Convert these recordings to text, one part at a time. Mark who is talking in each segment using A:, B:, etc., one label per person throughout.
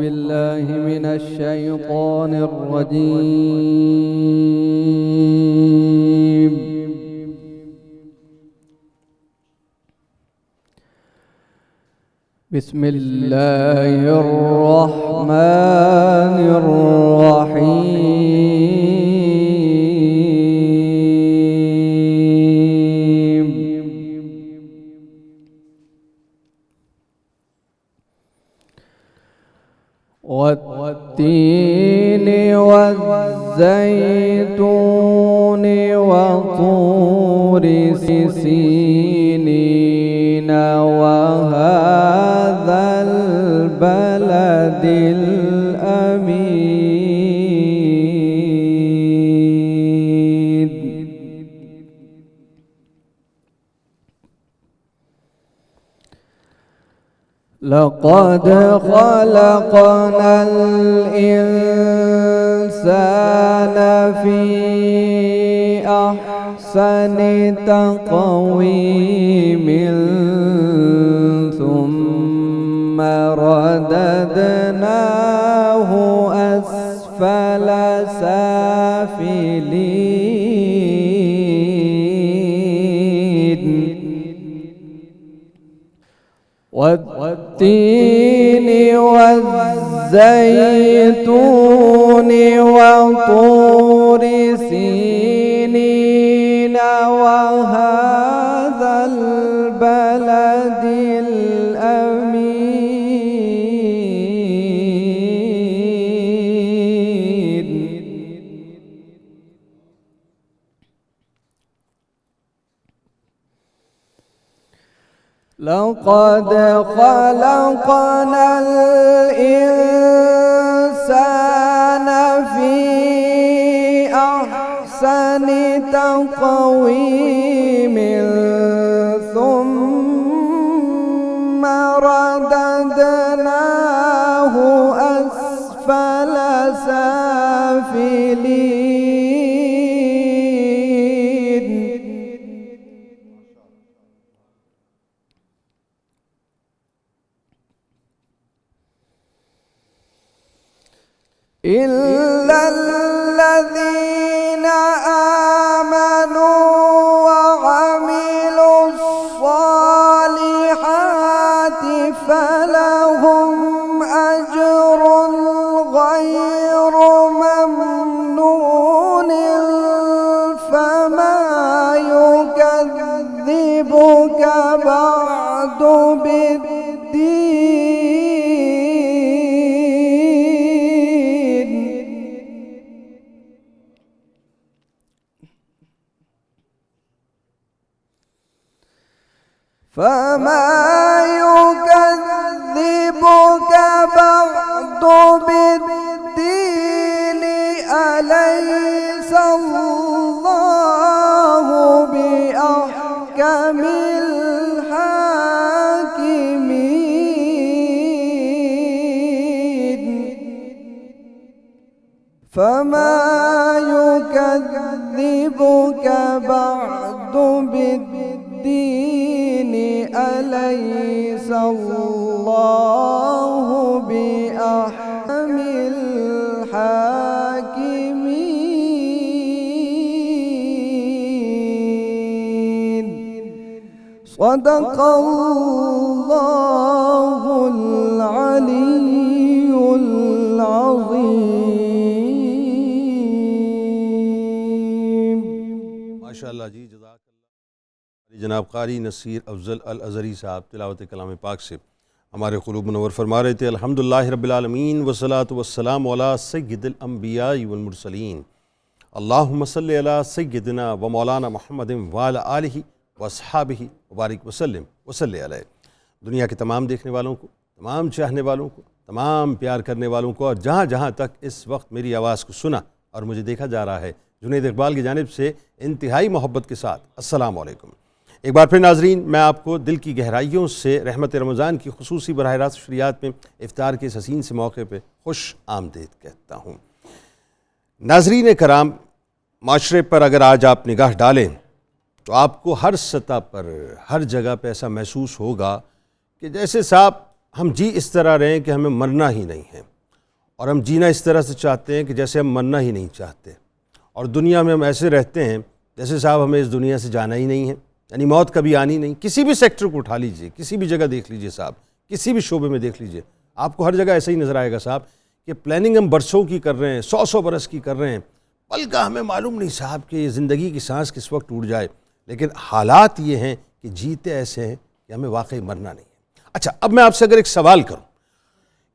A: بالله من الشيطان الرجيم. بسم الله الرحمن الرحيم. والتين والزيتون وطور سينين وهذا البلد الأمين. لقد خلقنا الإنسان في أحسن تقويم ثم رددناه أسفل سافلين. والتين والزيتون وطور سينين وهذا البلد الأمين. لقد خلقنا الإنسان في أحسن تقويم ثم رددناه أسفل سافلين. إلا الذين آمنوا وعملوا الصالحات فلهم أجر غير ممنون فما يكذبك بعد بالدين. فما يكذبك بعد بالدين أليس الله بأحكم الحاكمين. فما يكذبك بعد بالدين أليس الله بأحكم الحاكمين. صدق الله العلي العظيم.
B: ماشاءاللہ جی، جزاک اللہ. جناب قاری نصیر افضل الازہری صاحب تلاوت کلام پاک سے ہمارے قلوب منور فرما رہے تھے. الحمدللہ رب العالمین والصلاة والسلام علی سید الانبیاء والمرسلین. اللہم صلی علی سیدنا و مولانا محمد وعلی آلہ واصحابہ وبارک وسلم وصلی علیہ. دنیا کے تمام دیکھنے والوں کو، تمام چاہنے والوں کو، تمام پیار کرنے والوں کو، اور جہاں جہاں تک اس وقت میری آواز کو سنا اور مجھے دیکھا جا رہا ہے، جنید اقبال کی جانب سے انتہائی محبت کے ساتھ السلام علیکم. ایک بار پھر ناظرین، میں آپ کو دل کی گہرائیوں سے رحمت رمضان کی خصوصی براہ راست شریعت میں افطار کے اس حسین سے موقع پہ خوش آمدید کہتا ہوں. ناظرین کرام، معاشرے پر اگر آج آپ نگاہ ڈالیں تو آپ کو ہر سطح پر، ہر جگہ پہ ایسا محسوس ہوگا کہ جیسے صاحب ہم جی اس طرح رہیں کہ ہمیں مرنا ہی نہیں ہے. اور ہم جینا اس طرح سے چاہتے ہیں کہ جیسے ہم مرنا ہی نہیں چاہتے، اور دنیا میں ہم ایسے رہتے ہیں جیسے صاحب ہمیں اس دنیا سے جانا ہی نہیں ہے، یعنی موت کبھی آنی نہیں۔ کسی بھی سیکٹر کو اٹھا لیجئے، کسی بھی جگہ دیکھ لیجئے صاحب، کسی بھی شعبے میں دیکھ لیجئے، آپ کو ہر جگہ ایسا ہی نظر آئے گا صاحب کہ پلاننگ ہم برسوں کی کر رہے ہیں، 100 برس کی کر رہے ہیں، پل کا ہمیں معلوم نہیں صاحب کہ یہ زندگی کی سانس کس وقت ٹوٹ جائے، لیکن حالات یہ ہیں کہ جیتے ایسے ہیں کہ ہمیں واقعی مرنا نہیں ہے۔ اچھا، اب میں آپ سے اگر ایک سوال کروں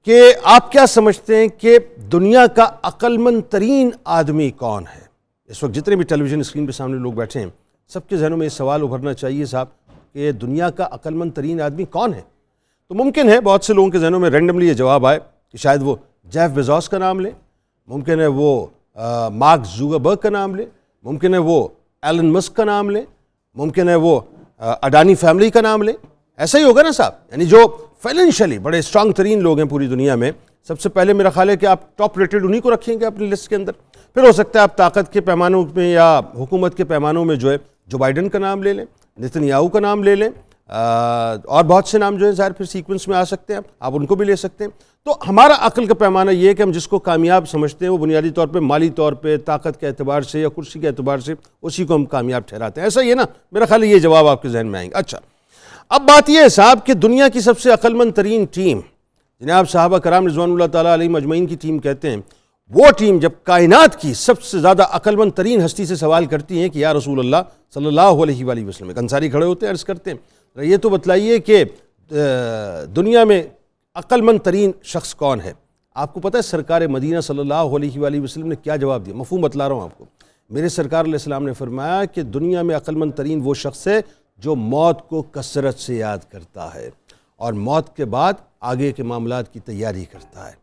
B: کہ آپ کیا سمجھتے ہیں کہ دنیا کا عقل مند ترین آدمی کون ہے؟ اس وقت جتنے بھی ٹیلی ویژن اسکرین پہ سامنے لوگ بیٹھے ہیں، سب کے ذہنوں میں یہ سوال ابھرنا چاہیے صاحب کہ دنیا کا عقل مند ترین آدمی کون ہے؟ تو ممکن ہے بہت سے لوگوں کے ذہنوں میں رینڈملی یہ جواب آئے کہ شاید وہ جیف بیزوس کا نام لے، ممکن ہے وہ مارک زوکربرگ کا نام لے، ممکن ہے وہ ایلن مسک کا نام لے، ممکن ہے وہ اڈانی فیملی کا نام لے۔ ایسا ہی ہوگا نا صاحب، یعنی جو فائنینشلی بڑے اسٹرانگ ترین لوگ ہیں پوری دنیا میں، سب سے پہلے میرا خیال ہے کہ آپ ٹاپ ریٹڈ انہی کو رکھیں گے اپنی لسٹ کے اندر۔ پھر ہو سکتا ہے آپ طاقت کے پیمانوں میں یا حکومت کے پیمانوں میں جو ہے جو بائیڈن کا نام لے لیں، نتنیاہو کا نام لے لیں، اور بہت سے نام جو ہیں ظاہر پھر سیکوینس میں آ سکتے ہیں، آپ ان کو بھی لے سکتے ہیں۔ تو ہمارا عقل کا پیمانہ یہ ہے کہ ہم جس کو کامیاب سمجھتے ہیں وہ بنیادی طور پہ مالی طور پہ، طاقت کے اعتبار سے یا کرسی کے اعتبار سے اسی کو ہم کامیاب ٹھہراتے ہیں۔ ایسا ہی ہے نا، میرا خیال ہے یہ جواب آپ کے ذہن میں آئیں گے۔ اچھا، اب بات یہ ہے صاحب کہ دنیا کی سب سے عقل مند ترین ٹیم، جناب صحابہ کرام رضوان اللہ تعالیٰ علیہم اجمعین کی ٹیم کہتے ہیں، وہ ٹیم جب کائنات کی سب سے زیادہ عقل مند ترین ہستی سے سوال کرتی ہیں کہ یا رسول اللہ صلی اللہ علیہ وآلہ وسلم، ایک انصاری کھڑے ہوتے ہیں، عرض کرتے ہیں یہ تو بتلائیے کہ دنیا میں عقل مند ترین شخص کون ہے؟ آپ کو پتہ ہے سرکار مدینہ صلی اللہ علیہ وآلہ وسلم نے کیا جواب دیا؟ مفہوم بتلا رہا ہوں آپ کو۔ میرے سرکار علیہ السلام نے فرمایا کہ دنیا میں عقل مند ترین وہ شخص ہے جو موت کو کثرت سے یاد کرتا ہے اور موت کے بعد آگے کے معاملات کی تیاری کرتا ہے۔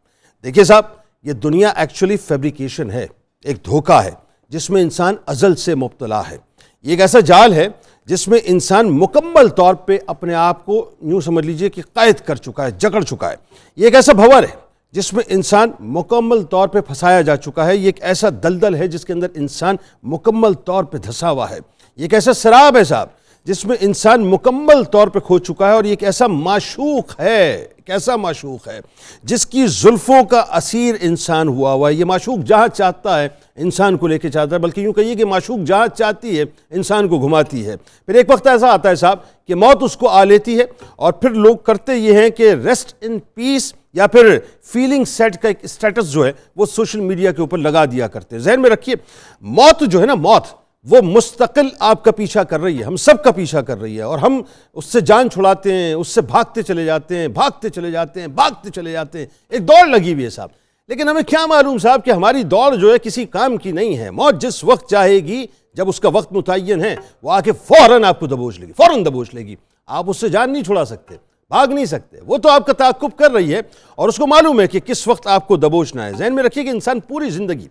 B: دیکھیے صاحب، یہ دنیا ایکچولی فیبریکیشن ہے، ایک دھوکہ ہے جس میں انسان ازل سے مبتلا ہے۔ یہ ایک ایسا جال ہے جس میں انسان مکمل طور پہ اپنے آپ کو یوں سمجھ لیجئے کہ قید کر چکا ہے، جکڑ چکا ہے۔ یہ ایک ایسا بھنور ہے جس میں انسان مکمل طور پہ پھنسایا جا چکا ہے۔ یہ ایک ایسا دلدل ہے جس کے اندر انسان مکمل طور پہ دھسا ہوا ہے۔ یہ ایک ایسا سراب ہے صاحب جس میں انسان مکمل طور پہ کھو چکا ہے، اور یہ ایک ایسا معشوق ہے، ایک ایسا معشوق ہے جس کی زلفوں کا اسیر انسان ہوا ہوا ہے۔ یہ معشوق جہاں چاہتا ہے انسان کو لے کے چاہتا ہے، بلکہ یوں کہیے کہ معشوق جہاں چاہتی ہے انسان کو گھماتی ہے۔ پھر ایک وقت ایسا آتا ہے صاحب کہ موت اس کو آ لیتی ہے، اور پھر لوگ کرتے یہ ہیں کہ ریسٹ ان پیس یا پھر فیلنگ سیٹ کا ایک اسٹیٹس جو ہے وہ سوشل میڈیا کے اوپر لگا دیا کرتے ہیں۔ ذہن میں رکھیے، موت جو ہے نا، موت وہ مستقل آپ کا پیچھا کر رہی ہے، ہم سب کا پیچھا کر رہی ہے، اور ہم اس سے جان چھڑاتے ہیں، اس سے بھاگتے چلے جاتے ہیں، بھاگتے چلے جاتے ہیں، بھاگتے چلے جاتے ہیں۔ ایک دوڑ لگی ہوئی ہے صاحب، لیکن ہمیں کیا معلوم صاحب کہ ہماری دوڑ جو ہے کسی کام کی نہیں ہے۔ موت جس وقت چاہے گی، جب اس کا وقت متعین ہے، وہ آ کے فوراً آپ کو دبوچ لے گی، فوراً دبوچ لے گی۔ آپ اس سے جان نہیں چھڑا سکتے، بھاگ نہیں سکتے، وہ تو آپ کا تعاقب کر رہی ہے اور اس کو معلوم ہے کہ کس وقت آپ کو دبوچنا ہے۔ ذہن میں رکھیے کہ انسان پوری زندگی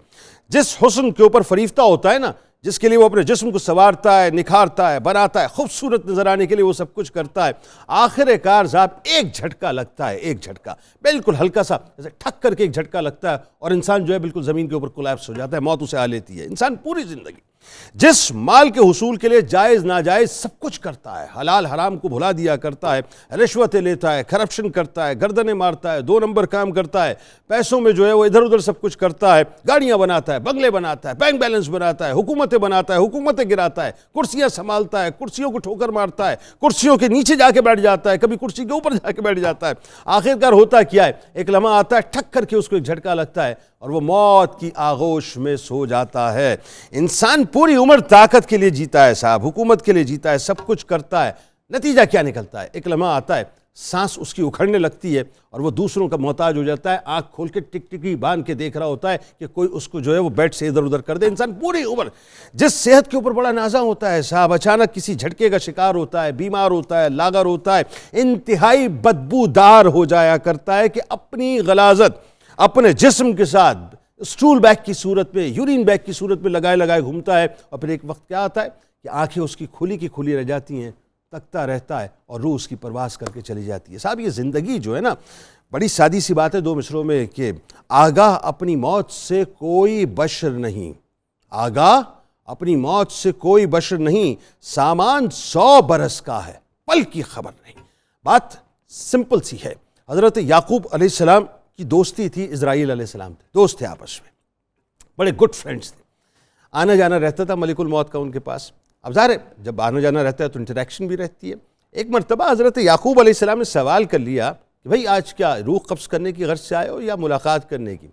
B: جس حسن کے اوپر فریفتہ ہوتا ہے نا، جس کے لیے وہ اپنے جسم کو سنوارتا ہے، نکھارتا ہے، بناتا ہے، خوبصورت نظر آنے کے لیے وہ سب کچھ کرتا ہے، آخر کار صاحب ایک جھٹکا لگتا ہے، ایک جھٹکا بالکل ہلکا سا جیسے ٹھک کر کے ایک جھٹکا لگتا ہے اور انسان جو ہے بالکل زمین کے اوپر کولیپس ہو جاتا ہے، موت اسے آ لیتی ہے۔ انسان پوری زندگی جس مال کے حصول کے لیے جائز ناجائز سب کچھ کرتا ہے، حلال حرام کو بھلا دیا کرتا ہے، رشوتیں لیتا ہے، کرپشن کرتا ہے، گردنیں مارتا ہے، 2 نمبر کام کرتا ہے، پیسوں میں جو ہے وہ ادھر ادھر سب کچھ کرتا ہے، گاڑیاں بناتا ہے، بنگلے بناتا ہے، بینک بیلنس بناتا ہے، حکومتیں بناتا ہے، حکومتیں گراتا ہے، کرسیاں سنبھالتا ہے، کرسیوں کو ٹھوکر مارتا ہے، کرسیوں کے نیچے جا کے بیٹھ جاتا ہے، کبھی کرسی کے اوپر جا کے بیٹھ جاتا ہے۔ آخرکار ہوتا کیا ہے؟ ایک لمحہ آتا ہے، ٹھک کر کے اس کو ایک جھٹکا لگتا ہے اور وہ موت کی آغوش میں سو جاتا ہے۔ انسان پوری عمر طاقت کے لیے جیتا ہے صاحب، حکومت کے لیے جیتا ہے، سب کچھ کرتا ہے، نتیجہ کیا نکلتا ہے؟ ایک لمحہ آتا ہے، سانس اس کی اکھڑنے لگتی ہے اور وہ دوسروں کا محتاج ہو جاتا ہے، آنکھ کھول کے ٹک ٹکی باندھ کے دیکھ رہا ہوتا ہے کہ کوئی اس کو جو ہے وہ بیڈ سے ادھر ادھر کر دے۔ انسان پوری عمر جس صحت کے اوپر بڑا نازاں ہوتا ہے صاحب، اچانک کسی جھٹکے کا شکار ہوتا ہے، بیمار ہوتا ہے، لاغر ہوتا ہے، انتہائی بدبودار ہو جایا کرتا ہے کہ اپنی غلاظت اپنے جسم کے ساتھ اسٹول بیگ کی صورت میں، یورین بیگ کی صورت میں لگائے لگائے گھومتا ہے، اور پھر ایک وقت کیا آتا ہے کہ آنکھیں اس کی کھلی کی کھلی رہ جاتی ہیں، تکتا رہتا ہے اور روح اس کی پرواز کر کے چلی جاتی ہے۔ صاحب یہ زندگی جو ہے نا، بڑی سادی سی بات ہے 2 مصروں میں کہ آگاہ اپنی موت سے کوئی بشر نہیں، آگاہ اپنی موت سے کوئی بشر نہیں، سامان 100 برس کا ہے، پل کی خبر نہیں۔ بات سمپل سی ہے۔ حضرت یعقوب علیہ السلام کی کی دوستی تھی اسرائیل علیہ السلام تھے، دوست تھے آپس میں، بڑے گڈ فرینڈس تھے، آنا جانا رہتا تھا ملک الموت کا ان کے پاس. اب ظاہر ہے جب آنا جانا رہتا ہے تو انٹریکشن بھی رہتی ہے. ایک مرتبہ حضرت یعقوب علیہ السلام نے سوال کر لیا کہ بھئی آج کیا روح قبض کرنے کی غرض سے آئے ہو یا ملاقات کرنے کی؟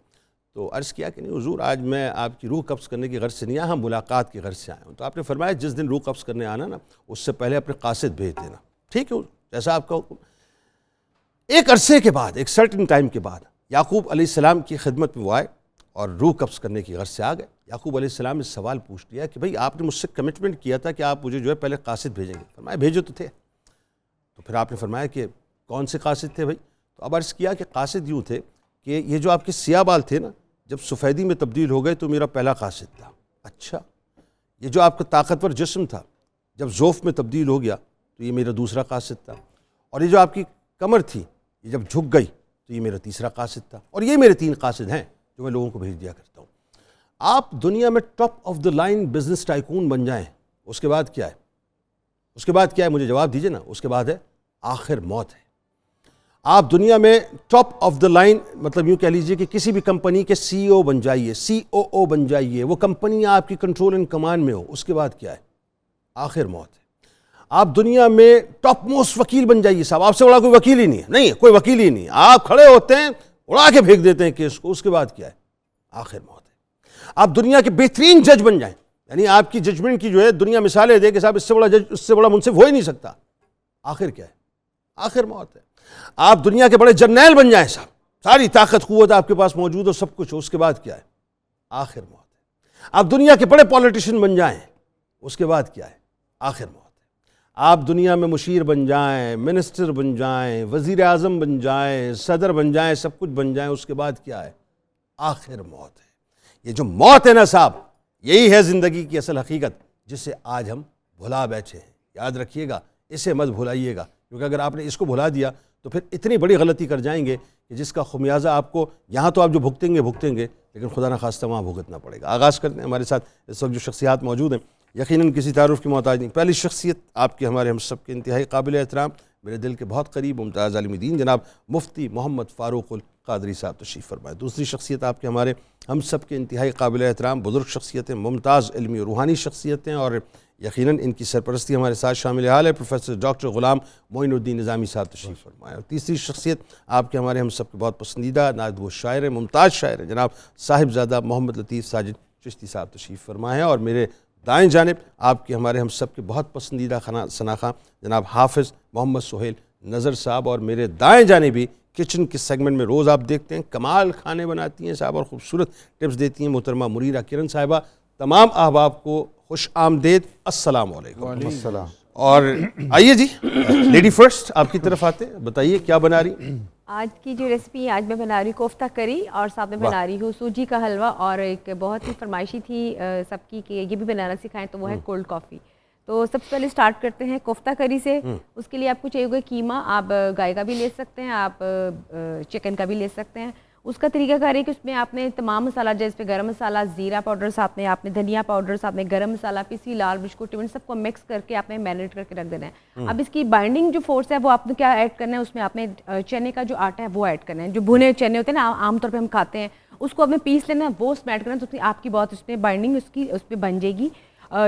B: تو عرض کیا کہ نہیں حضور، آج میں آپ کی روح قبض کرنے کی غرض سے نہیں آیا، ہم ملاقات کی غرض سے آئے ہوں. تو آپ نے فرمایا جس دن روح قبض کرنے آنا نا اس سے پہلے اپنے قاصد بھیج دینا. ٹھیک ہے حضور، جیسا آپ کا حکم. ایک عرصے کے بعد، ایک سرٹن ٹائم کے بعد یعقوب علیہ السلام کی خدمت میں وہ آئے اور روح قبض کرنے کی غرض سے آ گئے. یعقوب علیہ السلام نے سوال پوچھ لیا کہ بھئی آپ نے مجھ سے کمٹمنٹ کیا تھا کہ آپ مجھے جو ہے پہلے قاصد بھیجیں گے. فرمایا بھیجو تو تھے. تو پھر آپ نے فرمایا کہ کون سے قاصد تھے بھئی؟ تو اب عرض کیا کہ قاصد یوں تھے کہ یہ جو آپ کے سیاہ بال تھے نا، جب سفیدی میں تبدیل ہو گئے تو میرا پہلا قاصد تھا. اچھا، یہ جو آپ کا طاقتور جسم تھا جب ذوف میں تبدیل ہو گیا تو یہ میرا دوسرا قاصد تھا. اور یہ جو آپ کی کمر تھی یہ جب جھک گئی تو یہ میرا تیسرا قاصد تھا. اور یہ میرے 3 قاصد ہیں جو میں لوگوں کو بھیج دیا کرتا ہوں. آپ دنیا میں top of the line business tycoon بن جائیں، اس کے بعد کیا ہے؟ اس کے بعد کیا ہے؟ مجھے جواب دیجئے نا. اس کے بعد ہے آخر موت ہے. آپ دنیا میں ٹاپ آف دا لائن مطلب یوں کہہ لیجئے کہ کسی بھی کمپنی کے سی او بن جائیے، سی او او بن جائیے، وہ کمپنی آپ کی کنٹرول اینڈ کمانڈ میں ہو، اس کے بعد کیا ہے؟ آخر موت ہے. آپ دنیا میں ٹاپ موسٹ وکیل بن جائیے صاحب، آپ سے بڑا کوئی وکیل ہی نہیں ہے، نہیں کوئی وکیل ہی نہیں ہے، آپ کھڑے ہوتے ہیں اڑا کے پھینک دیتے ہیں کیس کو، اس کے بعد کیا ہے؟ آخر موت ہے. آپ دنیا کے بہترین جج بن جائیں، یعنی آپ کی ججمنٹ کی جو ہے دنیا مثالیں دے کہ صاحب اس سے بڑا جج، اس سے بڑا منصف ہو ہی نہیں سکتا. آخر کیا ہے؟ آخر موت ہے. آپ دنیا کے بڑے جرنیل بن جائیں صاحب، ساری طاقت قوت آپ کے پاس موجود ہو، سب کچھ ہو، اس کے بعد کیا ہے؟ آخر موت ہے. آپ دنیا کے بڑے پولیٹیشین بن جائیں، اس کے بعد کیا ہے؟ آخر موت ہے. آپ دنیا میں مشیر بن جائیں، منسٹر بن جائیں، وزیر اعظم بن جائیں، صدر بن جائیں، سب کچھ بن جائیں، اس کے بعد کیا ہے؟ آخر موت ہے. یہ جو موت ہے نا صاحب، یہی ہے زندگی کی اصل حقیقت جسے آج ہم بھلا بیٹھے ہیں. یاد رکھیے گا، اسے مت بھلائیے گا، کیونکہ اگر آپ نے اس کو بھلا دیا تو پھر اتنی بڑی غلطی کر جائیں گے کہ جس کا خمیازہ آپ کو یہاں تو آپ جو بھگتیں گے لیکن خدا نخواستہ وہاں بھگتنا پڑے گا. آغاز کرتے ہیں. ہمارے ساتھ اس وقت جو شخصیات موجود ہیں یقیناً کسی تعارف کی محتاج نہیں. پہلی شخصیت آپ کے ہمارے ہم سب کے انتہائی قابل احترام، میرے دل کے بہت قریب، ممتاز عالم دین جناب مفتی محمد فاروق القادری صاحب تشریف فرمائے. دوسری شخصیت آپ کے ہمارے ہم سب کے انتہائی قابل احترام بزرگ شخصیتیں، ممتاز علمی و روحانی شخصیتیں، اور یقیناً ان کی سرپرستی ہمارے ساتھ شامل حال ہے پروفیسر ڈاکٹر غلام معین الدین نظامی صاحب تشریف فرمائے. اور تیسری شخصیت آپ کے ہمارے ہم سب کے بہت پسندیدہ نائب و شاعر ہیں، ممتاز شاعر ہیں، جناب صاحبزادہ محمد لطیف ساجد چشتی صاحب تشریف فرمائے ہیں. اور میرے دائیں جانب آپ کے ہمارے ہم سب کے بہت پسندیدہ شناخواں جناب حافظ محمد سہیل نظر صاحب. اور میرے دائیں جانب بھی کچن کے سیگمنٹ میں روز آپ دیکھتے ہیں کمال کھانے بناتی ہیں صاحب اور خوبصورت ٹپس دیتی ہیں محترمہ منیرہ کرن صاحبہ. تمام احباب کو خوش آمدید، السلام علیکم.
C: وعلیکم السلام.
B: اور آئیے جی لیڈی فرسٹ آپ کی طرف آتے ہیں، بتائیے کیا بنا رہی؟
D: آج کی جو ریسپی آج میں بنا رہی ہوں کوفتہ کری، اور ساتھ میں بنا رہی ہوں سوجی کا حلوہ، اور ایک بہت ہی فرمائشی تھی سب کی کہ یہ بھی بنانا سکھائیں، تو وہ ہے کولڈ کافی. تو سب سے پہلے سٹارٹ کرتے ہیں کوفتہ کری سے. اس کے لیے آپ کو چاہیے ہوگا قیمہ، آپ گائے کا بھی لے سکتے ہیں، آپ چکن کا بھی لے سکتے ہیں. اس کا طریقہ کار ہے کہ اس میں آپ نے تمام مسالہ جیسے گرم مسالہ، زیرہ پاؤڈر، ساتھ میں آپ نے دھنیا پاؤڈر، ساتھ میں گرم مسالہ، پیسی لال مرچ کو ٹماٹر سب کو مکس کر کے آپ نے میرینیٹ کر کے رکھ دینا ہے. اب اس کی بائنڈنگ جو فورس ہے وہ آپ نے کیا ایڈ کرنا ہے، اس میں آپ نے چنے کا جو آٹا ہے وہ ایڈ کرنا ہے. جو بھنے چنے ہوتے ہیں نا عام طور پہ ہم کھاتے ہیں، اس کو آپ نے پیس لینا ہے، وہ اس میں ایڈ کرنا ہے. تو آپ کی بہت اس میں بائنڈنگ اس پہ بن جائے گی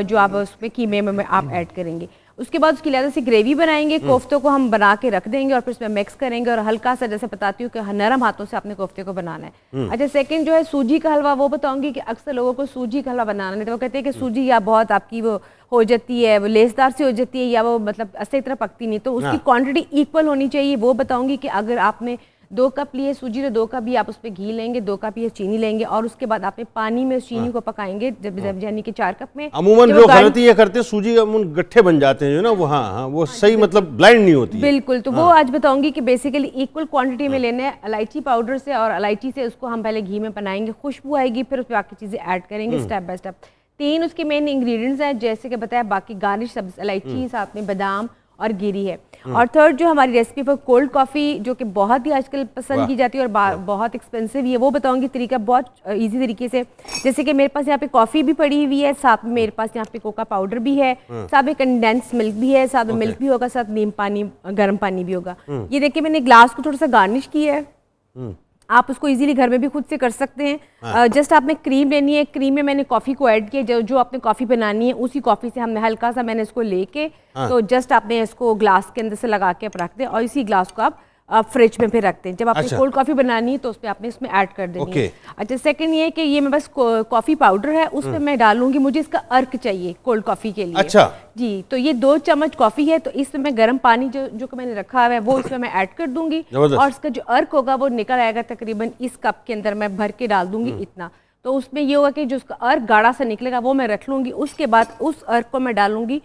D: جو آپ اس میں قیمے میں آپ ایڈ کریں گے. اس کے بعد اس کی لہٰذا سے گریوی بنائیں گے. کوفتوں کو ہم بنا کے رکھ دیں گے اور پھر اس میں مکس کریں گے، اور ہلکا سا جیسے بتاتی ہوں کہ نرم ہاتھوں سے اپنے کوفتے کو بنانا ہے. اچھا سیکنڈ جو ہے سوجی کا حلوہ، وہ بتاؤں گی کہ اکثر لوگوں کو سوجی کا حلوہ بنانا نہیں، تو وہ کہتے ہیں کہ سوجی یا بہت آپ کی وہ ہو جاتی ہے، وہ لیسدار سی ہو جاتی ہے، یا وہ مطلب اچھی طرح پکتی نہیں. تو اس کی کوانٹٹی ایکول ہونی چاہیے. وہ بتاؤں گی کہ اگر آپ نے 2 کپ لیے سوجی، تو 2 کپ بھی آپ اس پہ گھی لیں گے، 2 کپ یہ چینی لیں گے، اور اس کے بعد آپ نے پانی میں اس چینی کو پکائیں گے جب یعنی کہ 4 کپ میں.
B: عموماً جو غلطی یہ کرتے ہیں سوجی گٹھے بن جاتے ہیں جو نا، وہ ہاں وہ صحیح مطلب بلائنڈ نہیں ہوتی.
D: بالکل. تو وہ آج بتاؤں گی کہ بیسیکلی ایکول کوانٹٹی میں لینا ہے. الائچی پاؤڈر سے اور الائچی سے اس کو ہم پہلے گھی میں بنائیں گے، خوشبو آئے گی، پھر اس پہ باقی چیزیں ایڈ کریں گے اسٹیپ بائی اسٹیپ. 3 اس کے مین انگریڈینٹس ہیں جیسے کہ بتایا، باقی گارنش سبز الائچی، ساتھ میں بادام اور گیری ہے. اور تھرڈ جو ہماری ریسپی پر کولڈ کافی، جو کہ بہت ہی آج کل پسند کی جاتی ہے اور بہت ایکسپینسو ہے، وہ بتاؤں گی طریقہ بہت ایزی طریقے سے. جیسے کہ میرے پاس یہاں پہ کافی بھی پڑی ہوئی ہے، ساتھ میں میرے پاس یہاں پہ کوکا پاؤڈر بھی ہے، ساتھ میں کنڈینس ملک بھی ہے، ساتھ میں ملک بھی ہوگا، ساتھ نیم پانی گرم پانی بھی ہوگا. یہ دیکھیں میں نے گلاس کو تھوڑا سا گارنش کیا ہے. آپ اس کو ایزیلی گھر میں بھی خود سے کر سکتے ہیں. جسٹ آپ نے کریم لینی ہے, کریم میں نے کافی کو ایڈ کیا, جو آپ نے کافی بنانی ہے اسی کافی سے ہم نے ہلکا سا میں نے اس کو لے کے تو جسٹ آپ نے اس کو گلاس کے اندر سے لگا کے رکھ دیں, اور اسی گلاس کو آپ فریج میں پھر رکھتے ہیں. جب آپ نے کولڈ کافی بنانی ہے تو اس پہ آپ نے اس میں ایڈ کر دینی ہے. اچھا, سیکنڈ یہ ہے کہ یہ میں بس کافی پاؤڈر ہے اس میں میں ڈالوں گی, مجھے اس کا ارک چاہیے کولڈ کافی کے لیے.
B: اچھا
D: جی, تو یہ 2 چمچ کافی ہے, تو اس میں گرم پانی جو کہ میں نے رکھا ہوا ہے وہ اس میں ایڈ کر دوں گی, اور اس کا جو ارک ہوگا وہ نکل آئے گا تقریباً اس کپ کے اندر میں بھر کے ڈال دوں گی اتنا. تو اس میں یہ ہوگا کہ جو اس کا ارک گاڑھا سا نکلے گا وہ میں رکھ لوں گی. اس کے بعد اس ارک کو میں ڈالوں گی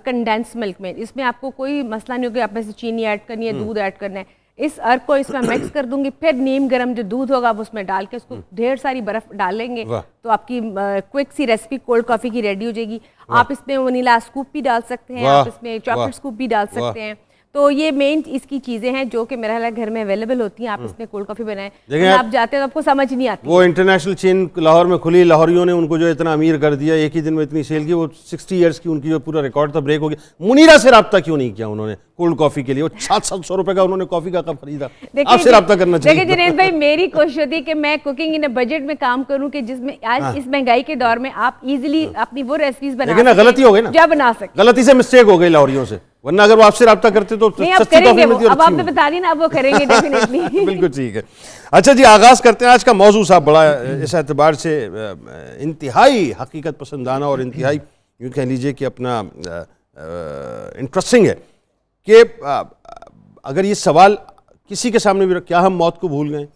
D: کنڈینس ملک میں. اس میں آپ کو کوئی مسئلہ نہیں ہوگا, آپ میں سے چینی ایڈ کرنی ہے, دودھ ایڈ کرنا ہے. اس ارک کو اس میں مکس کر دوں گی, پھر نیم گرم جو دودھ ہوگا وہ اس میں ڈال کے اس کو ڈھیر ساری برف ڈالیں گے تو آپ کی کوئک سی ریسپی کولڈ کافی کی ریڈی ہو جائے گی. آپ اس میں ونیلا اسکوپ بھی ڈال سکتے ہیں, آپ اس میں چاکلیٹ اسکوپ بھی ڈال سکتے ہیں. تو یہ مین اس کی چیزیں ہیں جو کہ میرا گھر میں اویلیبل ہوتی ہیں. آپ اس میں کولڈ کافی بنائیں, آپ جاتے ہیں تو آپ کو سمجھ نہیں آتی.
B: وہ انٹرنیشنل چین لاہور میں کھلی, لاہوریوں نے ان کو جو اتنا امیر کر دیا, ایک ہی دن میں اتنی سیل کی, وہ 60 ایئرس کی ان کی جو پورا ریکارڈ تھا بریک ہو گیا. منیرا سے رابطہ کیوں نہیں کیا انہوں نے کولڈ کافی کے لیے؟ وہ 700 روپے کا انہوں نے کافی کا کپ خریدا. آپ سے رابطہ کرنا چاہیے.
D: دیکھیں جنید بھائی, میری کوشش ہوتی ہے کہ میں کوکنگ ان بجٹ میں کام کروں کہ جس میں آج اس مہنگائی کے دور میں آپ ایزیلی اپنی وہ ریسپیز بنا سکیں.
B: لیکن غلطی ہو گئی نا,
D: جو بنا سکیں.
B: غلطی سے مسٹیک ہو گئی لاہوریوں سے, ورنہ اگر وہ آپ سے رابطہ کرتے تو سستی کافی ملتی.
D: اب آپ نے بتا دی نا, اب وہ کریں گے ڈیفینیٹلی.
B: بالکل ٹھیک ہے. اچھا جی, آغاز کرتے ہیں. آج کا موضوع صاحب بڑا اس اعتبار سے انتہائی حقیقت پسندانہ اور انتہائی یوں کہہ لیجئے کہ اپنا انٹرسٹنگ ہے کہ اگر یہ سوال کسی کے سامنے بھی کیا ہم موت کو بھول گئے,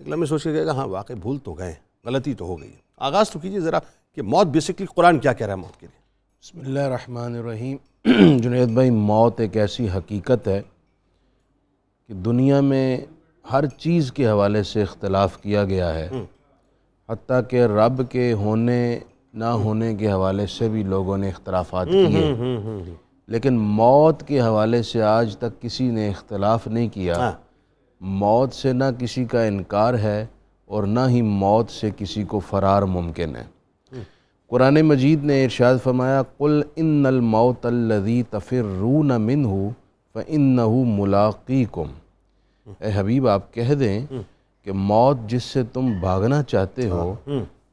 B: ایک لمحے سوچ کے کہے گا ہاں واقعی بھول تو گئے, غلطی تو ہو گئی. آغاز تو کیجیے ذرا کہ موت بیسکلی قرآن کیا کہہ رہا ہے موت کے لیے.
C: بسم اللہ الرحمن الرحیم. جنید بھائی, موت ایک ایسی حقیقت ہے کہ دنیا میں ہر چیز کے حوالے سے اختلاف کیا گیا ہے, حتیٰ کہ رب کے ہونے نہ ہونے کے حوالے سے بھی لوگوں نے اختلافات کیے, لیکن موت کے حوالے سے آج تک کسی نے اختلاف نہیں کیا. موت سے نہ کسی کا انکار ہے اور نہ ہی موت سے کسی کو فرار ممکن ہے. قرآن مجید نے ارشاد فرمایا, قل ان الموت الذی تفرون منہ فانہ ملاقیکم. اے حبیب, آپ کہہ دیں کہ موت جس سے تم بھاگنا چاہتے ہو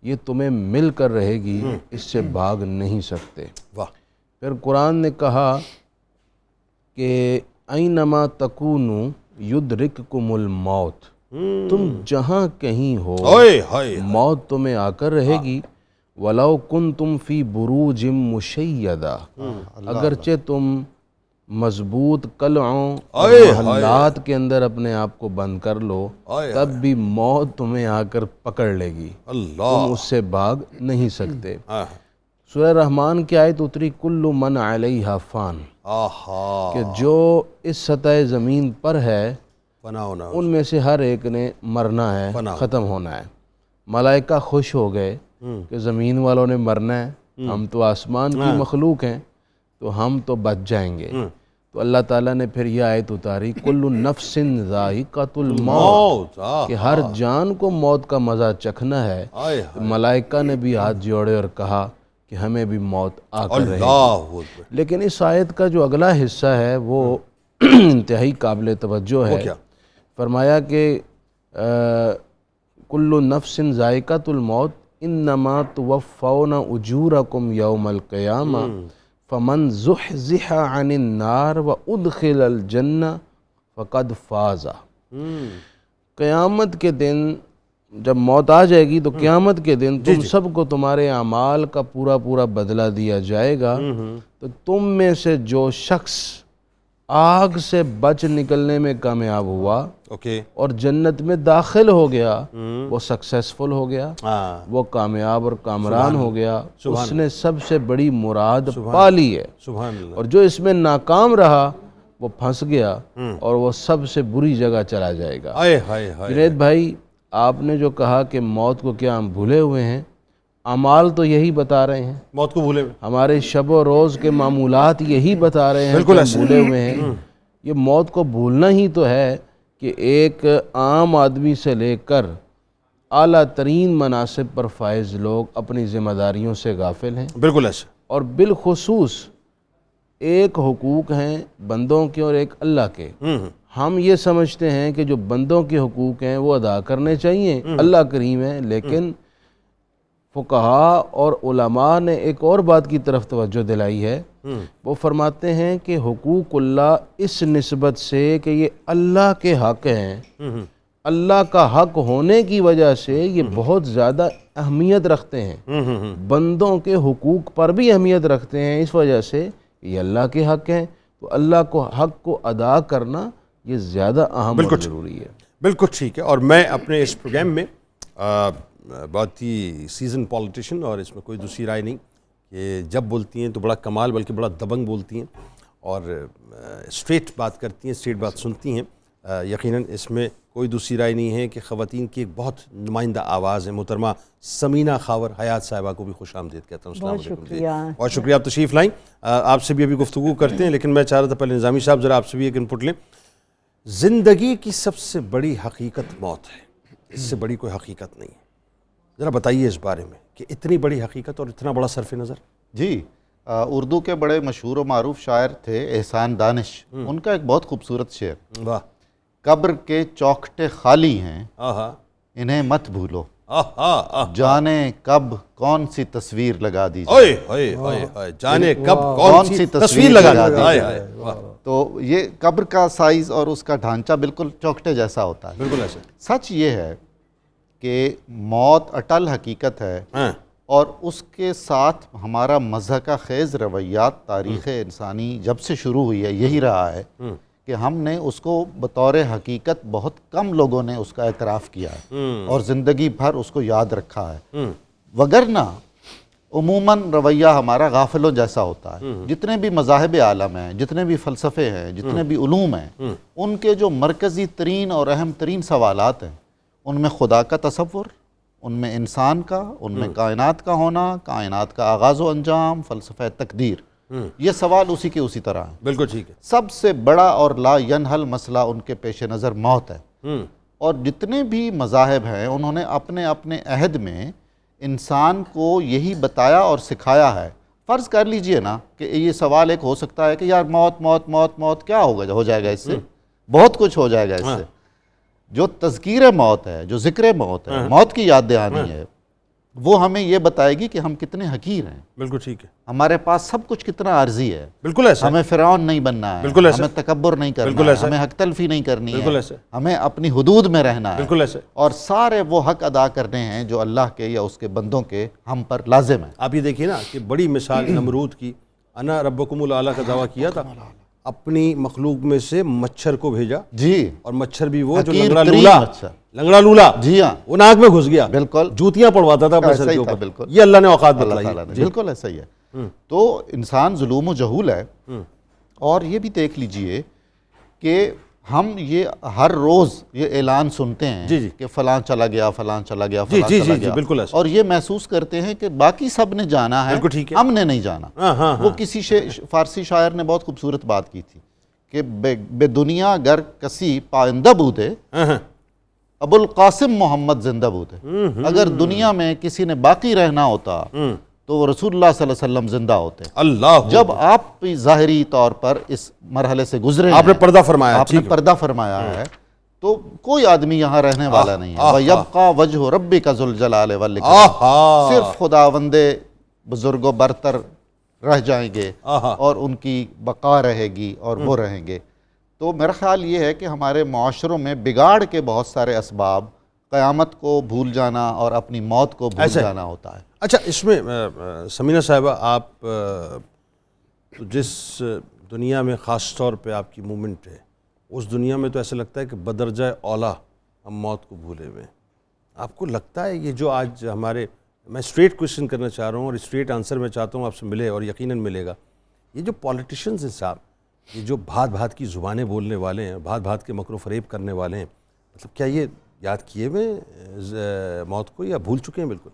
C: یہ تمہیں مل کر رہے گی, اس سے بھاگ نہیں سکتے. پھر قرآن نے کہا کہ اینما تکونوا یدرککم الموت, تم جہاں کہیں ہو موت تمہیں آ کر رہے گی. وَلَوْ كُنْتُمْ فِي بُرُوجٍ مُشَيَّدَةٍ, اگرچہ تم مضبوط قلعوں اور محلات کے اندر اپنے آپ کو بند کر لو, تب بھی موت تمہیں آ کر پکڑ لے گی, تم اس سے بھاگ نہیں سکتے. سورہ رحمان کی آیت اتری, کل من علیہا فان, کہ جو اس سطح زمین پر ہے ان میں سے ہر ایک نے مرنا ہے, ختم ہونا ہے. ملائکہ خوش ہو گئے کہ زمین والوں نے مرنا ہے, ہم تو آسمان کی مخلوق ہیں تو ہم تو بچ جائیں گے. تو اللہ تعالیٰ نے پھر یہ آیت اتاری, کل نفس ذائقۃ الموت, کہ ہر جان کو موت کا مزہ چکھنا ہے. ملائکہ نے بھی ہاتھ جوڑے اور کہا کہ ہمیں بھی موت آ کر رہے گی. لیکن اس آیت کا جو اگلا حصہ ہے وہ انتہائی قابل توجہ ہے. فرمایا کہ کل نفس ذائقۃ الموت انما توفون اجورکم یوم القیامہ فمن زحزح عن النار وادخل الجنہ فقد فاز. قیامت کے دن جب موت آ جائے گی تو قیامت کے دن تم سب کو تمہارے اعمال کا پورا پورا بدلہ دیا جائے گا. تو تم میں سے جو شخص آگ سے بچ نکلنے میں کامیاب ہوا اور جنت میں داخل ہو گیا وہ سکسیسفل ہو گیا, وہ کامیاب اور کامران ہو گیا, اس نے سب سے بڑی مراد پا لی ہے. اور جو اس میں ناکام رہا وہ پھنس گیا اور وہ سب سے بری جگہ چلا جائے گا. جنید بھائی, آپ نے جو کہا کہ موت کو کیا ہم بھولے ہوئے ہیں, اعمال تو یہی بتا رہے ہیں
B: موت کو بھولے ہوئے,
C: ہمارے شب و روز کے معمولات یہی بتا رہے ہیں کہ ہم بھولے ہوئے ہیں. یہ موت کو بھولنا ہی تو ہے کہ ایک عام آدمی سے لے کر اعلیٰ ترین مناصب پر فائز لوگ اپنی ذمہ داریوں سے غافل ہیں.
B: بالکل ایسا.
C: اور بالخصوص ایک حقوق ہیں بندوں کے اور ایک اللہ کے. ہم یہ سمجھتے ہیں کہ جو بندوں کے حقوق ہیں وہ ادا کرنے چاہیے، اللہ کریم ہے، لیکن فقہا اور علماء نے ایک اور بات کی طرف توجہ دلائی ہے، وہ فرماتے ہیں کہ حقوق اللہ اس نسبت سے کہ یہ اللہ کے حق ہیں، اللہ کا حق ہونے کی وجہ سے یہ بہت زیادہ اہمیت رکھتے ہیں، بندوں کے حقوق پر بھی اہمیت رکھتے ہیں، اس وجہ سے یہ اللہ کے حق ہیں، تو اللہ کو حق کو ادا کرنا یہ زیادہ اہم اور ضروری ہے۔
B: بالکل ٹھیک ہے۔ اور میں اپنے اس پروگرام میں بہت ہی سیزن پولیٹیشین، اور اس میں کوئی دوسری رائے نہیں کہ جب بولتی ہیں تو بڑا کمال بلکہ بڑا دبنگ بولتی ہیں اور اسٹریٹ بات کرتی ہیں، اسٹریٹ بات سنتی ہیں۔ یقیناً اس میں کوئی دوسری رائے نہیں ہے کہ خواتین کی ایک بہت نمائندہ آواز ہے۔ محترمہ سمینہ خاور حیات صاحبہ کو بھی خوش آمدید کہتا ہوں۔ السلام علیکم۔ بہت شکریہ، آپ تشریف لائیں۔ آپ سے بھی ابھی گفتگو کرتے ہیں، لیکن میں چاہ رہا تھا پہلے نظامی صاحب ذرا آپ سے بھی ایک انپٹ لیں۔ زندگی کی سب سے بڑی حقیقت موت ہے، اس سے بڑی کوئی حقیقت نہیں ہے، ذرا بتائیے اس بارے میں کہ اتنی بڑی حقیقت اور اتنا بڑا صرف نظر۔
E: جی، اردو کے بڑے مشہور و معروف شاعر تھے احسان دانش، ان کا ایک بہت خوبصورت شعر،
B: واہ،
E: قبر کے چوکھٹے خالی ہیں انہیں مت بھولو، جانے کب کون سی تصویر لگا دیجیے،
B: جانے کب کون سی تصویر لگا دیجیے۔
E: تو یہ قبر کا سائز اور اس کا ڈھانچہ بالکل چوکھٹے جیسا ہوتا ہے۔
B: بالکل ایسے۔
E: سچ یہ ہے کہ موت اٹل حقیقت ہے، اور اس کے ساتھ ہمارا مضحکہ خیز رویات تاریخ انسانی جب سے شروع ہوئی ہے یہی رہا ہے کہ ہم نے اس کو بطور حقیقت بہت کم لوگوں نے اس کا اعتراف کیا ہے اور زندگی بھر اس کو یاد رکھا ہے، وگرنہ عموماً رویہ ہمارا غافلوں جیسا ہوتا ہے۔ جتنے بھی مذاہب عالم ہیں، جتنے بھی فلسفے ہیں، جتنے بھی علوم ہیں، ان کے جو مرکزی ترین اور اہم ترین سوالات ہیں ان میں خدا کا تصور، ان میں انسان کا، ان میں کائنات کا ہونا، کائنات کا آغاز و انجام، فلسفہ تقدیر، یہ سوال اسی کے اسی طرح ہیں۔
B: بالکل ٹھیک ہے۔
E: سب سے بڑا اور لا ینحل مسئلہ ان کے پیش نظر موت ہے، اور جتنے بھی مذاہب ہیں انہوں نے اپنے اپنے عہد میں انسان کو یہی بتایا اور سکھایا ہے۔ فرض کر لیجئے نا کہ یہ سوال ایک ہو سکتا ہے کہ یار موت موت موت موت کیا ہو جائے گا اس سے؟ بہت کچھ ہو جائے گا اس سے۔ جو تذکیر موت ہے، جو ذکر موت ہے، موت کی یاد دہانی ہے، وہ ہمیں یہ بتائے گی کہ ہم کتنے حقیر ہیں۔
B: بالکل ٹھیک ہے۔
E: ہمارے پاس سب کچھ کتنا عارضی ہے۔
B: بالکل ایسا۔
E: ہمیں فرعون نہیں بننا ہے،
B: بالکل ایسا۔
E: ہمیں تکبر نہیں کرنا ہے، ہمیں حق تلفی نہیں کرنی ہے،
B: بالکل ایسا۔
E: ہمیں اپنی حدود میں رہنا ہے،
B: بالکل ایسا۔
E: اور سارے وہ حق ادا کرنے ہیں جو اللہ کے یا اس کے بندوں کے ہم پر لازم ہیں۔
B: آپ یہ دیکھیے نا کہ بڑی مثال نمرود کی، انا ربکم الاعلیٰ کا دعویٰ کیا تھا، اپنی مخلوق میں سے مچھر کو بھیجا،
E: جی،
B: اور مچھر بھی وہ جو
E: حقیر
B: لنگڑا
E: ترین
B: لولا،
E: مچھر،
B: لنگڑا لولا،
E: جی ہاں،
B: وہ ناک میں گھس گیا،
E: بالکل
B: جوتیاں پڑواتا تھا اپنے سر
E: ایسا
B: کے
E: ہی تھا،
B: اوپر،
E: بالکل
B: یہ اللہ نے اوقات
E: اللہ
B: بتلائی
E: تعالیٰ نے، بالکل ایسا ہی ہے۔ تو انسان ظلوم و جہول ہے، اور یہ بھی دیکھ لیجئے کہ ہم یہ ہر روز یہ اعلان سنتے ہیں کہ فلاں چلا گیا، فلاں چلا گیا، فلاں چلا گیا،
B: بالکل ایسا۔
E: اور یہ محسوس کرتے ہیں کہ باقی سب نے جانا ہے، ہم نے نہیں جانا۔ وہ کسی فارسی شاعر نے بہت خوبصورت بات کی تھی کہ بے دنیا گر کسی پائندہ بودے، ابو القاسم محمد زندہ بودے۔ اگر دنیا میں کسی نے باقی رہنا ہوتا تو وہ رسول اللہ صلی اللہ علیہ وسلم زندہ ہوتے۔
B: اللہ، جب
E: آپ بھی ظاہری طور پر اس مرحلے سے گزرے،
B: آپ نے پردہ فرمایا،
E: آپ نے پردہ فرمایا ہے، تو کوئی آدمی یہاں رہنے والا نہیں ہے۔ وَيَبْقَى وَجْهُ رَبِّكَ ذُو الْجَلَالِ وَالْإِكْرَامِ، صرف خداوند بزرگ و برتر رہ جائیں گے اور ان کی بقا رہے گی اور وہ رہیں گے۔ تو میرا خیال یہ ہے کہ ہمارے معاشروں میں بگاڑ کے بہت سارے اسباب قیامت کو بھول جانا اور اپنی موت کو بھول جانا ہوتا ہے۔
B: اچھا، اس میں سمینہ صاحبہ، آپ جس دنیا میں خاص طور پہ آپ کی مومنٹ ہے، اس دنیا میں تو ایسا لگتا ہے کہ بدرجہ اولا ہم موت کو بھولے ہوئے ہیں۔ آپ کو لگتا ہے یہ جو آج ہمارے، میں اسٹریٹ کویشچن کرنا چاہ رہا ہوں اور اسٹریٹ آنسر میں چاہتا ہوں آپ سے ملے، اور یقیناً ملے گا، یہ جو پولیٹیشنز ہیں صاحب، یہ جو بھات بھات کی زبانیں بولنے والے ہیں، بھات بھات کے مکر و فریب کرنے والے ہیں، مطلب کیا یہ یاد کیے ہوئے موت کو یا بھول چکے ہیں بالکل؟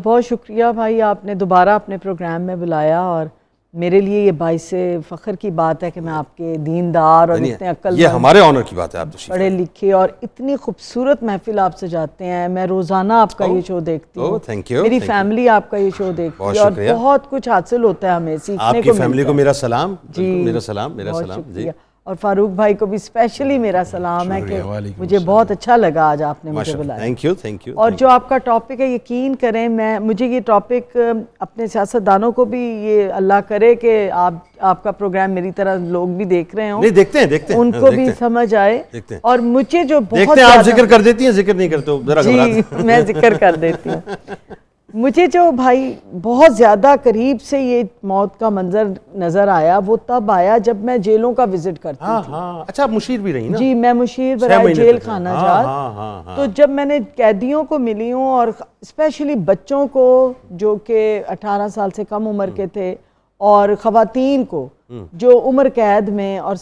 F: بہت شکریہ بھائی، آپ نے دوبارہ اپنے پروگرام میں بلایا، اور میرے لیے یہ باعث فخر کی بات ہے کہ میں آپ کے دیندار اور اتنے عقل،
B: یہ ہمارے آنر کی بات ہے، آپ تشریف
F: پڑھے لکھے اور اتنی خوبصورت محفل آپ سے جاتے ہیں۔ میں روزانہ آپ کا یہ شو دیکھتی ہوں، میری فیملی آپ کا یہ شو دیکھتی ہے، اور بہت کچھ حاصل ہوتا ہے ہمیں سیکھنے کو۔
B: آپ کی فیملی کو میرا سلام، میرا سلام، میرا سلام جی۔
F: اور فاروق بھائی کو بھی اسپیشلی میرا سلام ہے کہ
C: وعلیکم
F: مجھے بہت اچھا لگا آج آپ نے مجھے بلایا.
B: Thank you thank you.
F: اور جو آپ کا ٹاپک ہے یقین کریں مجھے یہ ٹاپک اپنے سیاستدانوں کو بھی یہ اللہ کرے کہ آپ کا پروگرام میری طرح لوگ بھی دیکھ رہے ہوں,
B: نہیں دیکھتے ہیں
F: ان کو بھی سمجھ آئے. اور مجھے جو بہت
B: آپ ذکر کر دیتی ہیں, ذکر نہیں کرتے ہو ذرا
F: جی میں ذکر کر دیتی ہوں. مجھے جو بھائی بہت زیادہ قریب سے یہ موت کا منظر نظر آیا وہ تب آیا جب میں جیلوں کا وزٹ کرتی تھی.
B: اچھا آپ مشیر بھی رہی نا؟
F: جی میں مشیر برائے جیل خانہ جات. تو جب میں نے قیدیوں کو ملی ہوں اور اسپیشلی بچوں کو جو کہ 18 سال سے کم عمر کے تھے اور خواتین کو جو عمر قید میں اور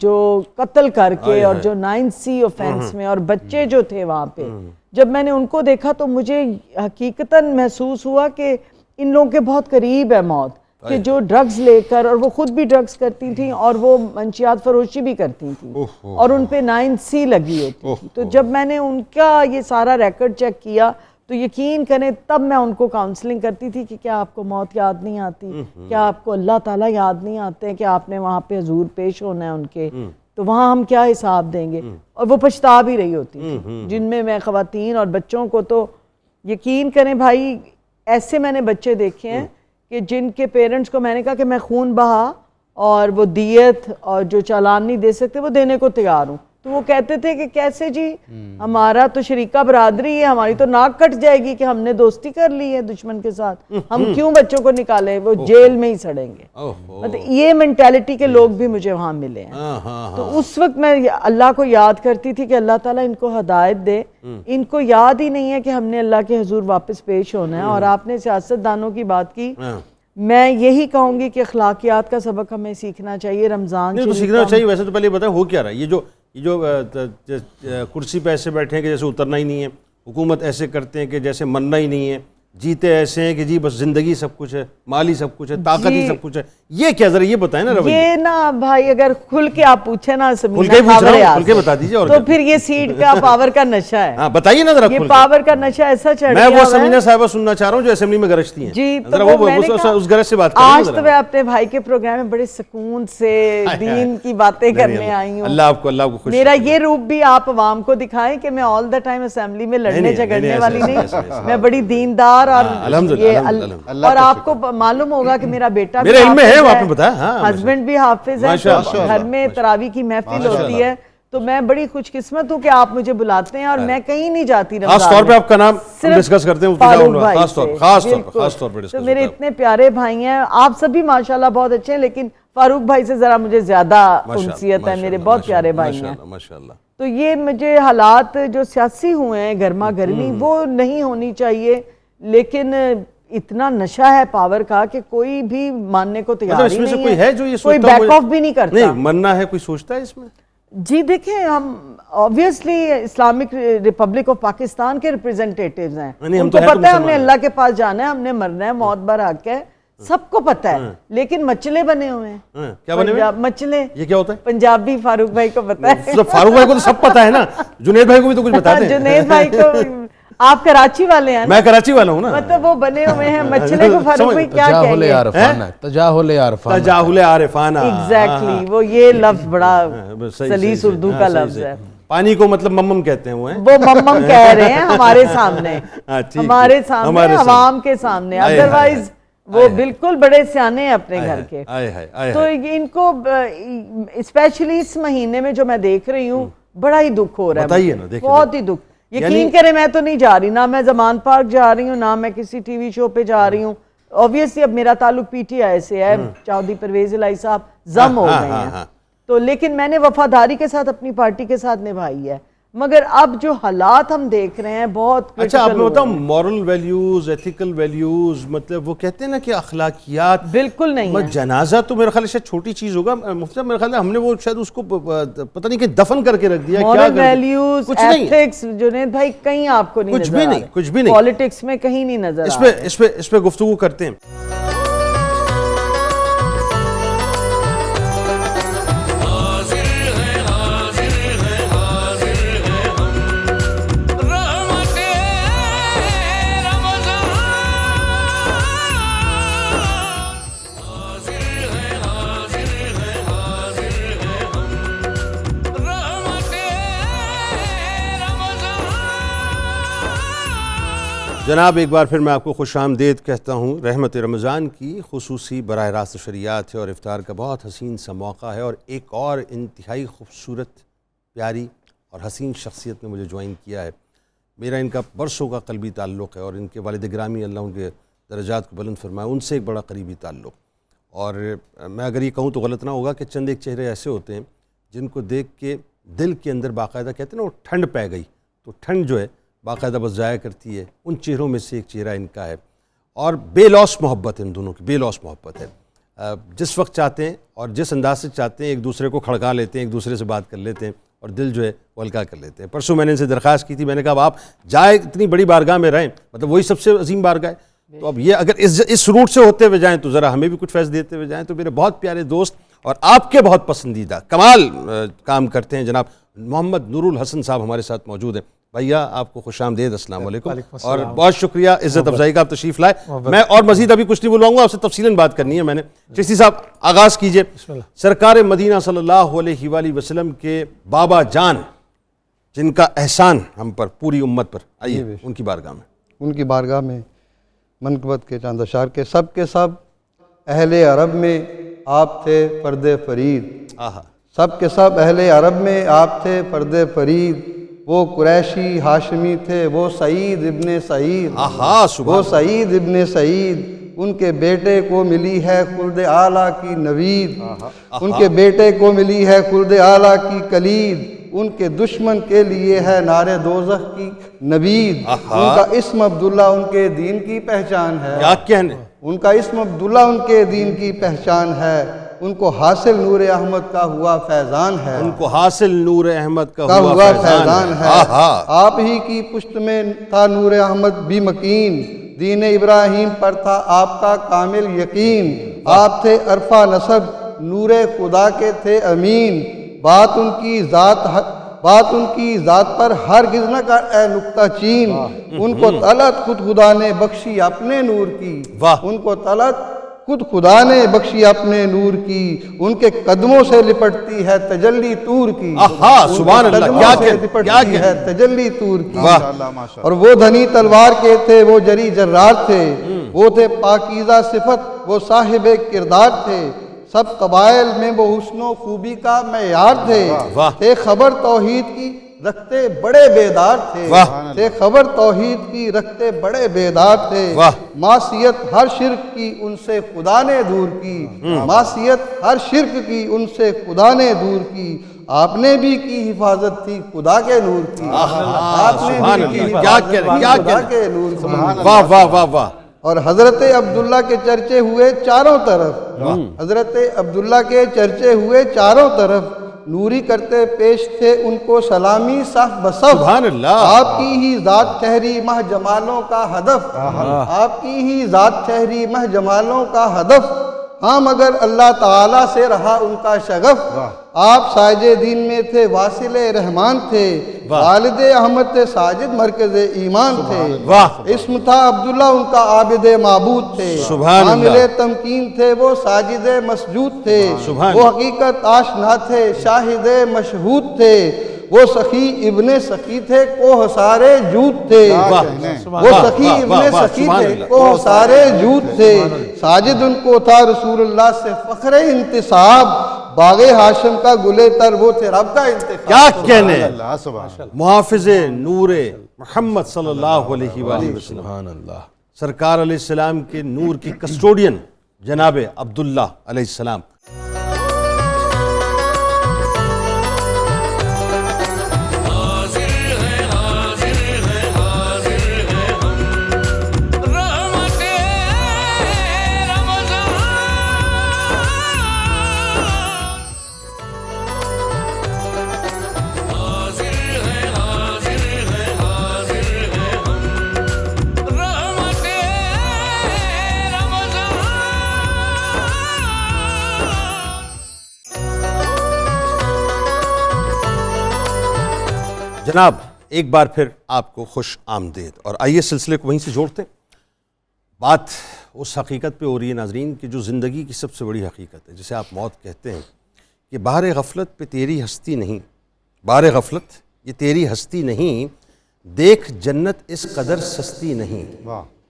F: جو قتل کر کے اور جو 9C آفینس میں اور بچے جو تھے وہاں پہ, جب میں نے ان کو دیکھا تو مجھے حقیقتاً محسوس ہوا کہ ان لوگوں کے بہت قریب ہے موت, کہ جو ڈرگز لے کر, اور وہ خود بھی ڈرگز کرتی تھیں اور وہ منشیات فروشی بھی کرتی تھیں اور ان پہ 9C لگی ہوتی تھی. تو جب میں نے ان کا یہ سارا ریکارڈ چیک کیا تو یقین کریں تب میں ان کو کاؤنسلنگ کرتی تھی کہ کیا آپ کو موت یاد نہیں آتی, کیا آپ کو اللہ تعالیٰ یاد نہیں آتے کہ آپ نے وہاں پہ حضور پیش ہونا ہے ان کے, تو وہاں ہم کیا حساب دیں گے. اور وہ پچھتا بھی رہی ہوتی تھی, جن میں خواتین اور بچوں کو. تو یقین کریں بھائی ایسے میں نے بچے دیکھے ہیں کہ جن کے پیرنٹس کو میں نے کہا کہ میں خون بہا اور وہ دیت اور جو چالان نہیں دے سکتے وہ دینے کو تیار ہوں, تو وہ کہتے تھے کہ کیسے جی, ہمارا تو شریکہ برادری ہے, ہماری تو ناک کٹ جائے گی کہ ہم نے دوستی کر لی ہے دشمن کے ساتھ, ہم کیوں بچوں کو نکالیں, وہ جیل میں ہی سڑیں گے. مطلب یہ مینٹیلٹی کے لوگ بھی مجھے وہاں ملے ہیں. تو اس وقت میں اللہ کو یاد کرتی تھی کہ اللہ تعالیٰ ان کو ہدایت دے. ان کو یاد ہی نہیں ہے کہ ہم نے اللہ کے حضور واپس پیش ہونا ہے. اور آپ نے سیاست دانوں کی بات کی, میں یہی کہوں گی کہ اخلاقیات کا سبق ہمیں سیکھنا چاہیے. رمضان
B: نہیں تو سیکھنا چاہیے. ویسے تو پہلے بتائیں ہو کیا رہا ہے, یہ جو کرسی پہ ایسے بیٹھے ہیں کہ جیسے اترنا ہی نہیں ہے, حکومت ایسے کرتے ہیں کہ جیسے مرنا ہی نہیں ہے, جیتے ایسے ہیں کہ جی بس زندگی سب کچھ ہے, مال ہی سب کچھ ہے, طاقت ہی سب کچھ ہے. یہ کیا ذرا یہ بتائیں نا رویہ.
F: یہ نا بھائی اگر کھل کے آپ پوچھیں نا
B: کھل کے بتا دیجیے, اور
F: تو پھر یہ سیٹ کا پاور کا نشہ ہے.
B: ہاں بتائیے نا ذرا.
F: یہ پاور کا نشہ ایسا چڑھ گیا.
B: میں وہ سمینہ صاحبہ سننا چاہ رہا ہوں جو اسمبلی میں گرجتی ہیں.
F: جی
B: ذرا وہ اس گرج سے بات کریں.
F: آج تو میں اپنے بھائی کے پروگرام میں بڑے سکون سے دین کی باتیں کرنے آئی ہوں.
B: اللہ آپ کو خوش.
F: میرا یہ روپ بھی آپ عوام کو دکھائیں کہ میں آل دا ٹائم اسمبلی میں لڑنے جھگڑنے والی نہیں, میں بڑی دیندار. اور آپ کو معلوم ہوگا کہ میرا بیٹا
B: میرے علم میں ہے, آپ نے بتایا,
F: ہسبینڈ بھی حافظ ہے, گھر میں تراویح کی محفل ہوتی ہے. تو میں بڑی خوش قسمت ہوں کہ آپ مجھے بلاتے ہیں اور میں کہیں نہیں جاتی.
B: خاص طور پہ آپ کا نام ڈسکس کرتے ہیں, خاص طور پہ.
F: تو میرے اتنے پیارے بھائی ہیں, آپ سبھی ماشاءاللہ بہت اچھے ہیں, لیکن فاروق بھائی سے ذرا مجھے زیادہ انسیت ہے. میرے بہت پیارے بھائی ہیں. تو یہ مجھے حالات جو سیاسی ہوئے ہیں, گرما گرمی, وہ نہیں ہونی چاہیے. لیکن اتنا نشہ ہے پاور کا کہ کوئی بھی ماننے کو تیار ہی نہیں ہے, کوئی بیک آف بھی نہیں کرتا.
B: نہیں مرنا ہے, کوئی سوچتا ہے اس میں.
F: جی دیکھیں, ہم obviously Islamic republic of Pakistan کے ریپریزنٹیٹیوز ہیں, ان کو پتہ ہے ہم نے اللہ کے پاس جانا ہے, ہم نے مرنا ہے, موت برحق ہے, سب کو پتہ ہے. لیکن مچلے بنے ہوئے ہیں.
B: کیا بنے ہوئے؟
F: مچلے.
B: یہ کیا ہوتا ہے؟
F: پنجابی. فاروق بھائی کو پتہ ہے.
B: فاروق بھائی کو تو سب پتہ ہے نا, جنید بھائی کو بھی تو کچھ بتا دیں.
F: جنید بھائی کو, آپ کراچی والے ہیں.
B: میں کراچی والا ہوں نا.
F: مطلب وہ بنے ہوئے ہیں مچلے کو. فاروق بھائی کیا کہیں گے؟
B: تجاہل عارفانہ.
F: ایگزیکٹلی, وہ یہ لفظ بڑا سلیس اردو کا لفظ ہے.
B: پانی کو مطلب ممم کہتے ہیں, وہ
F: ممم کہہ رہے ہیں ہمارے سامنے, ہمارے سامنے, عوام کے سامنے. ادروائز وہ بالکل بڑے سیانے ہیں اپنے گھر کے. تو ان کو اسپیشلی اس مہینے میں جو میں دیکھ رہی ہوں بڑا ہی دکھ ہو رہا ہے, بہت ہی دکھ. یقین کریں میں تو نہیں جا رہی, نہ میں زمان پارک جا رہی ہوں, نہ میں کسی ٹی وی شو پہ جا رہی ہوں. اوبویسلی اب میرا تعلق پی ٹی آئی سے ہے, چودھری پرویز الہی صاحب ضم ہو گئے ہیں, تو لیکن میں نے وفاداری کے ساتھ اپنی پارٹی کے ساتھ نبھائی ہے. مگر اب جو حالات ہم دیکھ رہے ہیں بہت.
B: اچھا آپ نے بتاؤ مورل ویلیوز, ایتھیکل ویلیوز, مطلب وہ کہتے ہیں نا کہ اخلاقیات
F: بالکل نہیں ہے.
B: جنازہ تو میرے خیال سے چھوٹی چیز ہوگا مفتی صاحب, میرے خیال ہے ہم نے وہ شاید اس کو پتہ نہیں کہ دفن کر کے رکھ دیا.
F: مورل ویلیوز, ایتھکس, جنید بھائی کہیں آپ کو نہیں نظر آ,
B: کچھ بھی نہیں,
F: پالیٹکس میں کہیں نہیں نظر آ.
B: اس پہ گفتگو کرتے ہیں. جناب ایک بار پھر میں آپ کو خوش آمدید کہتا ہوں. رحمت رمضان کی خصوصی براہ راست شریعت ہے اور افطار کا بہت حسین سا موقع ہے, اور ایک اور انتہائی خوبصورت پیاری اور حسین شخصیت نے مجھے جوائن کیا ہے. میرا ان کا برسوں کا قلبی تعلق ہے, اور ان کے والد گرامی اللہ ان کے درجات کو بلند فرمائے, ان سے ایک بڑا قریبی تعلق. اور میں اگر یہ کہوں تو غلط نہ ہوگا کہ چند ایک چہرے ایسے ہوتے ہیں جن کو دیکھ کے دل کے اندر باقاعدہ کہتے ہیں نا وہ ٹھنڈ پہ گئی, تو ٹھنڈ جو ہے باقاعدہ بس ضائع کرتی ہے. ان چہروں میں سے ایک چہرہ ان کا ہے, اور بے لوث محبت ہے ان دونوں کی, بے لوث محبت ہے. جس وقت چاہتے ہیں اور جس انداز سے چاہتے ہیں ایک دوسرے کو کھڑکا لیتے ہیں, ایک دوسرے سے بات کر لیتے ہیں, اور دل جو ہے وہ ہلکا کر لیتے ہیں. پرسوں میں نے ان سے درخواست کی تھی, میں نے کہا اب آپ جائے اتنی بڑی بارگاہ میں رہیں, مطلب وہی سب سے عظیم بارگاہ ہے, تو اب یہ اگر اس روٹ سے ہوتے ہوئے جائیں تو ذرا ہمیں بھی کچھ فیض دیتے ہوئے جائیں. تو میرے بہت پیارے دوست اور آپ کے بہت پسندیدہ کمال کام کرتے ہیں جناب محمد نور الحسن صاحب ہمارے ساتھ موجود ہیں. بھیا آپ کو خوش آمدید, السلام علیکم, اور بہت شکریہ عزت افزائی کا آپ تشریف لائے. میں اور مزید ابھی کچھ نہیں بلواؤں گا, آپ سے تفصیلاً بات کرنی ہے میں نے. چشتی صاحب آغاز کیجئے. سرکار مدینہ صلی اللہ علیہ وآلہ وسلم کے بابا جان جن کا احسان ہم پر پوری امت پر, آئیے ان کی بارگاہ میں.
G: ان کی بارگاہ میں منقبت کے چاند اشار کے سب اہل عرب میں آپ تھے فرد فرید. سب کے سب اہل عرب میں آپ تھے فرد فرید. وہ قریشی ہاشمی تھے, وہ سعید ابن سعید, وہ سعید ابن سعید. ان کے بیٹے کو ملی ہے خلد اعلیٰ کی نوید, ان کے بیٹے کو ملی ہے خلد اعلیٰ کی کلید. ان کے دشمن کے لیے ہے نار دوزخ کی نبید. ان کا اسم عبداللہ ان کے دین کی پہچان ہے.
B: کیا کہنے,
G: ان کا اسم عبداللہ ان کے دین کی پہچان ہے. ان کو حاصل نور احمد کا ہوا فیضان ہے.
B: ان کو حاصل نور احمد کا ہوا
G: فیضان ہے. آپ ہی کی پشت میں تھا نور احمد بھی مکین. دین ابراہیم پر تھا آپ کا کامل یقین. آپ تھے عرفہ نسب نور خدا کے تھے امین. بات ان کی ذات پر ہرگز نہ کر اے نکتہ چین. ان کو طلعت خود خدا نے بخشی اپنے نور کی. ان کو طلعت خود خدا نے بخشی اپنے نور کی. ان کے قدموں سے لپٹتی ہے تجلی طور کی.
B: سبحان اللہ,
G: کیا لپٹتی ہے تجلی طور کی. اور وہ دھنی تلوار کے تھے, وہ جری جرار تھے, وہ تھے پاکیزہ صفت, وہ صاحب کردار تھے. سب قبائل میں وہ حسن و خوبی کا معیار تھے. خبر توحید کی رکھتے بڑے بیدار تھے. خبر توحید کی رکھتے بڑے بیدار تھے. معصیت ہر شرک کی ان سے خدا نے دور کی. معصیت ہر شرک کی ان سے خدا نے دور کی. آپ نے بھی کی حفاظت تھی خدا کے نور کی. آپ نے بھی کی حفاظت تھی خدا کے نور کی.
B: واہ واہ واہ واہ.
G: اور حضرت عبداللہ کے چرچے ہوئے چاروں طرف. حضرت عبداللہ کے چرچے ہوئے چاروں طرف. نوری کرتے پیش تھے ان کو سلامی صف بصف.
B: سبحان اللہ.
G: آپ کی ہی ذات ٹھہری مہ جمالوں کا ہدف. آپ کی ہی ذات ٹھہری مہ جمالوں کا ہدف. ہاں مگر اللہ تعالیٰ سے رہا ان کا شغف. آپ ساجد دین میں تھے واصل رحمان تھے. والد احمد تھے ساجد مرکز ایمان تھے. اسم تھا عبداللہ ان کا عابد معبود تھے. عامل تمکین تھے وہ ساجد مسجود تھے. وہ حقیقت آشنا تھے شاہد مشہود تھے. وہ سخی ابن سخی تھے کوہ سارے جود تھے. وہ سخی ابن سخی تھے کوہ سارے جود تھے. ساجد ان کو تھا رسول اللہ سے فخر انتصاب. باغ ہاشم کا گلے تر وہ تھے رب کا انتخاب.
B: کیا کہنے, محافظ نور محمد صلی اللہ علیہ وآلہ وسلم, سرکار علیہ السلام کے نور کی کسٹوڈین جناب عبداللہ علیہ السلام. جناب ایک بار پھر آپ کو خوش آمدید, اور آئیے سلسلے کو وہیں سے جوڑتے ہیں. بات اس حقیقت پہ ہو رہی ہے ناظرین کہ جو زندگی کی سب سے بڑی حقیقت ہے, جسے آپ موت کہتے ہیں, کہ بہر غفلت پہ تیری ہستی نہیں. بہر غفلت یہ تیری ہستی نہیں, دیکھ جنت اس قدر سستی نہیں،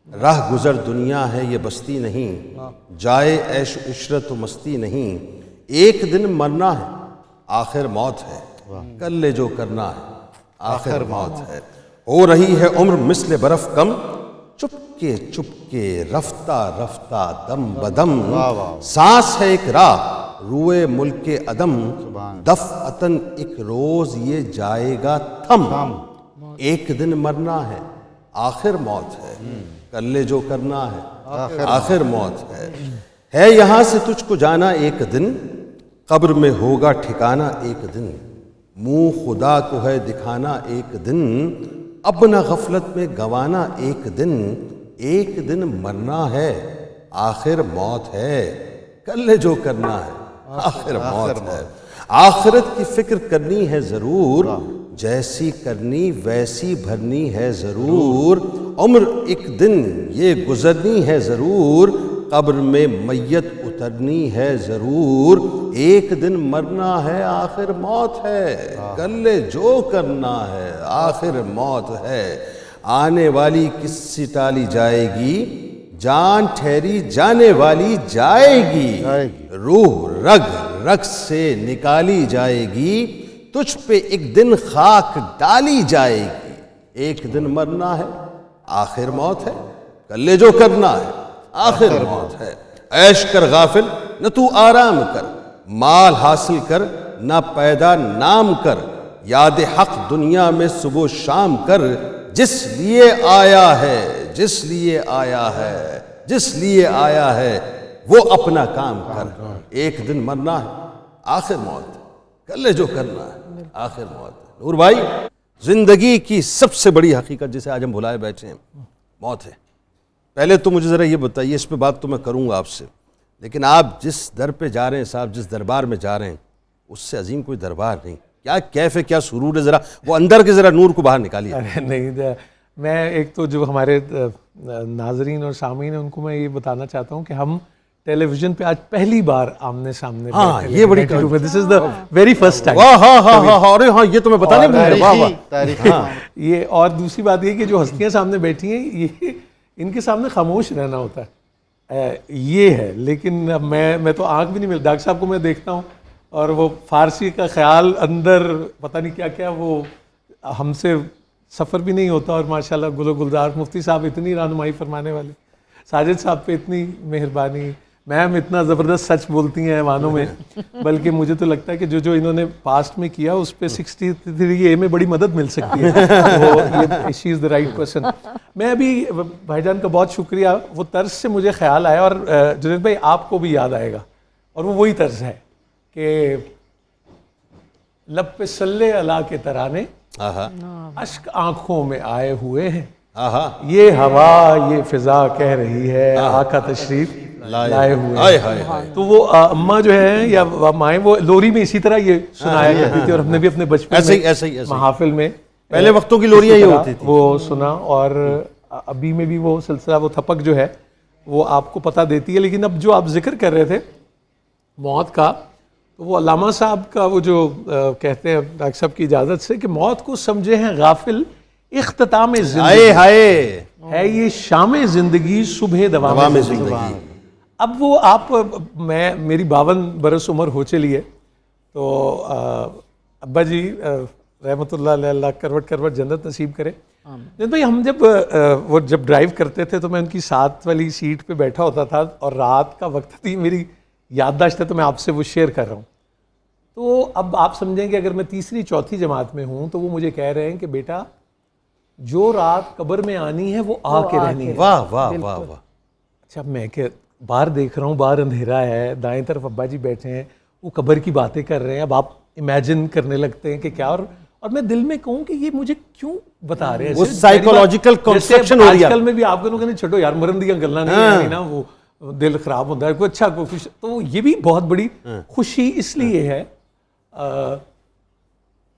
B: راہ گزر دنیا ہے یہ بستی نہیں، جائے عیش و عشرت و مستی نہیں، ایک دن مرنا ہے آخر موت ہے، کر لے جو کرنا ہے آخر موت ہے، ہو رہی ہے عمر مثل برف کم، چپ کے رفتہ رفتہ دم بدم، سانس ہے ایک راہ روئے ملک عدم، دفعتاً ایک روز یہ جائے گا تھم، ایک دن مرنا ہے آخر موت ہے، کر لے جو کرنا ہے آخر موت ہے یہاں سے تجھ کو جانا ایک دن، قبر میں ہوگا ٹھکانا ایک دن، منہ خدا کو ہے دکھانا ایک دن، اب نہ غفلت میں گوانا ایک دن مرنا ہے آخر موت ہے، کر لے جو کرنا ہے آخر موت ہے، آخرت کی فکر کرنی ہے ضرور، جیسی کرنی ویسی بھرنی ہے ضرور، عمر ایک دن یہ گزرنی ہے ضرور، قبر میں میت اترنی ہے ضرور، ایک دن مرنا ہے آخر موت ہے، کر لے جو کرنا ہے آخر موت ہے، آنے والی کس سے ٹالی جائے گی، جان ٹھہری جانے والی جائے گی، روح رگ سے نکالی جائے گی، تجھ پہ ایک دن خاک ڈالی جائے گی، ایک دن مرنا ہے آخر موت ہے، کر لے جو کرنا ہے آخر موت ہے، عیش کر غافل نہ تو آرام کر، مال حاصل کر نہ پیدا نام کر، یاد حق دنیا میں صبح و شام کر، جس لیے آیا ہے وہ اپنا کام کر، ایک دن مرنا ہے آخر موت، کر لے جو کرنا ہے آخر موت۔ نور بھائی، زندگی کی سب سے بڑی حقیقت جسے آج ہم بھلائے بیٹھے ہیں موت ہے۔ پہلے تو مجھے ذرا یہ بتائیے، اس پہ بات تو میں کروں گا آپ سے، لیکن آپ جس در پہ جا رہے ہیں صاحب، جس دربار میں جا رہے ہیں، اس سے عظیم کوئی دربار نہیں، کیا کیف ہے، کیا سرور ہے، ذرا وہ اندر کے ذرا نور کو باہر نکالیے۔
H: ارے نہیں، میں ایک تو جو ہمارے ناظرین اور سامعین ہیں ان کو میں یہ بتانا چاہتا ہوں کہ ہم ٹیلی ویژن پہ آج پہلی بار آمنے سامنے بیٹھے ہیں،
B: یہ بڑی
H: دس از دا ویری فرسٹ ٹائم،
B: ارے ہاں یہ تو میں بتانے بھول گیا،
H: یہ اور دوسری بات یہ کہ جو ہستیاں سامنے بیٹھی ہیں یہ ان کے سامنے خاموش رہنا ہوتا ہے، یہ ہے، لیکن میں تو آنکھ بھی نہیں مل، ڈاکٹر صاحب کو میں دیکھتا ہوں اور وہ فارسی کا خیال اندر پتہ نہیں کیا کیا، وہ ہم سے سفر بھی نہیں ہوتا، اور ماشاءاللہ گل و گلزار، مفتی صاحب اتنی رہنمائی فرمانے والے، ساجد صاحب پہ اتنی مہربانی، میم اتنا زبردست سچ بولتی ہیں ایوانوں میں، بلکہ مجھے تو لگتا ہے کہ جو انہوں نے پاسٹ میں کیا اس پہ 63A میں بڑی مدد مل سکتی ہے، شی از دا رائٹ پرسن۔ میں ابھی بھائی جان کا بہت شکریہ، وہ طرز سے مجھے خیال آیا، اور جنید بھائی آپ کو بھی یاد آئے گا، اور وہ وہی طرز ہے کہ لب پہ صلی اللہ کے ترانے اشک آنکھوں میں آئے ہوئے ہیں، یہ ہوا یہ فضا کہہ رہی ہے آقا تشریف لائے ہوئے ہیں۔ تو وہ اماں جو ہیں یا مائیں، وہ لوری میں اسی طرح یہ سنایا کرتی تھی، اور ہم نے بھی اپنے بچپن میں محافل میں
B: پہلے وقتوں کی لوریاں یہ ہوتی تھی،
H: وہ سنا، اور ابھی میں بھی وہ سلسلہ وہ تھپک جو ہے وہ آپ کو پتہ دیتی ہے۔ لیکن اب جو آپ ذکر کر رہے تھے موت کا، تو وہ علامہ صاحب کا وہ جو کہتے ہیں ڈاکٹر صاحب کی اجازت سے کہ موت کو سمجھے ہیں غافل اختتام زندگی ہے یہ شام زندگی صبح دوام زندگی۔ اب وہ آپ میری 52 برس عمر ہو چلی ہے، تو ابا جی رحمۃ اللہ علیہ، اللہ کروٹ کروٹ جنت نصیب کرے، بھائی ہم جب ڈرائیو کرتے تھے تو میں ان کی ساتھ والی سیٹ پہ بیٹھا ہوتا تھا، اور رات کا وقت تھی، میری یادداشت ہے تو میں آپ سے وہ شیئر کر رہا ہوں۔ تو اب آپ سمجھیں کہ اگر میں تیسری چوتھی جماعت میں ہوں تو وہ مجھے کہہ رہے ہیں کہ بیٹا جو رات قبر میں آنی ہے وہ آ کے رہنی ہے۔
B: واہ واہ واہ واہ۔
H: اچھا، میں کہ باہر دیکھ رہا ہوں، باہر اندھیرا ہے، دائیں طرف ابا جی بیٹھے ہیں، وہ قبر کی باتیں کر رہے ہیں، اب آپ امیجن کرنے لگتے ہیں کہ کیا، اور میں دل میں کہوں کہ یہ مجھے کیوں بتا رہے ہیں،
B: وہ سائیکولوجیکل کنسٹرکشن ہو رہی ہے
H: آج کل میں بھی آپ کو کہنے چھوڑو یار مرن دیاں گلاں نہیں نا، وہ دل خراب ہوتا ہے، کوئی اچھا کوئی خوش، تو یہ بھی بہت بڑی خوشی اس لیے ہے،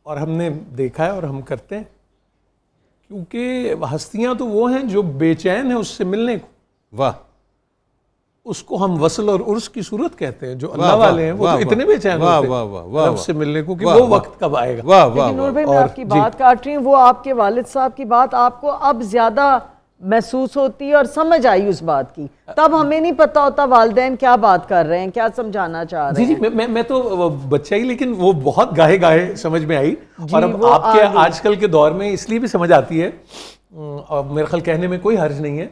H: اور ہم نے دیکھا ہے اور ہم کرتے ہیں، کیونکہ ہستیاں تو وہ ہیں جو بے چین ہیں اس سے ملنے کو۔
B: واہ،
H: اس کو ہم وصل اور عرس کی صورت کہتے ہیں. جو اللہ والے ہیں وہ تو اتنے بے چین ہوتے ہیں رب سے ملنے کو کہ وہ وقت کب آئے گا.
F: لیکن نور بھائی میں آپ کی بات کاٹ رہی ہوں, وہ آپ کے والد صاحب کی بات آپ کو اب زیادہ محسوس ہوتی ہے اور سمجھ آئی اس بات کی, تب ہمیں نہیں پتا ہوتا والدین کیا بات کر رہے ہیں, کیا سمجھانا چاہ رہے ہیں.
H: جی میں تو بچہ ہی, لیکن وہ بہت گاہے گاہے سمجھ میں آئی. اور اب آپ کے آج کل کے دور میں اس لیے بھی سمجھ آتی ہے, اور میرے خیال کہنے میں کوئی حرج نہیں ہے,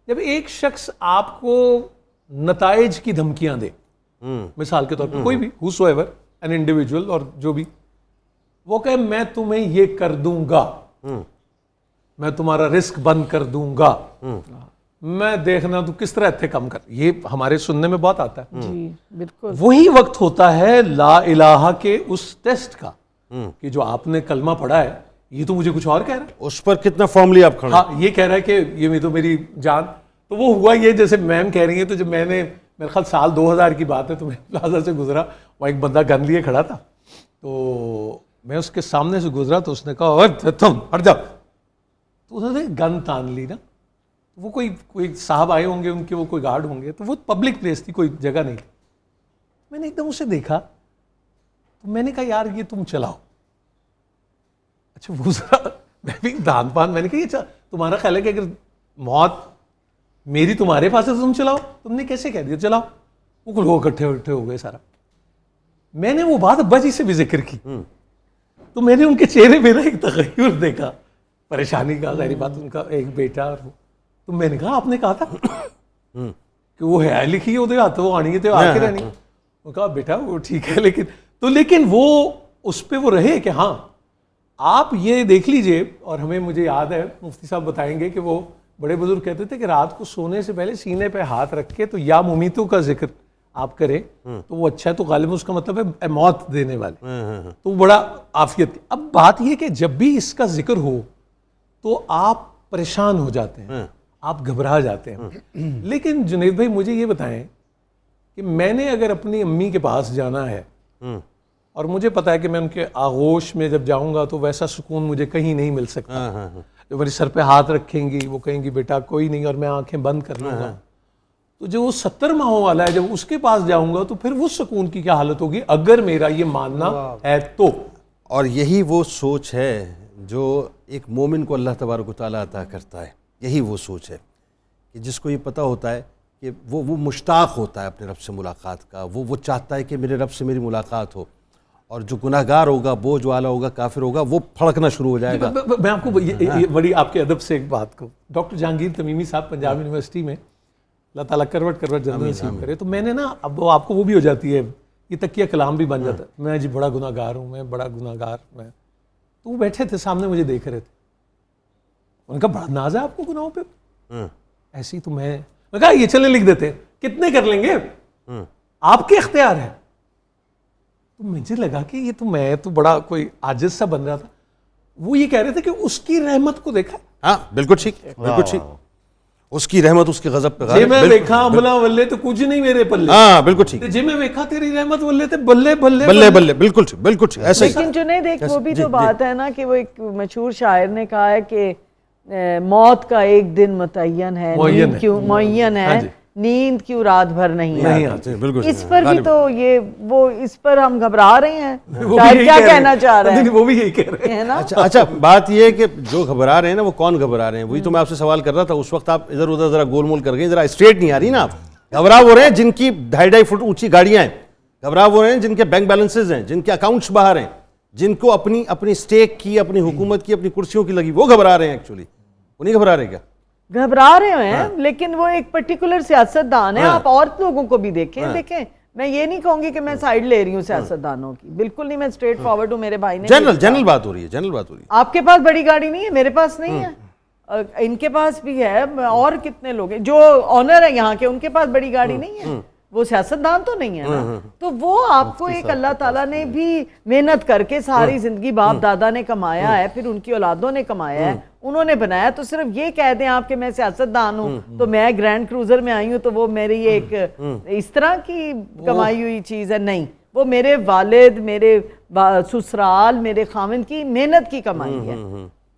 H: جب ایک شخص آپ کو نتائج کی دھمکیاں دے, مثال کے طور پر کوئی بھی whosoever an individual اور جو بھی, وہ کہے میں تمہیں یہ کر دوں گا, میں تمہارا رزق بند کر دوں گا, میں دیکھنا تو کس طرح اتنے کم کر, یہ ہمارے سننے میں بہت آتا ہے.
F: جی بالکل.
H: وہی وقت ہوتا ہے لا الہ کے اس ٹیسٹ کا کہ جو آپ نے کلمہ پڑھا ہے یہ تو مجھے کچھ اور کہہ رہا ہے,
B: اس پر کتنا فارملی آپ کھڑے.
H: ہاں یہ کہہ رہا ہے کہ یہ تو میری جان. تو وہ ہوا یہ جیسے میم کہہ رہی ہیں, تو جب میں نے میرے خیال سال 2000 کی بات ہے, تو میں پلازا سے گزرا, وہ ایک بندہ گن لیے کھڑا تھا, تو میں اس کے سامنے سے گزرا, تو اس نے کہا اوے تم ہٹ جاؤ. تو انہوں نے گن تان لی نا, وہ کوئی صاحب آئے ہوں گے ان کے, وہ کوئی گارڈ ہوں گے, تو وہ پبلک پلیس تھی, کوئی جگہ نہیں تھی. میں نے ایک دم اسے دیکھا, تو میں نے کہا یار یہ تم چلاؤ. اچھا وہ ذرا میں بھی دان پان, میں نے کہا یہ تمہارا خیال ہے کہ اگر موت میری تمہارے پاس ہے تو تم چلاؤ, تم نے کیسے کہہ دیا چلاؤ. وہ لوگ اکٹھے ہو گئے سارا. میں نے وہ بات ابا جی سے بھی ذکر کی, تو میں نے ان کے چہرے پہ نا ایک تغیر دیکھا, پریشانی کا. ظاہری بات ان کا ایک بیٹا, اور تو میں نے کہا آپ نے کہا تھا کہ وہ ہے لکھی ہے ہاتھ, وہ آنی ہے آ کے رہنی. وہ کہا بیٹا وہ ٹھیک ہے, لیکن وہ اس پہ وہ رہے کہ ہاں آپ یہ دیکھ لیجئے. اور مجھے یاد ہے مفتی صاحب بتائیں گے کہ وہ بڑے بزرگ کہتے تھے کہ رات کو سونے سے پہلے سینے پہ ہاتھ رکھ کے تو یا ممیتوں کا ذکر آپ کریں تو وہ اچھا ہے, تو غالباً اس کا مطلب ہے موت دینے والے, تو وہ بڑا عافیت. اب بات یہ کہ جب بھی اس کا ذکر ہو تو آپ پریشان ہو جاتے ہیں, آپ گھبرا جاتے ہیں. لیکن جنید بھائی مجھے یہ بتائیں کہ میں نے اگر اپنی امی کے پاس جانا ہے, اور مجھے پتا ہے کہ میں ان کے آغوش میں جب جاؤں گا تو ویسا سکون مجھے کہیں نہیں مل سکتا. جو میرے سر پہ ہاتھ رکھیں گی, وہ کہیں گی بیٹا کوئی نہیں, اور میں آنکھیں بند کر لوں گا. تو جو وہ 70 ماہوں والا ہے, جب اس کے پاس جاؤں گا تو پھر وہ سکون کی کیا حالت ہوگی, اگر میرا یہ ماننا ہے تو.
B: اور یہی وہ سوچ ہے جو ایک مومن کو اللہ تبارک و تعالیٰ عطا کرتا ہے. یہی وہ سوچ ہے کہ جس کو یہ پتہ ہوتا ہے کہ وہ مشتاق ہوتا ہے اپنے رب سے ملاقات کا, وہ چاہتا ہے کہ میرے رب سے میری ملاقات ہو. اور جو گناہ گار ہوگا, بوجھ والا ہوگا, کافر ہوگا, وہ پھڑکنا شروع ہو جائے گا.
H: میں آپ کو بڑی آپ کے ادب سے ایک بات کو, ڈاکٹر جہانگیر تمیمی صاحب پنجاب یونیورسٹی میں, اللہ تعالیٰ کروٹ جنت نصیب کرے, تو میں نے نا اب آپ کو وہ بھی ہو جاتی ہے, یہ تکیہ کلام بھی بن جاتا ہے, میں جی بڑا گناہ گار ہوں, میں بڑا گناہ گار میں. تو وہ بیٹھے تھے سامنے مجھے دیکھ رہے تھے, ان کا بڑا ناز ہے آپ کو گناہوں پہ. ایسی تو میں کہا یہ چلے لکھ دیتے, کتنے کر لیں گے, آپ کے اختیار ہے. تو مجھے لگا کہ یہ تو میں تو بڑا کوئی عاجز سا بن رہا تھا. وہ یہ کہہ رہے تھے کہ اس کی رحمت کو دیکھا.
B: ہاں بالکل ٹھیک, بالکل ٹھیک. اس کی رحمت اس کے غضب پہ
H: جی میں ویکھا عملہ ولے تو کچھ نہیں میرے پلے.
B: ہاں بالکل ٹھیک.
H: جی میں ویکھا تیری رحمت ولے تے بلے بلے
B: بلے بلے, بالکل ٹھیک, بالکل ٹھیک. ایسا ہی.
F: لیکن جنید ایک وہ بھی تو بات ہے نا کہ وہ ایک مشہور شاعر نے کہا ہے کہ موت کا ایک دن متعین ہے, نیند کیوں معین ہے, نیند کیوں رات بھر نہیں آتی. اس پر بھی تو یہ وہ اس پر ہم گھبرا رہے ہیں, کیا کہنا چاہ رہے ہیں.
H: وہ بھی یہی کہہ رہے ہیں.
B: اچھا بات یہ ہے کہ جو گھبرا رہے ہیں نا وہ کون گھبرا رہے ہیں, وہی تو میں آپ سے سوال کر رہا تھا. اس وقت آپ ادھر ادھر ذرا گول مول کر گئے, ذرا اسٹریٹ نہیں آ رہی نا. آپ گھبرا وہ رہے ہیں جن کی 2.5 فٹ اونچی گاڑیاں ہیں, گھبرا وہ رہے ہیں جن کے بینک بیلنسز ہیں, جن کے اکاؤنٹس باہر ہیں, جن کو اپنی سٹیک کی, اپنی حکومت کی, اپنی کرسیوں کی لگی, وہ گھبرا رہے ہیں. ایکچولی وہ نہیں گھبرا رہے کیا,
F: گھبرا رہے ہیں, لیکن وہ ایک پرٹیکولر سیاست دان ہے. آپ اور لوگوں کو بھی دیکھیں. میں یہ نہیں کہوں گی کہ میں سائیڈ لے رہی ہوں سیاست دانوں کی, بالکل نہیں. میں اسٹریٹ فارورڈ ہوں. میرے بھائی نے
B: جنرل بات ہو رہی ہے, جنرل بات ہو رہی ہے.
F: آپ کے پاس بڑی گاڑی نہیں ہے, میرے پاس نہیں ہے, ان کے پاس بھی ہے. اور کتنے لوگ ہیں جو آنر ہیں یہاں کے, ان کے پاس بڑی گاڑی نہیں ہے, وہ سیاستدان تو نہیں ہے نا. تو وہ آپ کو ایک اللہ تعالیٰ نے بھی محنت کر کے ساری زندگی باپ دادا نے کمایا ہے, پھر ان کی اولادوں نے کمایا ہے, انہوں نے بنایا. تو صرف یہ کہہ دیں آپ کہ میں سیاستدان ہوں تو میں گرینڈ کروزر میں آئی ہوں تو وہ میری ایک اس طرح کی کمائی ہوئی چیز ہے. نہیں, وہ میرے والد, میرے سسرال, میرے خاوند کی محنت کی کمائی ہے.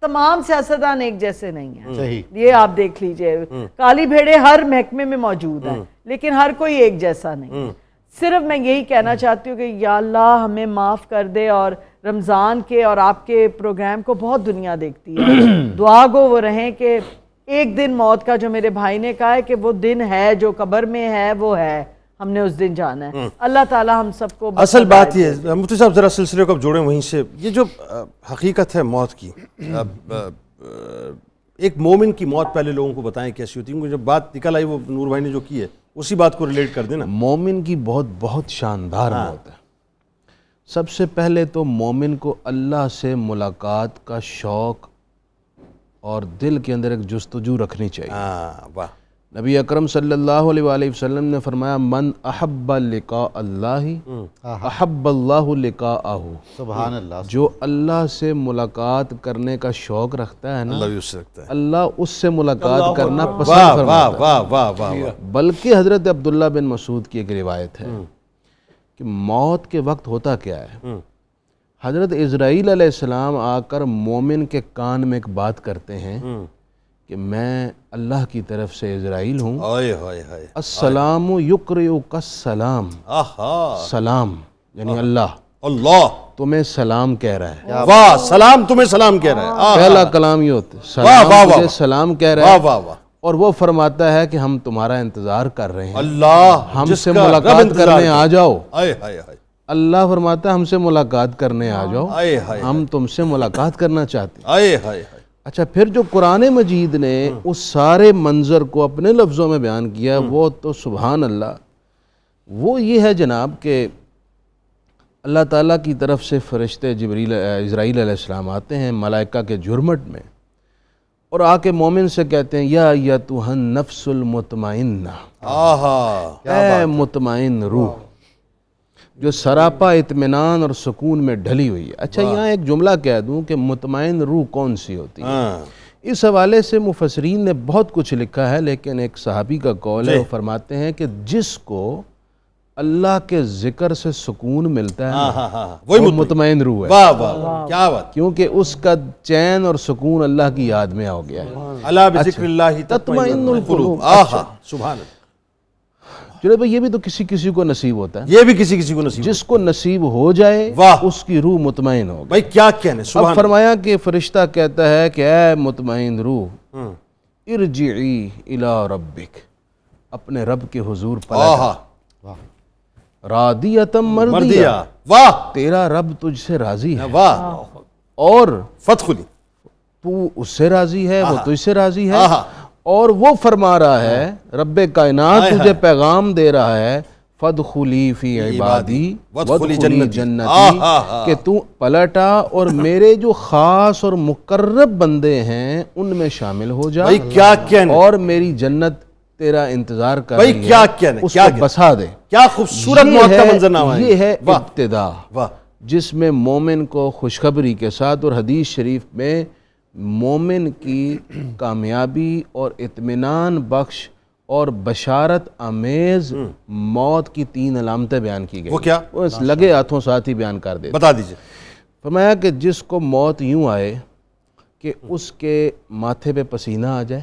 F: تمام سیاستدان ایک جیسے نہیں ہیں.
E: صحیح.
F: یہ آپ دیکھ لیجئے, کالی بھیڑیں ہر محکمے میں موجود ہیں لیکن ہر کوئی ایک جیسا نہیں. صرف میں یہی کہنا چاہتی ہوں کہ یا اللہ ہمیں معاف کر دے, اور رمضان کے اور آپ کے پروگرام کو بہت دنیا دیکھتی ہے. دعا گو وہ رہیں کہ ایک دن موت کا, جو میرے بھائی نے کہا ہے کہ وہ دن ہے جو قبر میں ہے وہ ہے, ہم نے اس دن جانا ہے. اللہ تعالیٰ ہم سب کو
B: اصل بات یہ ہے مفتی صاحب, ذرا سلسلے کو اب جوڑیں وہیں سے. یہ جو حقیقت ہے موت کی, ایک مومن کی موت پہلے لوگوں کو بتائیں کیسی ہوتی ہے, کیونکہ جب بات نکل آئی وہ نور بھائی نے جو کی ہے اسی بات کو ریلیٹ کر دینا.
C: مومن کی بہت شاندار موت ہے. سب سے پہلے تو مومن کو اللہ سے ملاقات کا شوق اور دل کے اندر ایک جستجو رکھنی چاہیے.
B: واہ.
C: نبی اکرم صلی اللہ علیہ وآلہ وسلم نے فرمایا من احب لقاء اللہ احب اللہ لقاءہ.
E: سبحان اللہ.
C: جو اللہ سے ملاقات کرنے کا شوق رکھتا ہے نا,
B: اللہ بھی اس سے رکھتا ہے.
C: اللہ اس سے ملاقات کرنا
B: واہ
C: پسند
B: واہ
C: فرماتا ہے.
B: واہ واہ واہ.
C: بلکہ حضرت عبداللہ بن مسعود کی ایک روایت ہے کہ موت کے وقت ہوتا کیا ہے. حضرت اسرائیل علیہ السلام آ کر مومن کے کان میں ایک بات کرتے ہیں کہ میں اللہ کی طرف سے اسرائیل ہوں, السلام یقرئک السلام. سلام یعنی اللہ تمہیں سلام کہہ رہا ہے.
B: واہ, سلام تمہیں سلام کہہ رہا ہے.
C: پہلا کلام یہ ہوتا ہے, سلام تجھے سلام کہہ رہا ہے. اور وہ فرماتا ہے کہ ہم تمہارا انتظار کر رہے ہیں,
B: اللہ
C: ہم سے ملاقات کرنے آ جاؤ. اللہ فرماتا ہے ہم سے ملاقات کرنے آ جاؤ, ہم تم سے ملاقات کرنا چاہتے ہیں. اچھا, پھر جو قرآن مجید نے اس سارے منظر کو اپنے لفظوں میں بیان کیا وہ تو سبحان اللہ, وہ یہ ہے جناب کہ اللہ تعالیٰ کی طرف سے فرشتے اسرائیل علیہ السلام آتے ہیں ملائکہ کے جھرمٹ میں, اور آ کے مومن سے کہتے ہیں یا ایتھا النفس المطمئنہ, اے مطمئن روح جو سراپا اطمینان اور سکون میں ڈھلی ہوئی ہے. اچھا, یہاں ایک جملہ کہہ دوں کہ مطمئن روح کون سی ہوتی ہے. اس حوالے سے مفسرین نے بہت کچھ لکھا ہے, لیکن ایک صحابی کا قول ہے, وہ فرماتے ہیں کہ جس کو اللہ کے ذکر سے سکون ملتا ہے وہ مطمئن روح ہے.
B: واہ واہ, کیا بات.
C: کیونکہ اس کا چین اور سکون اللہ کی یاد میں ہو گیا ہے.
B: الا بذکر اللہ تطمئن القلوب. سبحان اللہ.
C: چلے بھائی, یہ بھی تو کسی کو نصیب ہوتا ہے,
B: یہ بھی کسی کو نصیب.
C: جس کو نصیب ہو جائے اس کی روح مطمئن ہوگی.
B: بھائی کیا کہنے.
C: اب فرمایا کہ فرشتہ کہتا ہے کہ اے مطمئن روح ارجعی الی ربک, اپنے رب کے حضور پلٹ, راضیۃ مرضیہ,
B: واہ,
C: تیرا رب تجھ سے راضی ہے,
B: واہ,
C: اور
B: فتح لی,
C: تو اس سے راضی ہے, وہ تجھ سے راضی ہے. اور وہ فرما رہا ہے رب کائنات تجھے پیغام دے رہا ہے فادخلی فی عبادی وادخلی جنتی, کہ تو پلٹا اور میرے جو خاص اور مقرب بندے ہیں ان میں شامل ہو جا,
B: کیا کہنے,
C: اور میری جنت تیرا انتظار کر
B: بھائی
C: رہی ہے,
B: کیا کہنے,
C: اس کو بسا دے.
B: کیا خوبصورت موت کا منظرنامہ ہے.
C: یہ ہے ابتدا جس میں مومن کو خوشخبری کے ساتھ, اور حدیث شریف میں مومن کی کامیابی اور اطمینان بخش اور بشارت آمیز موت کی 3 علامتیں بیان کی گئی.
B: وہ کیا؟
C: لگے ہاتھوں ساتھ ہی بیان کر دے,
B: بتا دیجئے.
C: فرمایا کہ جس کو موت یوں آئے کہ اس کے ماتھے پہ پسینہ آ جائے,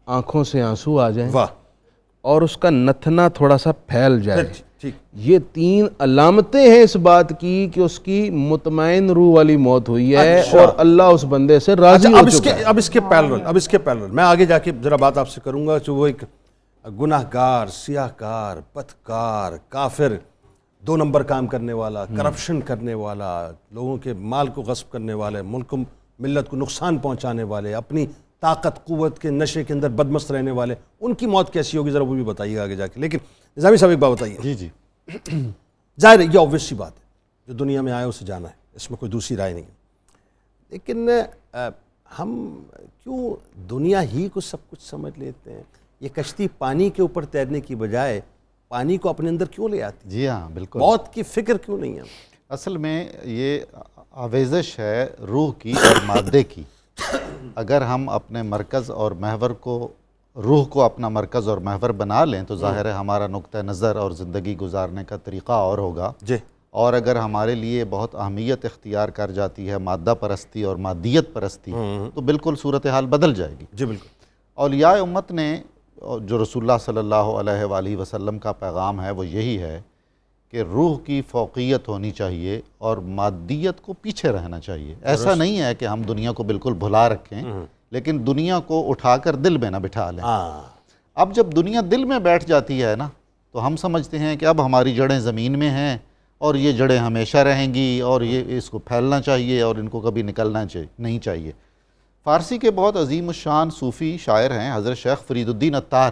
C: آنکھوں سے آنسو آ جائیں, اور اس کا نتنا تھوڑا سا پھیل جائے. یہ 3 علامتیں ہیں اس بات کی کہ اس کی مطمئن روح والی موت ہوئی ہے, اور اللہ اس بندے سے راضی ہو چکا ہے.
B: اب اس کے پیرلل میں آگے جا کے ذرا بات آپ سے کروں گا کہ وہ ایک گناہگار, سیاہکار, بدکار, کافر, 2 نمبر کام کرنے والا, کرپشن کرنے والا, لوگوں کے مال کو غصب کرنے والے, ملک ملت کو نقصان پہنچانے والے, اپنی طاقت قوت کے نشے کے اندر بدمست رہنے والے, ان کی موت کیسی ہوگی ذرا وہ بھی بتائیے آگے جا کے. لیکن نظامی صاحب ایک بات بتائیے.
E: جی
B: ظاہر ہے یہ obvious سی بات ہے, جو دنیا میں آئے اسے جانا ہے, اس میں کوئی دوسری رائے نہیں ہے. لیکن ہم کیوں دنیا ہی کو سب کچھ سمجھ لیتے ہیں؟ یہ کشتی پانی کے اوپر تیرنے کی بجائے پانی کو اپنے اندر کیوں لے آتی؟
E: جی ہاں بالکل.
B: موت کی فکر کیوں نہیں ہے؟
E: اصل میں یہ آویزش ہے روح کی اور مادے کی. اگر ہم اپنے مرکز اور محور کو, روح کو اپنا مرکز اور محور بنا لیں تو ظاہر ہے ہمارا نقطہ نظر اور زندگی گزارنے کا طریقہ اور ہوگا.
B: جی.
E: اور اگر ہمارے لیے بہت اہمیت اختیار کر جاتی ہے مادہ پرستی اور مادیت پرستی تو بالکل صورتحال بدل جائے گی.
B: جی بالکل.
E: اولیاء امت نے جو رسول اللہ صلی اللہ علیہ وآلہ وسلم کا پیغام ہے وہ یہی ہے کہ روح کی فوقیت ہونی چاہیے اور مادیت کو پیچھے رہنا چاہیے. ایسا نہیں ہے کہ ہم دنیا کو بالکل بھلا رکھیں لیکن دنیا کو اٹھا کر دل میں نہ بٹھا لیں. اب جب دنیا دل میں بیٹھ جاتی ہے نا تو ہم سمجھتے ہیں کہ اب ہماری جڑیں زمین میں ہیں اور یہ جڑیں ہمیشہ رہیں گی اور یہ اس کو پھیلنا چاہیے اور ان کو کبھی نکلنا نہیں چاہیے. فارسی کے بہت عظیم الشان صوفی شاعر ہیں حضرت شیخ فرید الدین عطار.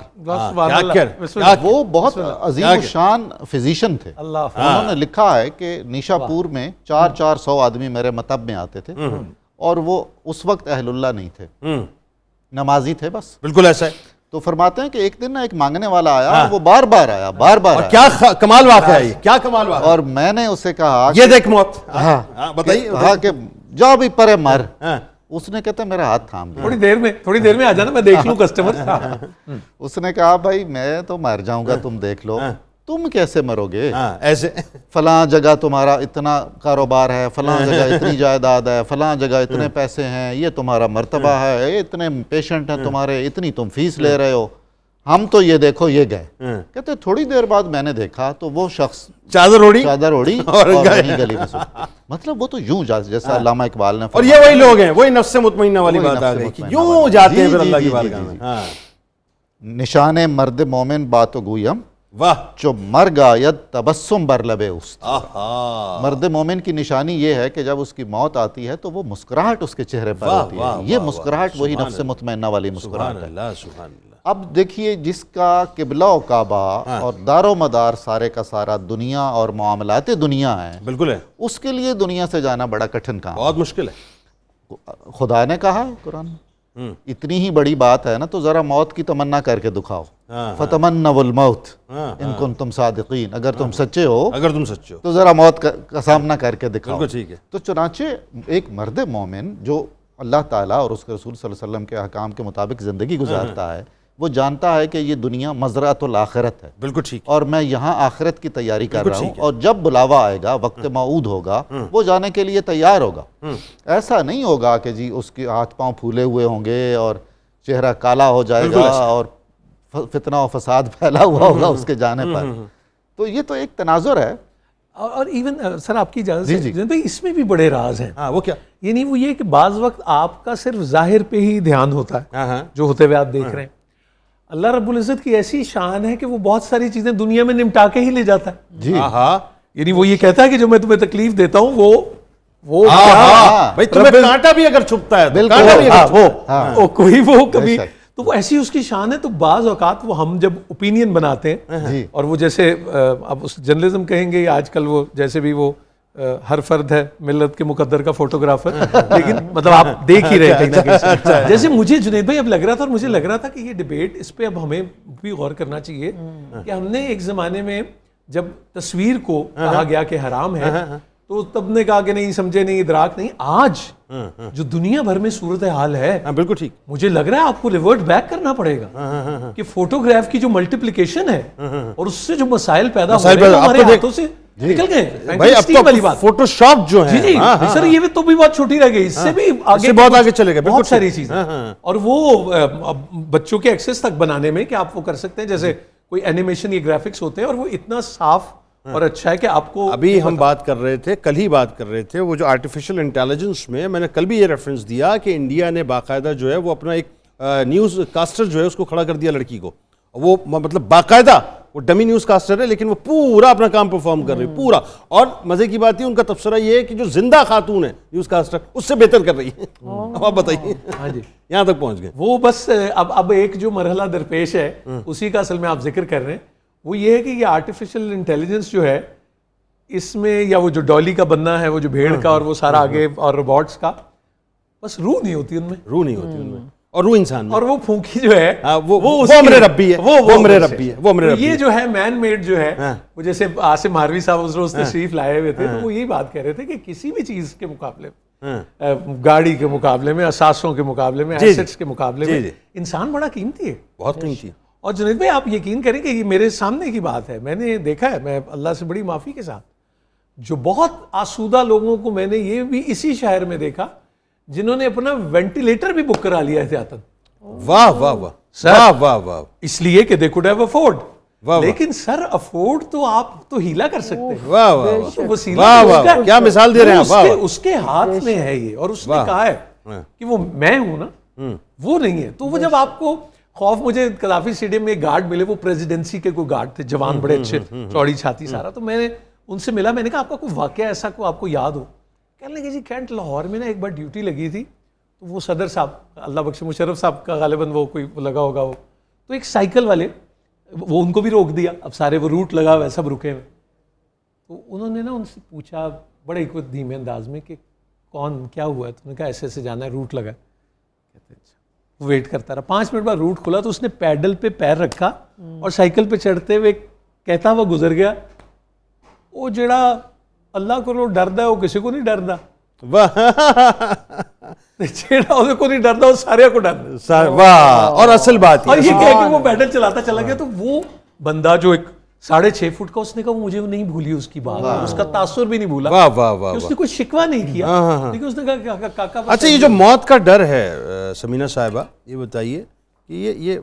E: وہ بہت عظیم الشان فزیشین تھے. انہوں نے لکھا ہے کہ نیشا پور میں 400 آدمی میرے مطب میں آتے تھے اور وہ اس وقت اہل اللہ نہیں تھے, نمازی تھے بس.
B: بالکل ایسا ہے.
E: تو فرماتے ہیں کہ ایک دن ایک مانگنے والا آیا اور وہ بار بار آیا
B: کیا کمال واقعہ ہے, کیا کمال واقعہ.
E: اور میں نے اسے کہا
B: یہ دیکھ موت,
E: بتائیے, کہا کہ جا بھی پرے مر. اس نے کہتا میرا ہاتھ تھام دیا,
H: تھوڑی دیر میں آ جانا, میں دیکھ لوں کسٹمر.
E: اس نے کہا بھائی میں تو مر جاؤں گا, تم دیکھ لو. تم کیسے مرو گے
B: ایسے؟
E: فلاں جگہ تمہارا اتنا کاروبار ہے, فلاں جگہ اتنی جائیداد ہے, فلاں جگہ اتنے پیسے ہیں, یہ تمہارا مرتبہ ہے, یہ اتنے پیشنٹ ہیں تمہارے, اتنی تم فیس لے رہے ہو, ہم تو یہ دیکھو یہ گئے. کہتے تھوڑی دیر بعد میں نے دیکھا تو وہ شخص چادر اوڑی اور وہیں گلی میں سو. مطلب وہ تو یوں جیسا علامہ اقبال نے,
B: اور یہ وہی لوگ ہیں, وہی نفس مطمئنہ والی بات آ گئی کہ یوں جاتے ہیں پھر اللہ کی بارگاہ میں.
E: نشان مرد مومن باتو گویم
B: واہ
E: جو مرگ آید تبسم بر لب اوست. مرد مومن کی نشانی یہ ہے کہ جب اس کی موت آتی ہے تو وہ مسکراہٹ اس کے چہرے پر ہوتی ہے. یہ مسکراہٹ وہی نفس مطمئنہ والی مسکراہٹ ہے. اب دیکھیے جس کا قبلہ و کعبہ اور دار و مدار سارے کا سارا دنیا اور معاملات دنیا ہے,
B: بالکل ہے,
E: اس کے لیے دنیا سے جانا بڑا کٹھن کام,
B: بہت مشکل ہے.
E: خدا نے کہا ہے قرآن میں, اتنی ہی بڑی بات ہے نا تو ذرا موت کی تمنا کر کے دکھاؤ. فتمنوا الموت ان کنتم صادقین, اگر تم سچے ہو تو ذرا موت کا سامنا کر کے دکھاؤ. تو چنانچہ ایک مرد مومن جو اللہ تعالیٰ اور اس کے رسول صلی اللہ علیہ وسلم کے احکام کے مطابق زندگی گزارتا ہے وہ جانتا ہے کہ یہ دنیا مزرعۃ الآخرت ہے.
B: بالکل ٹھیک.
E: اور میں یہاں آخرت کی تیاری کر رہا ہوں, اور جب بلاوا آئے گا, وقت موعود ہوگا, وہ جانے کے لیے تیار ہوگا. ایسا نہیں ہوگا کہ جی اس کے ہاتھ پاؤں پھولے ہوئے ہوں گے اور چہرہ کالا ہو جائے گا اور فتنہ و فساد پھیلا ہوا ہوگا اس کے جانے پر. تو یہ تو ایک تناظر ہے.
H: اور ایون سر آپ کی اجازت سے بھائی اس میں بھی بڑے راز ہیں.
B: وہ کیا؟
H: یعنی وہ یہ کہ بعض وقت آپ کا صرف ظاہر پہ ہی دھیان ہوتا ہے جو ہوتے ہوئے آپ دیکھ رہے ہیں. اللہ رب العزت کی ایسی شان ہے کہ وہ بہت ساری چیزیں دنیا میں نمٹا کے ہی لے جاتا ہے.
E: جی
H: یعنی وہ یہ کہتا ہے کہ جو میں تمہیں تکلیف دیتا ہوں وہ
B: کانٹا بھی اگر چھپتا ہے
H: کوئی وہ کبھی تو وہ ایسی اس کی شان ہے. تو بعض اوقات وہ ہم جب اوپینین بناتے ہیں اور وہ جیسے اب اس جرنلزم کہیں گے آج کل وہ جیسے بھی وہ ہر فرد ہے ملت کے مقدر کا فوٹوگرافر, لیکن مطلب آپ دیکھ ہی رہے کہیں نہ کہیں. جیسے مجھے جنید بھائی اب لگ رہا تھا اور مجھے لگ رہا تھا کہ یہ ڈیبیٹ اس پہ اب ہمیں بھی غور کرنا چاہیے کہ ہم نے ایک زمانے میں جب تصویر کو کہا گیا کہ حرام ہے تو تب نے کہا کہ نہیں سمجھے نہیں ادراک نہیں. آج جو دنیا بھر میں صورتحال ہے
B: بالکل ٹھیک, مجھے
H: لگ رہا ہے آپ کو ریورٹ بیک کرنا پڑے گا کہ فوٹوگراف کی جو ملٹیپلیکیشن ہے اور اس سے جو مسائل پیدا ہو رہے ہیں ہمارے ہاتھوں سے نکل گئے.
B: بھائی اب تو فوٹو شاپ جو ہے
H: سر یہ تو بھی بہت چھوٹی رہ گئی, اس سے بھی
B: بہت آگے چلے گئے
H: بہت ساری چیزیں. اور وہ بچوں کے ایکسس تک بنانے میں کہ آپ وہ کر سکتے ہیں جیسے کوئی اینیمیشن یا گرافکس ہوتے ہیں اور وہ اتنا صاف اور اچھا ہے کہ آپ کو.
B: ابھی ہم بات کر رہے تھے, کل ہی بات کر رہے تھے, وہ جو آرٹیفیشل انٹیلیجنس میں نے کل بھی یہ ریفرنس دیا کہ انڈیا نے باقاعدہ جو ہے وہ اپنا ایک نیوز کاسٹر جو ہے اس کو کھڑا کر دیا لڑکی کو. وہ مطلب باقاعدہ وہ ڈمی نیوز کاسٹر ہے لیکن وہ پورا اپنا کام پرفارم کر رہی پورا. اور مزے کی بات یہ ان کا تبصرہ یہ ہے کہ جو زندہ خاتون ہے نیوز کاسٹر اس سے بہتر کر رہی ہے. اب آپ بتائیے, ہاں جی یہاں تک پہنچ گئے.
H: وہ بس اب ایک جو مرحلہ درپیش ہے اسی کا اصل میں آپ ذکر کر رہے ہیں, وہ یہ ہے کہ یہ آرٹیفیشل انٹیلیجنس جو ہے اس میں یا وہ جو ڈالی کا بننا ہے وہ جو بھیڑ کا اور وہ سارا آگے اور روبوٹس کا, بس روح نہیں ہوتی ان میں,
B: روح نہیں ہوتی ان میں, اور روح انسان
H: اور وہ پھونکی جو ہے
B: وہ امر ربی ہے, وہ امر ربی ہے.
H: یہ جو ہے مین میڈ جو ہے وہ جیسے عاصم ماروی صاحب اس روز تشریف لائے ہوئے تھے تو وہ یہی بات کہہ رہے تھے کہ کسی بھی چیز کے مقابلے گاڑی کے مقابلے میں, اثاثوں کے مقابلے میں, ایسٹس کے مقابلے میں انسان بڑا قیمتی ہے,
B: بہت قیمتی ہے.
H: اور جنید بھائی آپ یقین کریں کہ یہ میرے سامنے کی بات ہے, میں نے دیکھا ہے, میں اللہ سے بڑی معافی کے ساتھ جو بہت آسودہ لوگوں کو میں نے یہ بھی اسی شہر میں دیکھا جنہوں نے اپنا وینٹیلیٹر بھی بک کرا لیا احتیاطاً.
B: واہ واہ واہ واہ واہ واہ.
H: اس لیے کہ دے کوڈ ہیو افورڈ.
B: واہ.
H: لیکن سر افورڈ تو آپ تو ہیلا کر سکتے ہیں.
B: واہ واہ
H: تو وسیلہ
B: واہ
H: تو اس
B: واہ
H: کا-
B: کیا مثال دے رہے ہیں. واہ
H: اس کے ہاتھ میں ہے یہ, اور اس نے کہا ہے کہ وہ میں ہوں نا, وہ نہیں ہے. تو وہ جب آپ کو خوف, مجھے قذافی اسٹیڈیم میں ایک گارڈ ملے, وہ پریزیڈنسی کے کوئی گارڈ تھے, جوان بڑے اچھے, چوڑی چھاتی سارا. تو میں نے ان سے ملا, میں نے کہا آپ کا کوئی واقعہ ایسا کو آپ کو یاد ہو؟ کہنے لگے جی کینٹ لاہور میں نا ایک بار ڈیوٹی لگی تھی, تو وہ صدر صاحب, اللہ بخش مشرف صاحب کا غالباً وہ کوئی لگا ہوگا, وہ تو ایک سائیکل والے, وہ ان کو بھی روک دیا. اب سارے وہ روٹ لگا ہوئے, سب رکے ہوئے. تو انہوں نے نا ان سے پوچھا بڑے کوئی دھیمے انداز میں کہ کون کیا ہوا ہے؟ تو انہوں نے کہا ایسے ایسے جانا ہے, روٹ لگا. کہتے اچھا. ویٹ کرتا رہا, 5 منٹ بعد روٹ کھلا, تو اس نے پیڈل پہ پیر رکھا اور سائیکل پہ چڑھتے ہوئے کہتا ہوا گزر گیا, وہ جڑا اللہ کو ڈردا ہے وہ کسی کو نہیں ڈردا, جڑا اس کو نہیں ڈردا وہ سارے کو ڈردا.
B: واہ. اور اصل بات
H: اور یہ کہہ کہ وہ پیڈل چلاتا چلا گیا. تو وہ بندہ جو ایک 6.5 فٹ کا, اس نے کہا مجھے نہیں بھولی اس کی بات, اس کا تاثر بھی نہیں بھولا.
B: واہ واہ واہ.
H: اس نے کوئی شکوہ نہیں کیا, لیکن اس نے کہا کاکا.
B: اچھا, یہ جو موت کا ڈر ہے سمینہ صاحبہ, یہ بتائیے کہ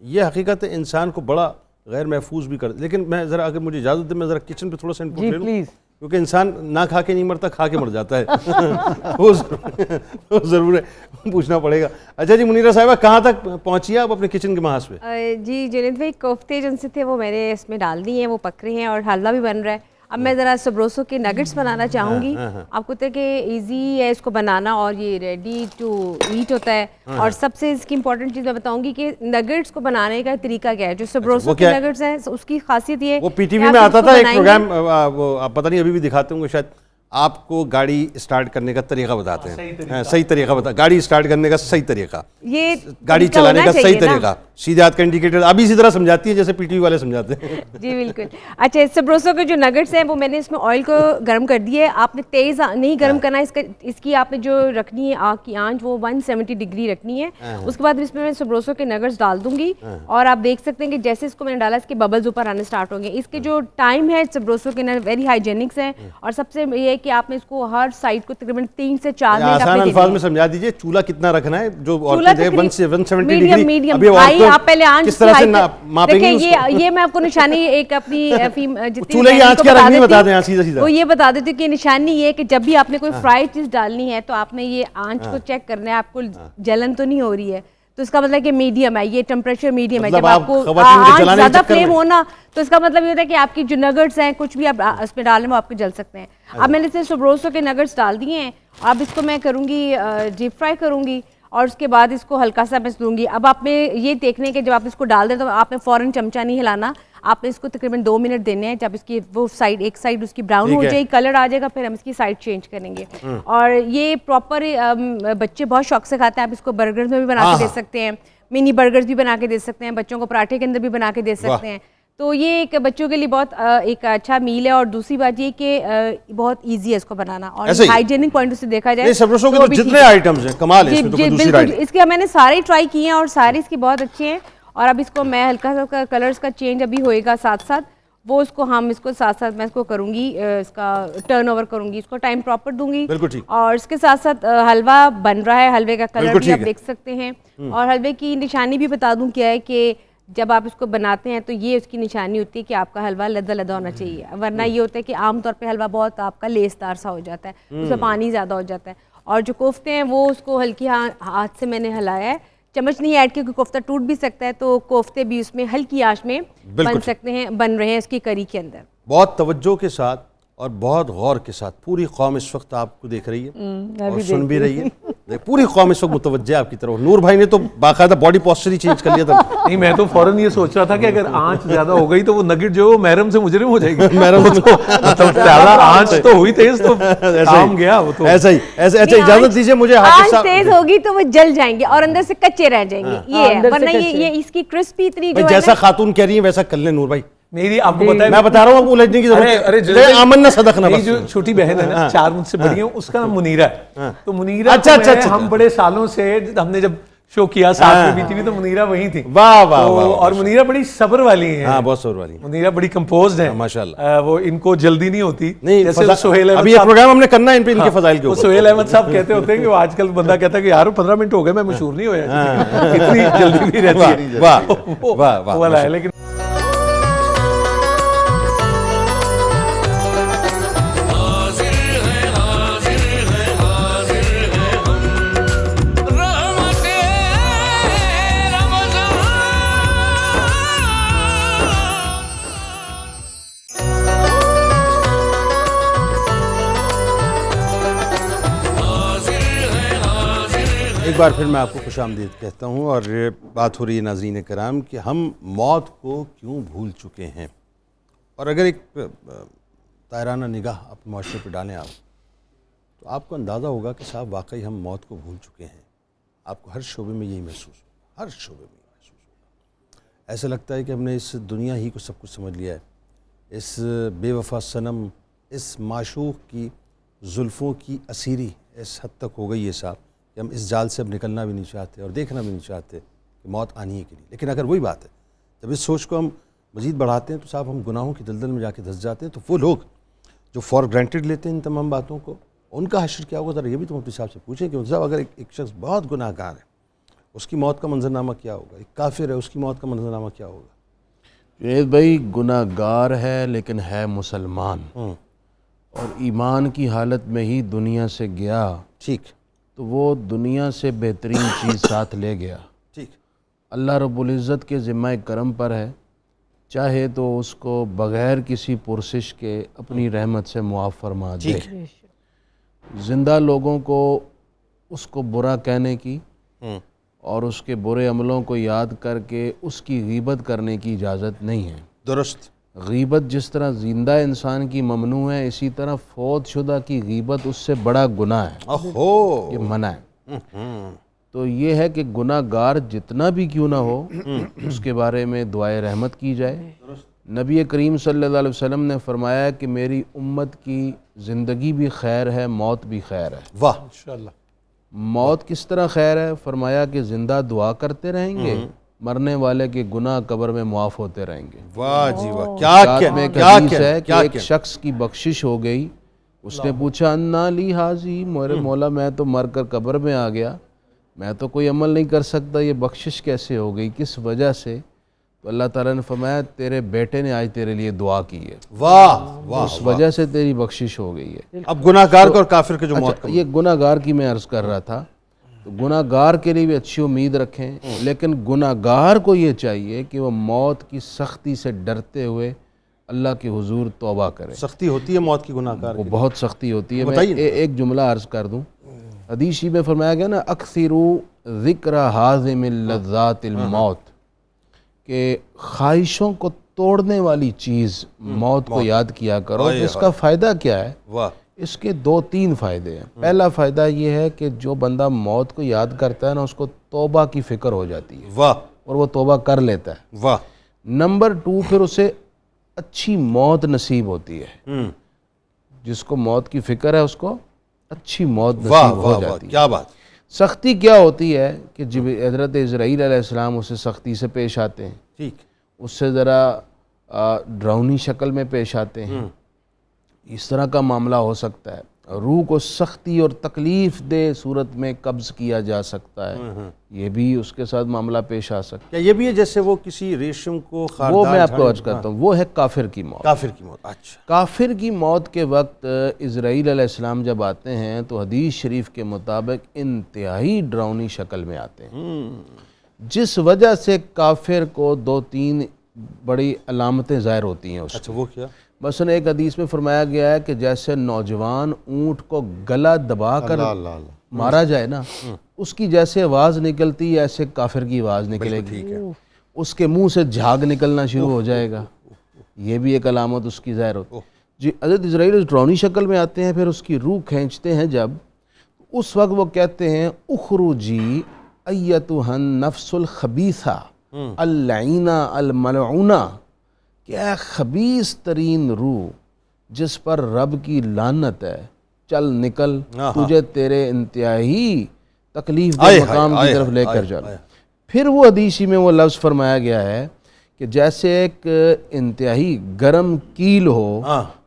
B: یہ حقیقت انسان کو بڑا غیر محفوظ بھی کر. لیکن میں ذرا, اگر مجھے اجازت دیں, میں ذرا کچن پہ تھوڑا سا انپٹ لے لوں, کیونکہ انسان نہ کھا کے نہیں مرتا, کھا کے مر جاتا ہے. وہ ضرور ہے, پوچھنا پڑے گا. اچھا جی منیرہ صاحبہ, کہاں تک پہنچی آپ اپنے کچن کے محاذ پہ؟
D: جی جنید بھائی, کوفتے جن سے تھے وہ میں نے اس میں ڈال دی ہیں, وہ پک رہے ہیں اور حلوہ بھی بن رہا ہے. اب میں ذرا سبروسو کے نگٹس بنانا چاہوں گی. آپ کو کہ ایزی ہے اس کو بنانا, اور یہ ریڈی ٹو ایٹ ہوتا ہے. اور سب سے اس کی امپورٹنٹ چیز میں بتاؤں گی کہ نگٹس کو بنانے کا طریقہ کیا ہے. جو سبروسو کے نگٹس ہیں اس کی خاصیت یہ,
B: وہ پی ٹی وی میں آتا تھا ایک پروگرام, وہ آپ پتہ نہیں ابھی بھی دکھاتے ہوں گے شاید, آپ کو گاڑی اسٹارٹ کرنے کا طریقہ بتاتے ہیں. صحیح طریقہ بتا, گاڑی اسٹارٹ کرنے کا صحیح طریقہ,
D: یہ
B: گاڑی چلانے کا صحیح طریقہ, سیدھے ہاتھ کا انڈیکیٹر. ابھی اسی طرح سمجھاتی ہے جیسے پی ٹی وی والے سمجھاتے ہیں.
D: جی بالکل. اچھا, سبروسو کے جو نگٹس ہیں وہ میں نے اس میں آئل کو گرم کر دیا ہے. آپ نے تیز نہیں گرم کرنا, اس کی آپ نے جو رکھنی ہے آگ کی آنچ وہ 170 ڈگری رکھنی ہے. اس کے بعد اس میں سبروسو کے نگٹس ڈال دوں گی, اور آپ دیکھ سکتے ہیں کہ جیسے اس کو میں نے ڈالا اس کے ببلز اوپر آنے اسٹارٹ ہوں گے. اس کے جو ٹائم ہے سبروسو کے ویری ہائیجینکس ہیں, اور سب سے یہ ہے کہ آپ نے اس کو ہر سائڈ کو تقریباً 3 سے 4 منٹ
B: آسان الفاظ میں سمجھا دیجئے, چولہا کتنا رکھنا ہے جو عورتیں دے 170 ڈگری.
D: میڈیم ہائی, آپ پہلے آنچ دیکھیں, یہ میں آپ کو نشانی ایک اپنی
B: چولہے کی آنچ کیا رکھنی بتا دیں سیدھا سیدھا.
D: وہ یہ بتا دیتے کہ نشانی یہ ہے کہ جب بھی آپ نے کوئی فرائی چیز ڈالنی ہے تو آپ نے یہ آنچ کو چیک کرنا ہے, آپ کو جلن تو نہیں ہو رہی ہے. تو اس کا مطلب کہ میڈیم ہے, یہ ٹیمپریچر میڈیم ہے. جب آپ کو زیادہ فلیم ہونا تو اس کا مطلب یہ ہوتا ہے کہ آپ کی جو نگٹس ہیں کچھ بھی آپ اس میں ڈالیں وہ آپ کے جل سکتے ہیں. اب میں نے اسے سبروسو کے نگٹس ڈال دیے ہیں, اب اس کو میں کروں گی ڈیپ فرائی کروں گی, اور اس کے بعد اس کو ہلکا سا میں دوں گی. اب آپ نے یہ دیکھنے کہ جب آپ اس کو ڈال دیں تو آپ نے فوراً چمچہ نہیں ہلانا, آپ نے اس کو تقریباً 2 منٹ دینے ہیں. جب اس کی وہ سائڈ, ایک سائڈ اس کی براؤن ہو جائے, کلر آ جائے گا, پھر ہم اس کی سائڈ چینج کریں گے. اور یہ پراپر بچے بہت شوق سے کھاتے ہیں. آپ اس کو برگرز میں بھی بنا کے دے سکتے ہیں, منی برگرز بھی بنا کے دے سکتے ہیں, بچوں کو پراٹھے کے اندر بھی بنا کے دے سکتے ہیں. تو یہ ایک بچوں کے لیے بہت ایک اچھا میل ہے. اور دوسری بات یہ کہ بہت ایزی ہے اس کو بنانا, اور ہائیجینک پوائنٹ سے دیکھا جائے
B: سبروسو کے تو جتنے آئٹمز ہیں کمال ہے. اس میں تو
D: بالکل, اس کے میں نے سارے ٹرائی کیے ہیں اور سارے اس کے بہت اچھے ہیں. اور اب اس کو میں ہلکا سا کلرز کا چینج ابھی ہوئے گا ساتھ ساتھ, وہ اس کو ہم اس کو ساتھ ساتھ میں اس کو کروں گی, اس کا ٹرن اوور کروں گی, اس کو ٹائم پراپر دوں گی. اور اس کے ساتھ ساتھ حلوہ بن رہا ہے, حلوے کا کلر بھی آپ دیکھ سکتے ہیں. اور حلوے کی نشانی بھی بتا دوں کیا ہے کہ جب آپ اس کو بناتے ہیں تو یہ اس کی نشانی ہوتی ہے کہ آپ کا حلوہ لدا لدا ہونا چاہیے. ورنہ یہ ہوتا ہے کہ عام طور پہ حلوہ بہت آپ کا لیس دار سا ہو جاتا ہے, اس میں پانی زیادہ ہو جاتا ہے. اور جو کوفتے ہیں وہ اس کو ہلکی ہاتھ سے میں نے ہلایا ہے, چمچ نہیں ایڈ کیا کیونکہ کوفتہ ٹوٹ بھی سکتا ہے. تو کوفتے بھی اس میں ہلکی آنچ میں بن سکتے ہیں, بن رہے ہیں اس کی کری کے اندر.
B: بہت توجہ کے ساتھ اور بہت غور کے ساتھ پوری قوم اس وقت آپ کو دیکھ رہی ہے اور سن بھی رہی ہے. پوری قوم اس وقت متوجہ ہے آپ کی طرف. نور بھائی نے تو باقاعدہ باڈی پوسچر ہی چینج کر لیا تھا.
H: نہیں, میں تو فوراً یہ سوچ رہا تھا کہ اگر آنچ زیادہ ہو گئی تو وہ نگٹ جو ہے وہ محرم سے مجرم ہو جائے گی. محرم تو زیادہ آنچ تو ہوئی تیز تو کام گیا وہ تو
B: ایسا ہی. اچھا اجازت دیجیے مجھے,
D: آنچ تیز ہوگی تو وہ جل جائیں گے اور اندر سے کچے رہ جائیں گے, یہ ہے. ورنہ یہ اس کی کرسپی اتنی جو ہے
B: جیسا خاتون کہہ رہی ہیں ویسا کر لیں نور بھائی.
H: میری آپ کو پتا ہے,
B: میں بتا رہا ہوں آپ کو الجھنے کی ضرورت ہے. آمن نہ صدقنا.
H: میری جو چھوٹی بہن ہے نا, 4 مجھ سے بڑی ہیں, اس کا نام منیرہ ہے. تو منیرہ ہم بڑے سالوں سے, ہم نے جب شو کیا ساتھ میں بھی تھی تو منیرہ وہیں تھی.
B: واہ واہ واہ.
H: اور منیرہ بڑی صبر والی ہیں.
B: ہاں بہت صبر والی ہیں.
H: منیرہ بڑی کمپوزڈ ہیں
B: ماشاءاللہ.
H: وہ ان کو جلدی نہیں ہوتی.
B: جیسے
H: سہیل
B: ابھی یہ پروگرام ہم نے کرنا ہے ان پہ ان کے فضائل کے اوپر.
H: سہیل احمد صاحب کہتے ہوتے ہیں کہ وہ آج کل بندہ کہتا ہے کہ یار 15 منٹ ہو گئے میں مشہور نہیں ہویا, اتنی جلدی بھی رہتی ہے.
B: واہ واہ واہ
H: واہ. لیکن
B: ایک بار پھر میں آپ کو خوش آمدید کہتا ہوں. اور بات ہو رہی ہے ناظرین کرام کہ ہم موت کو کیوں بھول چکے ہیں. اور اگر ایک طائرانہ نگاہ اپنے معاشرے پہ ڈالیں آپ تو آپ کو اندازہ ہوگا کہ صاحب واقعی ہم موت کو بھول چکے ہیں. آپ کو ہر شعبے میں یہی محسوس ہوگا, ہر شعبے میں یہی محسوس ہوگا. ایسا لگتا ہے کہ ہم نے اس دنیا ہی کو سب کچھ سمجھ لیا ہے. اس بے وفا صنم, اس معشوق کی زلفوں کی اسیری اس حد تک ہو گئی ہے صاحب کہ ہم اس جال سے اب نکلنا بھی نہیں چاہتے اور دیکھنا بھی نہیں چاہتے کہ موت آنی ہے کہ نہیں. لیکن اگر وہی بات ہے, جب اس سوچ کو ہم مزید بڑھاتے ہیں تو صاحب ہم گناہوں کی دلدل میں جا کے دھس جاتے ہیں. تو وہ لوگ جو فار گرانٹیڈ لیتے ہیں ان تمام باتوں کو, ان کا حشر کیا ہوگا؟ ذرا یہ بھی تو مفتی صاحب سے پوچھیں کہ صاحب اگر ایک شخص بہت گناہ گار ہے اس کی موت کا منظرنامہ کیا ہوگا؟ ایک کافر ہے اس کی موت کا منظرنامہ کیا ہوگا؟
C: جنید بھائی گناہ گار ہے لیکن ہے مسلمان, اور ایمان کی حالت میں ہی دنیا سے گیا.
B: ٹھیک.
C: تو وہ دنیا سے بہترین چیز ساتھ لے گیا.
B: ٹھیک. اللہ
C: اللہ رب العزت کے ذمہ کرم پر ہے, چاہے تو اس کو بغیر کسی پرسش کے اپنی رحمت سے معاف فرما دے. زندہ لوگوں کو اس کو برا کہنے کی اور اس کے برے عملوں کو یاد کر کے اس کی غیبت کرنے کی اجازت نہیں ہے.
B: درست.
C: غیبت جس طرح زندہ انسان کی ممنوع ہے, اسی طرح فوت شدہ کی غیبت اس سے بڑا گناہ ہے, یہ منع ہے. تو یہ ہے کہ گناہ گار جتنا بھی کیوں نہ ہو اس کے بارے میں دعائے رحمت کی جائے. نبی کریم صلی اللہ علیہ وسلم نے فرمایا کہ میری امت کی زندگی بھی خیر ہے, موت بھی خیر ہے.
B: واہ.
H: انشاءاللہ.
C: موت کس طرح خیر ہے؟ فرمایا کہ زندہ دعا کرتے رہیں گے, مرنے والے کے گناہ قبر میں معاف ہوتے رہیں گے.
B: واہ جی واہ.
C: ساتھ میں ایک حدیث ہے کہ ایک شخص کی بخشش ہو گئی, اس نے پوچھا انا لی حاضی, میرے مولا میں تو مر کر قبر میں آ گیا, میں تو کوئی عمل نہیں کر سکتا, یہ بخشش کیسے ہو گئی, کس وجہ سے؟ تو اللہ تعالیٰ نے فرمایا تیرے بیٹے نے آج تیرے لیے دعا کی ہے,
B: واہ واہ,
C: اس وجہ سے تیری بخشش ہو گئی ہے.
B: اب گناہ گار کو اور کافر کے جو موت کا
C: یہ گناہ گار کی میں عرض کر رہا تھا. تو گناہ گار کے لیے بھی اچھی امید رکھیں, لیکن گناہ گار کو یہ چاہیے کہ وہ موت کی سختی سے ڈرتے ہوئے اللہ کے حضور توبہ کرے.
B: سختی ہوتی ہے موت کی گناہ گار
C: وہ
B: کی؟
C: بہت سختی ہوتی ہے. میں ایک جملہ عرض کر دوں, حدیث میں فرمایا گیا نا اکثروا ذکر حازم اللذات الموت, کہ خواہشوں کو توڑنے والی چیز موت کو یاد کیا کرو. اس کا فائدہ کیا ہے؟
B: واہ.
C: اس کے 2-3 فائدے ہیں. پہلا فائدہ یہ ہے کہ جو بندہ موت کو یاد کرتا ہے نا اس کو توبہ کی فکر ہو جاتی ہے.
B: واہ.
C: اور وہ توبہ کر لیتا ہے.
B: واہ.
C: نمبر 2 پھر اسے اچھی موت نصیب ہوتی ہے. جس کو موت کی فکر ہے اس کو اچھی موت نصیب ہو جاتی ہے.
B: کیا بات.
C: سختی کیا ہوتی ہے کہ جب حضرت اسرائیل علیہ السلام اسے سختی سے پیش آتے ہیں,
B: ٹھیک,
C: اس سے ذرا ڈراؤنی شکل میں پیش آتے ہیں, اس طرح کا معاملہ ہو سکتا ہے. روح کو سختی اور تکلیف دہ صورت میں قبض کیا جا سکتا ہے, یہ بھی اس کے ساتھ معاملہ پیش آ سکتا ہے.
B: کیا یہ بھی ہے جیسے وہ کسی ریشم کو خاردار,
C: وہ میں آپ کو عرض کرتا ہوں, وہ ہے کافر کی موت.
B: کافر کی موت. اچھا.
C: کافر کی موت کے وقت اسرائیل علیہ السلام جب آتے ہیں تو حدیث شریف کے مطابق انتہائی ڈراؤنی شکل میں آتے ہیں, جس وجہ سے کافر کو 2-3 بڑی علامتیں ظاہر ہوتی ہیں اس.
B: اچھا, وہ کیا؟
C: مثلا ایک حدیث میں فرمایا گیا ہے کہ جیسے نوجوان اونٹ کو گلا دبا کر مارا جائے نا, اس کی جیسے آواز نکلتی ہے ایسے کافر کی آواز نکلے گی. اس کے منہ سے جھاگ نکلنا شروع ہو جائے گا, یہ بھی ایک علامت اس کی ظاہر ہوتی. جی حضرت اسرائیل ڈراؤنی شکل میں آتے ہیں, پھر اس کی روح کھینچتے ہیں جب, اس وقت وہ کہتے ہیں اخرجی ایتھا النفس الخبیثہ اللعینہ الملعونہ, کہ اے خبیث ترین روح جس پر رب کی لعنت ہے, چل نکل, تجھے تیرے انتہائی تکلیف دہ مقام کی طرف لے کر جانا. پھر وہ حدیثی میں وہ لفظ فرمایا گیا ہے کہ جیسے ایک انتہائی گرم کیل ہو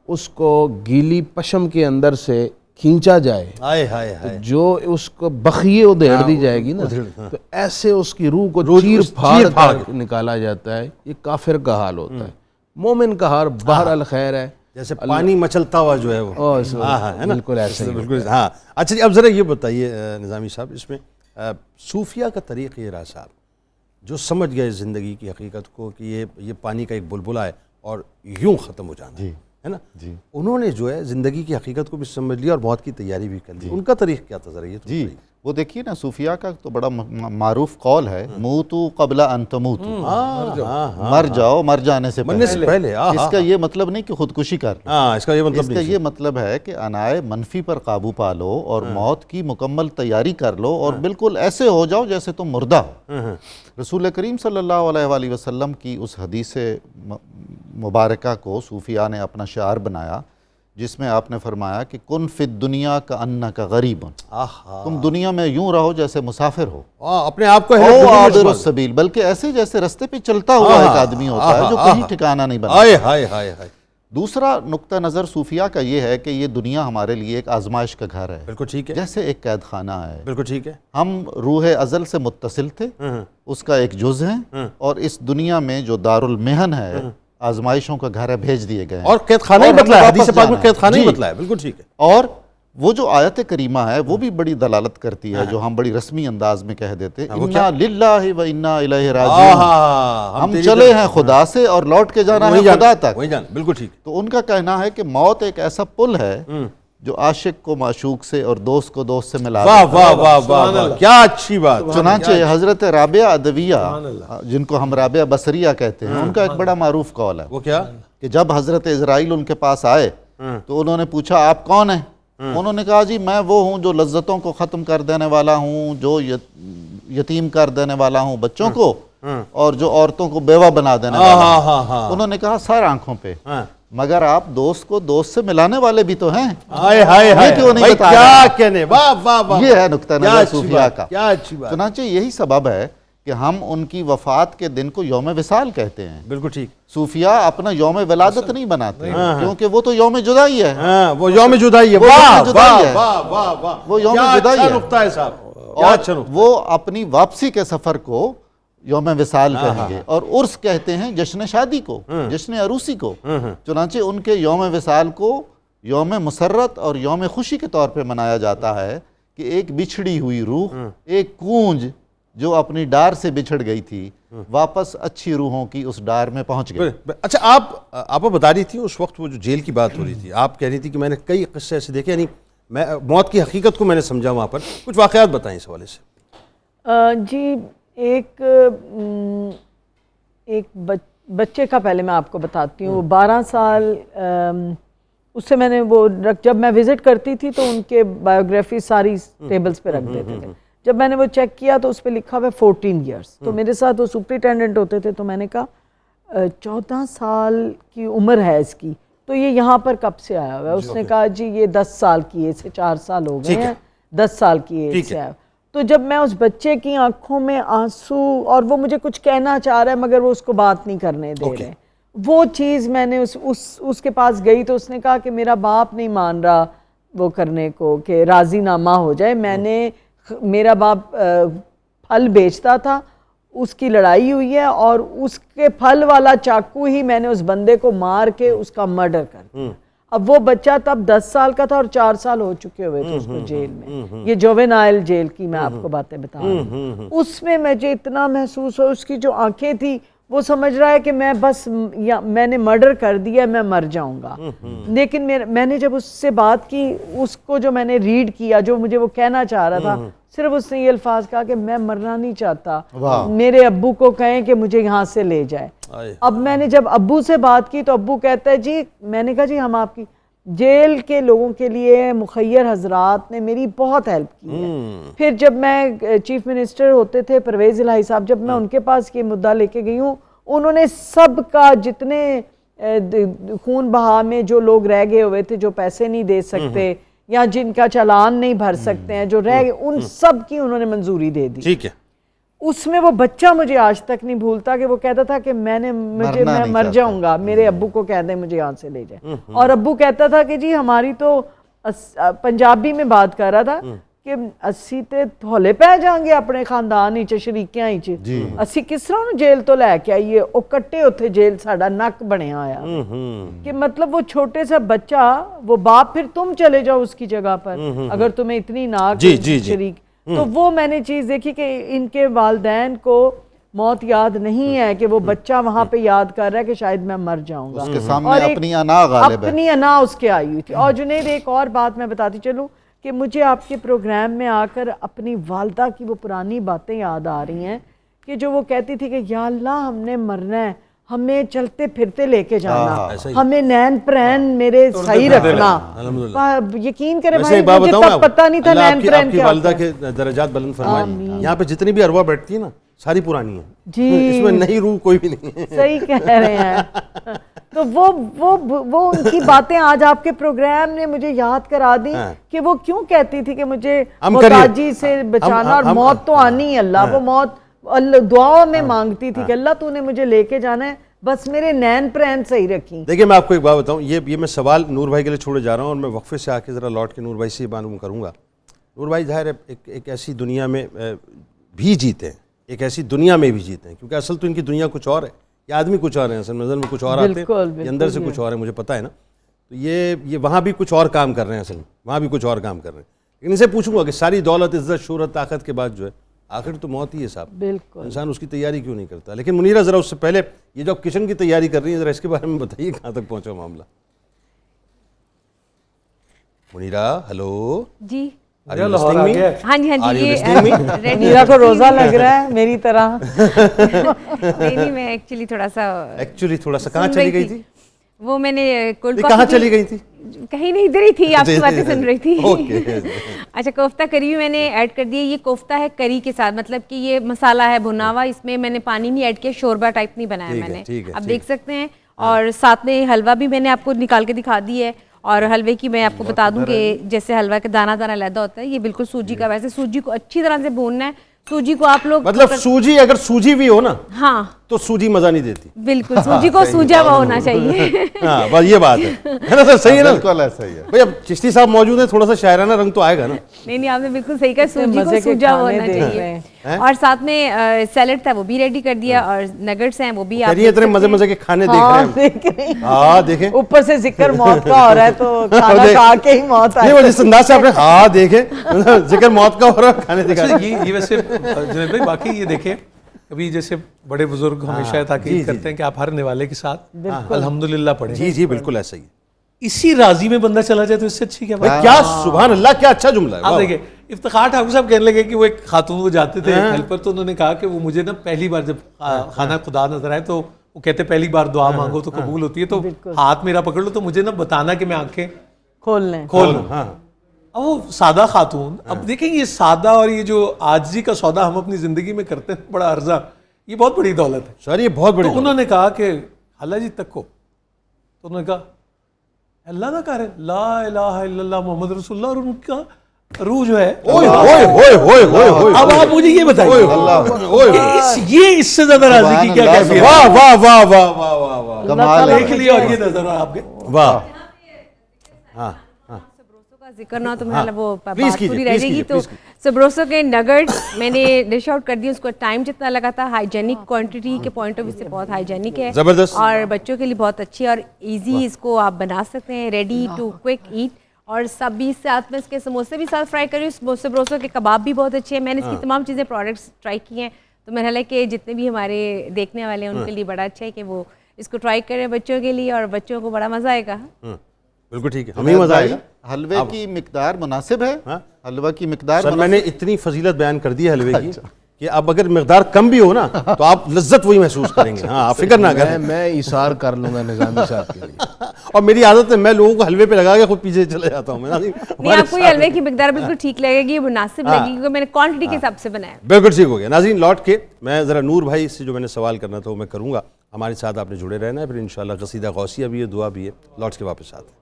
C: اس کو گیلی پشم کے اندر سے کھینچا جائے جو اس کو بخیے ادھیڑ دی جائے گی نا تو ایسے اس کی روح کو چیر پھاڑ کر نکالا جاتا ہے. یہ کافر کا حال ہوتا ہے. مومن کا حال بہرحال خیر ہے,
B: جیسے پانی مچلتا ہوا جو ہے وہ ہے نا,
C: بالکل ایسے
B: بالکل. ہاں اچھا جی, اب ذرا یہ بتائیے نظامی صاحب, اس میں صوفیہ کا طریق یہ رہا صاحب, جو سمجھ گئے زندگی کی حقیقت کو کہ یہ پانی کا ایک بلبلا ہے اور یوں ختم ہو جانا ہے نا, انہوں نے جو ہے زندگی کی حقیقت کو بھی سمجھ لیا اور موت کی تیاری بھی کر لی. ان کا طریق کیا تھا ذرا یہ تو
E: وہ دیکھیے نا, صوفیہ کا تو بڑا معروف قول ہے, موتو قبل ان تموتو, مر جاؤ مر جانے سے پہلے. اس کا یہ مطلب نہیں کہ خودکشی کر لو,
B: اس کا
E: یہ مطلب ہے کہ انائے منفی پر قابو پا لو اور موت کی مکمل تیاری کر لو اور بالکل ایسے ہو جاؤ جیسے تم مردہ ہو. رسول کریم صلی اللہ علیہ وآلہ وسلم کی اس حدیث مبارکہ کو صوفیہ نے اپنا شعار بنایا, جس میں آپ نے فرمایا کہ کن فی الدنیا کأنک غریب, تم دنیا میں یوں رہو جیسے مسافر ہو,
B: اپنے آپ کو
E: عابر السبیل, بلکہ ایسے جیسے رستے پہ چلتا ہوا ایک آدمی ہوتا ہے جو کہیں ٹھکانہ نہیں بنا. دوسرا نقطہ نظر صوفیہ کا یہ ہے کہ یہ دنیا ہمارے لیے ایک آزمائش کا گھر ہے,
B: بالکل ٹھیک ہے,
E: جیسے ایک قید خانہ ہے,
B: بالکل ٹھیک ہے.
E: ہم روح ازل سے متصل تھے, اس کا ایک جز ہیں, اور اس دنیا میں جو دارالمحن ہے, آزمائشوں کا گھر ہے, بھیج دیے گئے ہیں.
B: اور قید خانہ ہی بتلایا, حدیث پاک میں قید خانہ ہی بتلایا, بالکل ٹھیک ہے.
E: اور وہ جو آیت کریمہ ہے وہ بھی بڑی دلالت کرتی ہے, جو ہم بڑی رسمی انداز میں کہہ دیتے, انا للہ و انا الیہ راجعون, ہم چلے ہیں خدا سے اور لوٹ کے جانا ہے خدا تک.
B: بالکل ٹھیک.
E: تو ان کا کہنا ہے کہ موت ایک ایسا پل ہے جو عاشق کو معشوق سے اور دوست کو دوست سے ملا دیتا ہے.
B: واہ واہ واہ واہ, کیا اچھی بات.
E: چنانچہ حضرت رابعہ ادویہ, جن کو ہم رابعہ بصریہ کہتے ہیں, ان کا ایک بڑا معروف قول ہے.
B: وہ کیا؟
E: کہ جب حضرت اسرائیل ان کے پاس آئے تو انہوں نے پوچھا آپ کون ہیں؟ انہوں نے کہا جی میں وہ ہوں جو لذتوں کو ختم کر دینے والا ہوں, جو یتیم کر دینے والا ہوں بچوں کو, اور جو عورتوں کو بیوہ بنا دینے والا ہوں. انہوں نے کہا سر آنکھوں پہ, مگر آپ دوست کو دوست سے ملانے والے بھی تو ہیں, یہ کیوں نہیں بتا رہے؟ یہ ہے نقطہ نظر صوفیہ کا. چنانچہ یہی سبب ہے کہ ہم ان کی وفات کے دن کو یوم وصال کہتے ہیں.
B: بالکل ٹھیک.
E: صوفیہ اپنا یوم ولادت نہیں بناتے کیونکہ وہ تو یوم جدائی ہے.
B: وہ یوم جدائی ہے,
E: وہ یوم جدائی ہے, اور وہ اپنی واپسی کے سفر کو یوم وصال کہیں گے, اور عرس کہتے ہیں جشن شادی کو, جشن عروسی کو. چنانچہ ان کے یوم وصال کو یوم مسرت اور یوم خوشی کے طور پہ منایا جاتا ہے کہ ایک بچھڑی ہوئی روح, ایک کونج جو اپنی ڈار سے بچھڑ گئی تھی, واپس اچھی روحوں کی اس ڈار میں پہنچ گئی.
B: اچھا, آپ بتا رہی تھی اس وقت وہ جو جیل کی بات ہو رہی تھی, آپ کہہ رہی تھی کہ میں نے کئی قصے ایسے دیکھے, یعنی میں موت کی حقیقت کو میں نے سمجھا وہاں پر, کچھ واقعات بتائیں اس حوالے سے.
F: جی, ایک بچے کا پہلے میں آپ کو بتاتی ہوں. وہ 12 سال, اس سے میں نے وہ جب میں وزٹ کرتی تھی تو ان کے بایوگرافی ساری ٹیبلز پہ رکھ دیتے تھے. جب میں نے وہ چیک کیا تو اس پہ لکھا ہوا 14 ایئرس. تو میرے ساتھ وہ سپرنٹینڈنٹ ہوتے تھے, تو میں نے کہا 14 سال کی عمر ہے اس کی, تو یہ یہاں پر کب سے آیا ہوا ہے؟ اس نے کہا جی یہ 10 سال کی ایج سے 4 سال ہو گئے ہیں, 10 سال کی ایج سے آیا. تو جب میں اس بچے کی آنکھوں میں آنسو, اور وہ مجھے کچھ کہنا چاہ رہا ہے مگر وہ اس کو بات نہیں کرنے دے رہے, وہ چیز میں نے اس کے پاس گئی تو اس نے کہا کہ میرا باپ نہیں مان رہا وہ کرنے کو کہ راضی نامہ ہو جائے. میرا باپ پھل بیچتا تھا, اس کی لڑائی ہوئی ہے اور اس کے پھل والا چاقو ہی میں نے اس بندے کو مار کے اس کا مرڈر کر دیا. اب وہ بچہ تب 10 سال کا تھا اور 4 سال ہو چکے ہوئے تھے اس کو جیل میں. یہ جووینائل جیل کی میں آپ کو باتیں بتا رہا ہوں. اس میں مجھے اتنا محسوس ہو, اس کی جو آنکھیں تھی وہ سمجھ رہا ہے کہ میں بس میں نے مرڈر کر دیا, میں مر جاؤں گا. لیکن میں نے جب اس سے بات کی, اس کو جو میں نے ریڈ کیا, جو مجھے وہ کہنا چاہ رہا تھا, صرف اس نے یہ الفاظ کہا کہ میں مرنا نہیں چاہتا, میرے ابو کو کہیں کہ مجھے یہاں سے لے جائے. اب میں نے جب ابو سے بات کی تو ابو کہتا ہے جی, میں نے کہا جی ہم آپ کی جیل کے لوگوں کے لیے مخیر حضرات نے میری بہت ہیلپ کی ہے. پھر جب میں چیف منسٹر ہوتے تھے پرویز الہی صاحب, جب میں ان کے پاس یہ مدعا لے کے گئی ہوں, انہوں نے سب کا جتنے خون بہا میں جو لوگ رہ گئے ہوئے تھے, جو پیسے نہیں دے سکتے یا جن کا چالان نہیں بھر سکتے ہیں جو رہ گئے ان سب کی انہوں نے منظوری دے دی.
B: ٹھیک ہے.
F: اس میں وہ بچہ مجھے آج تک نہیں بھولتا کہ وہ کہتا تھا کہ میں مر جاؤں گا, میرے ابو کو کہہ دیں مجھے یہاں سے لے جائیں. اور ابو کہتا تھا کہ جی ہماری تو پنجابی میں بات کر رہا تھا کہ اسی تے تھولے پہ جائیں گے اپنے خاندان ہی شریکیاں ہی اسی کس طرح جیل تو لے کے آئیے او کٹے اتھے جیل ساڑا نک بنے آیا کہ مطلب وہ چھوٹے سا بچہ وہ باپ پھر تم چلے جاؤ اس کی جگہ پر اگر تمہیں اتنی ناک شریک. تو وہ میں نے چیز دیکھی کہ ان کے والدین کو موت یاد نہیں ہے کہ وہ بچہ وہاں پہ یاد کر رہا ہے کہ شاید میں مر جاؤں گا.
E: اس کے سامنے اپنی انا غالب ہے,
F: اپنی انا اس کے آئی ہوئی تھی. اور جنید ایک اور بات میں بتاتی چلوں کہ مجھے آپ کے پروگرام میں آ کر اپنی والدہ کی وہ پرانی باتیں یاد آ رہی ہیں کہ جو وہ کہتی تھی کہ یا اللہ ہم نے مرنا ہے, ہمیں چلتے پھرتے لے کے جانا, ہمیں نین پرین میرے صحیح رکھنا. یقین کریں بھائی مجھے تب پتہ نہیں تھا نین پرین کیا.
B: والدہ کے درجات بلند فرمائیں. یہاں پہ جتنی بھی ارواح بیٹھتی ہیں نا ساری پرانی ہیں
F: جی,
B: اس میں نئی روح کوئی بھی نہیں ہے.
F: صحیح کہہ رہے ہیں. تو وہ ان کی باتیں آج آپ کے پروگرام نے مجھے یاد کرا دی کہ وہ کیوں کہتی تھی کہ مجھے محتاجی سے بچانا اور موت تو آنی ہے اللہ. وہ موت دعاؤں میں مانگتی تھی کہ اللہ تو نے مجھے لے کے جانا ہے, بس میرے نین پرین صحیح رکھی.
B: دیکھیں میں آپ کو ایک بات بتاؤں, یہ میں سوال نور بھائی کے لیے چھوڑے جا رہا ہوں اور میں وقفے سے آ کے ذرا لوٹ کے نور بھائی سے معلوم کروں گا. نور بھائی ظاہر ہے ایک ایسی دنیا میں بھی جیتے ہیں, ایک ایسی دنیا میں بھی جیتے ہیں, کیونکہ اصل تو ان کی دنیا کچھ اور ہے, یہ آدمی کچھ اور ہیں, اصل نظر میں کچھ اور آتے ہیں, یہ اندر سے کچھ اور ہے, مجھے پتہ ہے نا. تو یہ وہاں بھی کچھ اور کام کر رہے ہیں, اصل میں وہاں بھی کچھ اور کام کر رہے ہیں. لیکن ان سے پوچھوں گا کہ ساری دولت عزت شہرت طاقت کے بعد جو ہے آخر تو موت ہی ہے صاحب.
F: بالکل
B: انسان اس کی تیاری کیوں نہیں کرتا. لیکن منیرہ ذرا اس سے پہلے یہ جو کچن کی تیاری کر رہی ہیں ذرا اس کے بارے میں بتائیے کہاں تک پہنچا معاملہ. منیرہ ہلو
D: جی
H: ہاں جی
D: ہاں جی یہ
F: میرا کو روزہ لگ رہا ہے میری طرح.
D: نہیں میں ایکچولی تھوڑا سا
B: کہاں چلی گئی تھی
D: وہ میں نے
B: کہاں چلی گئی تھی
D: کہیں نہیں, ادھر ہی تھی, آپ کی باتیں سن رہی تھی. اچھا کوفتہ کری بھی میں نے ایڈ کر دیا. یہ کوفتہ ہے کری کے ساتھ, مطلب کہ یہ مسالہ ہے بھنا ہوا, اس میں نے پانی نہیں ایڈ کیا, شوربہ ٹائپ نہیں بنایا میں نے, آپ دیکھ سکتے ہیں. اور ساتھ میں حلوہ بھی میں نے آپ کو نکال کے دکھا دی ہے. اور حلوے کی میں آپ کو بتا دوں کہ جیسے حلوہ کا دانہ دانہ علیحدہ ہوتا ہے, یہ بالکل سوجی کا. ویسے سوجی کو اچھی طرح سے بھوننا ہے. سوجی کو آپ لوگ
B: مطلب سوجی اگر سوجی بھی ہو نا
D: ہاں
B: تو سوجی مزہ نہیں دیتی.
D: بالکل سوجی کو سوجا ہوا ہونا چاہیے.
B: ہاں بس یہ بات ہے نا سر, صحیح ہے نا,
E: بالکل ایسا ہی ہے.
B: بھئی اب چشتی صاحب موجود ہیں, تھوڑا سا شاعرانہ رنگ تو آئے گا نا.
D: نہیں آپ نے بالکل صحیح کہا, سوجی کو سوجا ہوا ہونا چاہیے. اور ساتھ میں سیلڈ تھا وہ بھی ریڈی کر دیا, اور نگٹس ہیں وہ بھی آپ
B: اتنے مزے مزے کے کھانے دیکھ رہے ہیں. ہاں دیکھیں
F: اوپر سے ذکر موت کا ہو رہا ہے تو کھانا کھا کے ہی موت آئی.
B: نہیں وہ جس انداز سے آپ نے ہاں دیکھیں ذکر موت کا ہو رہا ہے, کھانے دکھا.
H: یہ ویسے جنید بھائی باقی یہ دیکھیں کبھی جیسے بڑے بزرگ ہمیشہ تاکید کرتے ہیں کہ آپ ہر نوالے کے ساتھ الحمدللہ پڑھیں.
B: جی جی بالکل ایسا ہی ہے.
H: اسی راضی میں بندہ چلا جائے تو اس سے اچھی کیا بات.
B: کیا سبحان اللہ, کیا اچھا جملہ ہے.
H: آپ دیکھیں افتخار ٹھاکر صاحب کہنے لگے کہ وہ ایک خاتون وہ جاتے تھے ہیلپر, تو انہوں نے کہا کہ وہ مجھے نا پہلی بار جب خانہ خدا نظر آئے تو وہ کہتے پہلی بار دعا مانگو تو قبول ہوتی ہے, تو ہاتھ میرا پکڑ لو تو مجھے نا بتانا کہ میں آنکھیں کھول لوں. اب وہ سادہ خاتون, اب دیکھیں یہ سادہ اور یہ جو عاجزی کا سودا ہم اپنی زندگی میں کرتے ہیں بڑا عرضہ, یہ بہت بڑی دولت ہے
B: سر, یہ بہت بڑی.
H: تو انہوں نے کہا کہ اللہ جی تک کو, تو انہوں نے کہا اللہ نہ کہہ رہے لا الہ الا اللہ محمد رسول اللہ, اور ان کا روح جو ہے. اب آپ مجھے یہ بتائیے یہ اس سے زیادہ راضی کی کیا کیفیت ہے.
B: واہ واہ واہ واہ واہ واہ واہ,
E: کمال
H: دیکھ لیا. اور یہ نظر آپ کے
B: واہ. ہاں
D: ذکر نہ تو میں وہ بات پوری رہ جائے گی. تو سبروسو کے نگٹس میں نے ڈش آؤٹ کر دی. اس کو ٹائم جتنا لگا تھا, ہائیجینک کوانٹٹی کے پوائنٹ آف ویو سے بہت ہائیجینک ہے,
B: زبردست,
D: اور بچوں کے لیے بہت اچھی اور ایزی. اس کو آپ بنا سکتے ہیں, ریڈی ٹو کوئک ایٹ. اور سب بھی ساتھ میں اس کے سموسے بھی ساتھ فرائی کری. سبروسو کے کباب بھی بہت اچھے ہیں. میں نے اس کی تمام چیزیں پروڈکٹس ٹرائی کی ہیں, تو میں نے کہ جتنے بھی ہمارے دیکھنے والے ہیں ان کے لیے بڑا اچھا ہے کہ وہ اس کو ٹرائی کریں بچوں کے لیے, اور بچوں کو بڑا مزہ آئے گا.
B: بالکل ٹھیک ہے, ہمیں مزہ آئے گا.
E: حلوے کی مقدار مناسب ہے, حلوہ کی مقدار
B: سر میں نے اتنی فضیلت بیان کر دی ہے حلوے کی کہ اب اگر مقدار کم بھی ہو نا تو آپ لذت وہی محسوس کریں گے. ہاں آپ فکر نہ کریں,
C: میں ایثار کر لوں گا نظامی صاحب کے لیے.
B: اور میری عادت ہے میں لوگوں کو حلوے پہ لگا کے خود پیچھے چلے جاتا ہوں.
D: نہیں آپ کو یہ حلوے کی مقدار بالکل ٹھیک لگے گی, مناسب لگے گی, کیونکہ میں نے کوانٹٹی کے حساب سے بنایا.
B: بالکل ٹھیک ہو گیا. ناظرین لوٹ کے میں ذرا نور بھائی سے جو میں نے سوال کرنا تھا وہ میں کروں گا. ہمارے ساتھ آپ نے جڑے رہنا ہے, پھر انشاءاللہ قصیدہ غوثیہ بھی ہے, دعا بھی ہے. لوٹ کے واپس آتے ہیں.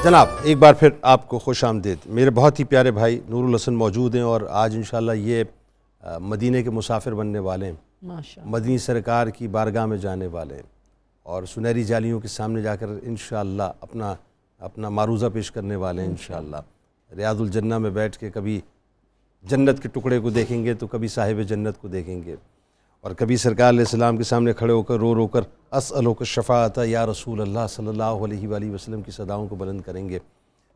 B: جناب ایک بار پھر آپ کو خوش آمدید. میرے بہت ہی پیارے بھائی نور الحسن موجود ہیں اور آج انشاءاللہ یہ مدینے کے مسافر بننے والے ہیں, مدنی سرکار کی بارگاہ میں جانے والے ہیں اور سنہری جالیوں کے سامنے جا کر انشاءاللہ اپنا معروضہ پیش کرنے والے ہیں. انشاءاللہ ریاض الجنہ میں بیٹھ کے کبھی جنت کے ٹکڑے کو دیکھیں گے تو کبھی صاحب جنت کو دیکھیں گے, اور کبھی سرکار علیہ السلام کے سامنے کھڑے ہو کر رو کر اسألک الشفاعۃ یا رسول اللہ صلی اللہ علیہ وآلہ وسلم کی صداؤں کو بلند کریں گے.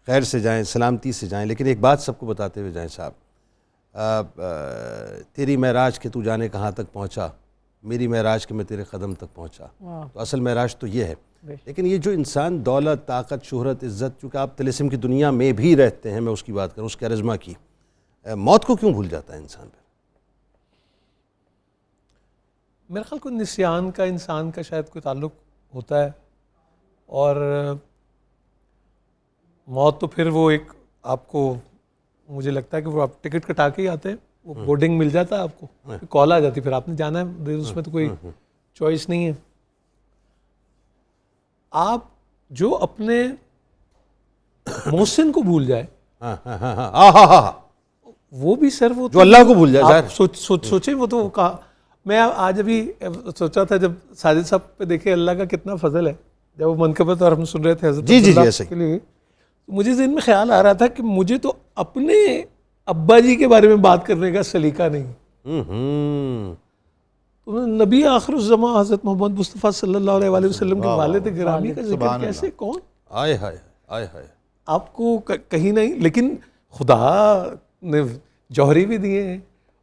B: خیر سے جائیں, سلامتی سے جائیں. لیکن ایک بات سب کو بتاتے ہوئے جائیں صاحب, تیری معراج کے تو جانے کہاں تک پہنچا, میری معراج کے میں تیرے قدم تک پہنچا. تو اصل معراج تو یہ ہے. لیکن یہ جو انسان دولت, طاقت, شہرت, عزت, چونکہ آپ طلسم کی دنیا میں بھی رہتے ہیں, میں اس کی بات کروں, اس کیرزما کی, موت کو کیوں بھول جاتا ہے انسان پہ؟
H: میرے خیال کو نسیان کا انسان کا شاید کوئی تعلق ہوتا ہے, اور موت تو پھر وہ ایک آپ کو, مجھے لگتا ہے کہ وہ آپ ٹکٹ کٹا کے ہی آتے ہیں, وہ بورڈنگ مل جاتا ہے آپ کو, کال آ جاتی, پھر آپ نے جانا ہے, اس میں تو کوئی چوائس نہیں ہے. آپ جو اپنے محسن کو بھول جائے وہ بھی سر, وہ
B: جو اللہ کو بھول جائے,
H: سوچیں وہ تو کہا. میں آج ابھی سوچا تھا جب ساجد صاحب پہ دیکھے اللہ کا کتنا فضل ہے, جب وہ منقبت اور ہم سن رہے تھے حضرت اللہ کے لیے, مجھے ذہن میں خیال آ رہا تھا کہ مجھے تو اپنے ابا جی کے بارے میں بات کرنے کا سلیقہ نہیں. نبی آخر الزمان حضرت محمد مصطفیٰ صلی اللہ علیہ وآلہ وسلم کے والد گرامی کا ذکر کیسے, کون
B: آئے ہائے آئے ہائے
H: آپ کو کہیں نہیں, لیکن خدا نے جوہری بھی دیے ہیں,